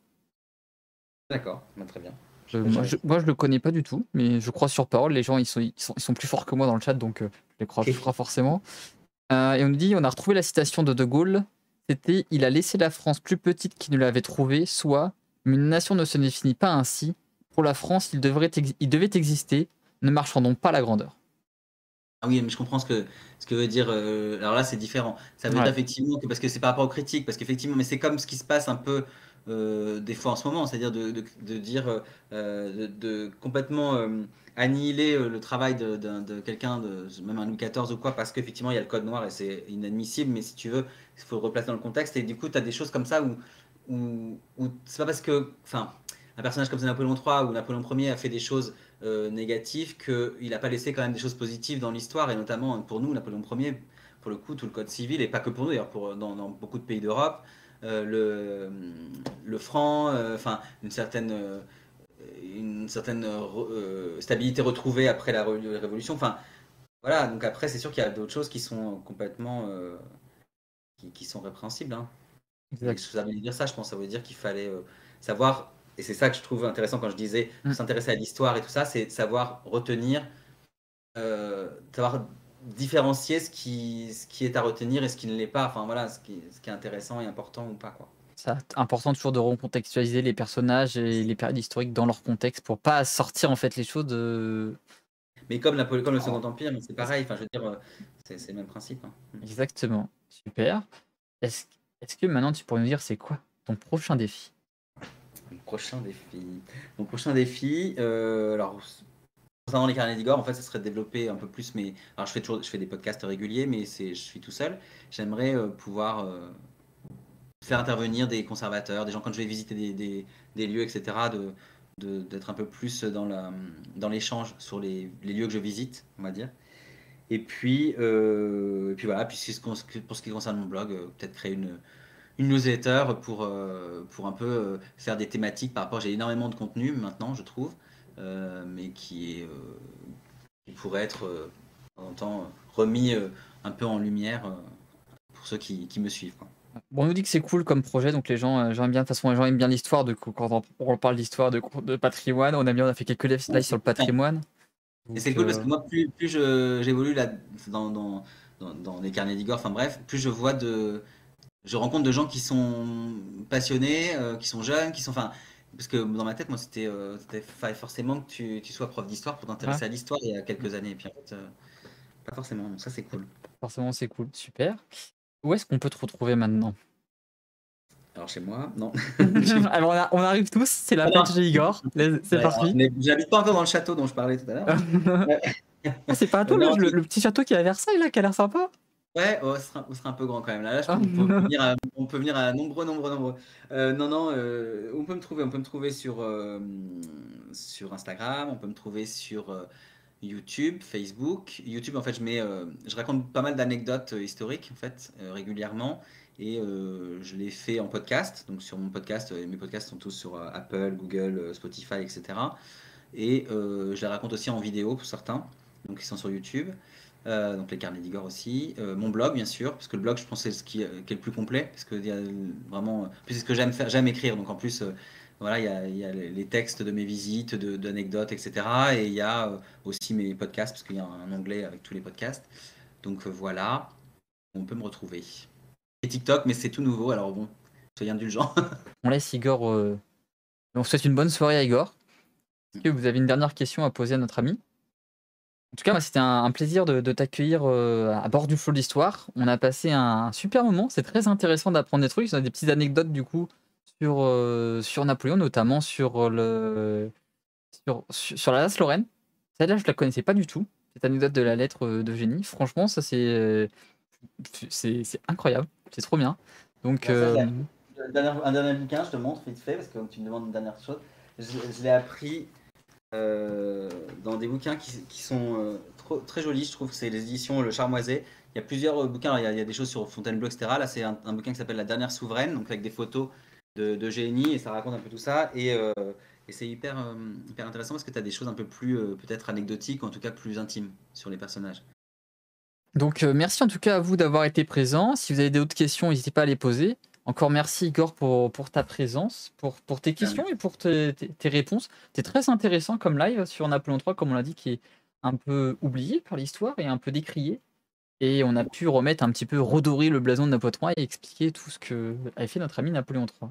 D'accord, bah, très bien. Moi, je le connais pas du tout, mais je crois sur parole. Les gens, ils sont plus forts que moi dans le chat, donc je crois forcément. Et on nous dit, on a retrouvé la citation de Gaulle. C'était, il a laissé la France plus petite qu'il ne l'avait trouvée, soit, mais une nation ne se définit pas ainsi. Pour la France, il devait exister. Ne marchandons pas la grandeur. Ah oui, mais je comprends ce que veut dire. Alors là, c'est différent. Ça veut dire Ouais. effectivement que parce que c'est par rapport aux critiques, parce qu'effectivement, mais c'est comme ce qui se passe un peu des fois en ce moment, c'est-à-dire de dire de complètement annihiler le travail de quelqu'un, même un Louis XIV ou quoi, parce qu'effectivement il y a le code noir et c'est inadmissible. Mais si tu veux, il faut le replacer dans le contexte et du coup, tu as des choses comme ça où c'est pas parce que, enfin, un personnage comme Napoléon III ou Napoléon Ier a fait des choses négatif qu'il n'a pas laissé quand même des choses positives dans l'histoire, et notamment pour nous, Napoléon Ier, pour le coup, tout le code civil, et pas que pour nous d'ailleurs, dans beaucoup de pays d'Europe, le franc, enfin une certaine une certaine stabilité retrouvée après la Révolution. Enfin, voilà, donc après, c'est sûr qu'il y a d'autres choses qui sont complètement qui sont répréhensibles. Hein. Et Exact. ça veut dire ça, je pense. Ça veut dire qu'il fallait savoir, et c'est ça que je trouve intéressant quand je disais Mm. s'intéresser à l'histoire et tout ça, c'est savoir retenir, savoir différencier ce qui est à retenir et ce qui ne l'est pas. Enfin voilà, ce qui est intéressant et important ou pas, quoi. C'est important toujours de recontextualiser les personnages et les périodes historiques dans leur contexte pour pas sortir en fait les choses de... Mais comme comme le Second Oh, Empire, c'est pareil. Enfin, je veux dire, c'est le même principe. Hein. exactement. Super. Est-ce est-ce que maintenant tu pourrais nous dire c'est quoi ton prochain défi? Mon prochain défi. Mon prochain défi, alors concernant les carnets d'Igor, en fait, ça serait de développer un peu plus mes. Alors, je fais des podcasts réguliers, mais je suis tout seul. J'aimerais pouvoir faire intervenir des conservateurs, des gens quand je vais visiter des lieux, etc., d'être un peu plus dans l'échange sur les lieux que je visite, on va dire. Et puis voilà, puis pour ce qui concerne mon blog, peut-être créer une newsletter pour un peu faire des thématiques par rapport. J'ai énormément de contenu maintenant, je trouve, mais qui pourrait être de temps en temps remis un peu en lumière pour ceux qui me suivent. Quoi. Bon, on nous dit que c'est cool comme projet, donc les gens aiment bien. De toute façon, les gens aiment bien l'histoire. Quand on parle d'histoire de patrimoine, on a fait quelques lives sur le patrimoine. Et c'est Donc, cool parce que moi, plus j'évolue là dans les carnets d'Igor, enfin bref, plus je rencontre de gens qui sont passionnés, qui sont jeunes, qui sont, enfin, parce que dans ma tête, moi, fallait forcément que tu sois prof d'histoire pour ouais, t'intéresser à l'histoire il y a quelques années. Et puis en fait, pas forcément. Donc ça, c'est cool. forcément, c'est cool. Super. Où est-ce qu'on peut te retrouver maintenant? Alors chez moi, non. Alors, on arrive tous, c'est la Ah fête non. chez Igor. C'est Ouais, parti. mais j'habite pas encore dans le château dont je parlais tout à l'heure. Ouais. Ah, c'est pas à toi Non, le petit château qui est à Versailles là, qui a l'air sympa. ouais, oh, ce sera un peu grand quand même. Là, on peut venir à nombreux. Non, non, on peut me trouver sur Instagram, on peut me trouver sur YouTube, Facebook. YouTube, en fait, je raconte pas mal d'anecdotes historiques, en fait, régulièrement. Et je les fais en podcast. Donc sur mon podcast, mes podcasts sont tous sur Apple, Google, Spotify, etc. Et je les raconte aussi en vidéo pour certains, donc ils sont sur YouTube. Donc les carnets d'Igor aussi. Mon blog, bien sûr, parce que le blog, je pense, c'est qui est le plus complet, parce que il y a vraiment. Puis c'est ce que j'aime faire, j'aime écrire. Donc en plus, voilà, il y a les textes de mes visites, d'anecdotes, etc. Et il y a aussi mes podcasts, parce qu'il y a un onglet avec tous les podcasts. Donc voilà, on peut me retrouver. Et TikTok, mais c'est tout nouveau, alors bon, soyez indulgents. On laisse Igor. On souhaite une bonne soirée à Igor. Est-ce que vous avez une dernière question à poser à notre ami? En tout cas, moi, c'était un plaisir de t'accueillir à bord du Flow de l'Histoire. On a passé un super moment. C'est très intéressant d'apprendre des trucs. On a des petites anecdotes du coup sur Napoléon, notamment sur la Lasse Lorraine. Celle-là, je la connaissais pas du tout. Cette anecdote de la lettre d'Eugénie. Franchement, ça c'est incroyable. C'est trop bien. Donc, Alors ça, un dernier bouquin, je te montre vite fait, parce que tu me demandes une dernière chose. Je l'ai appris dans des bouquins qui sont très jolis, je trouve que c'est les éditions Le Charmoiset. Il y a plusieurs bouquins, il y a des choses sur Fontainebleau, etc. Là, c'est un bouquin qui s'appelle La Dernière Souveraine, donc avec des photos de génie, et ça raconte un peu tout ça. Et c'est hyper intéressant parce que tu as des choses un peu plus peut-être anecdotiques, ou en tout cas plus intimes sur les personnages. merci en tout cas à vous d'avoir été présent. Si vous avez d'autres questions, n'hésitez pas à les poser. Encore merci Igor pour ta présence, pour tes questions et pour tes réponses. C'est très intéressant comme live sur Napoléon III, comme on l'a dit, qui est un peu oublié par l'histoire et un peu décrié. Et on a pu remettre un petit peu, redorer le blason de Napoléon III et expliquer tout ce que avait fait notre ami Napoléon III.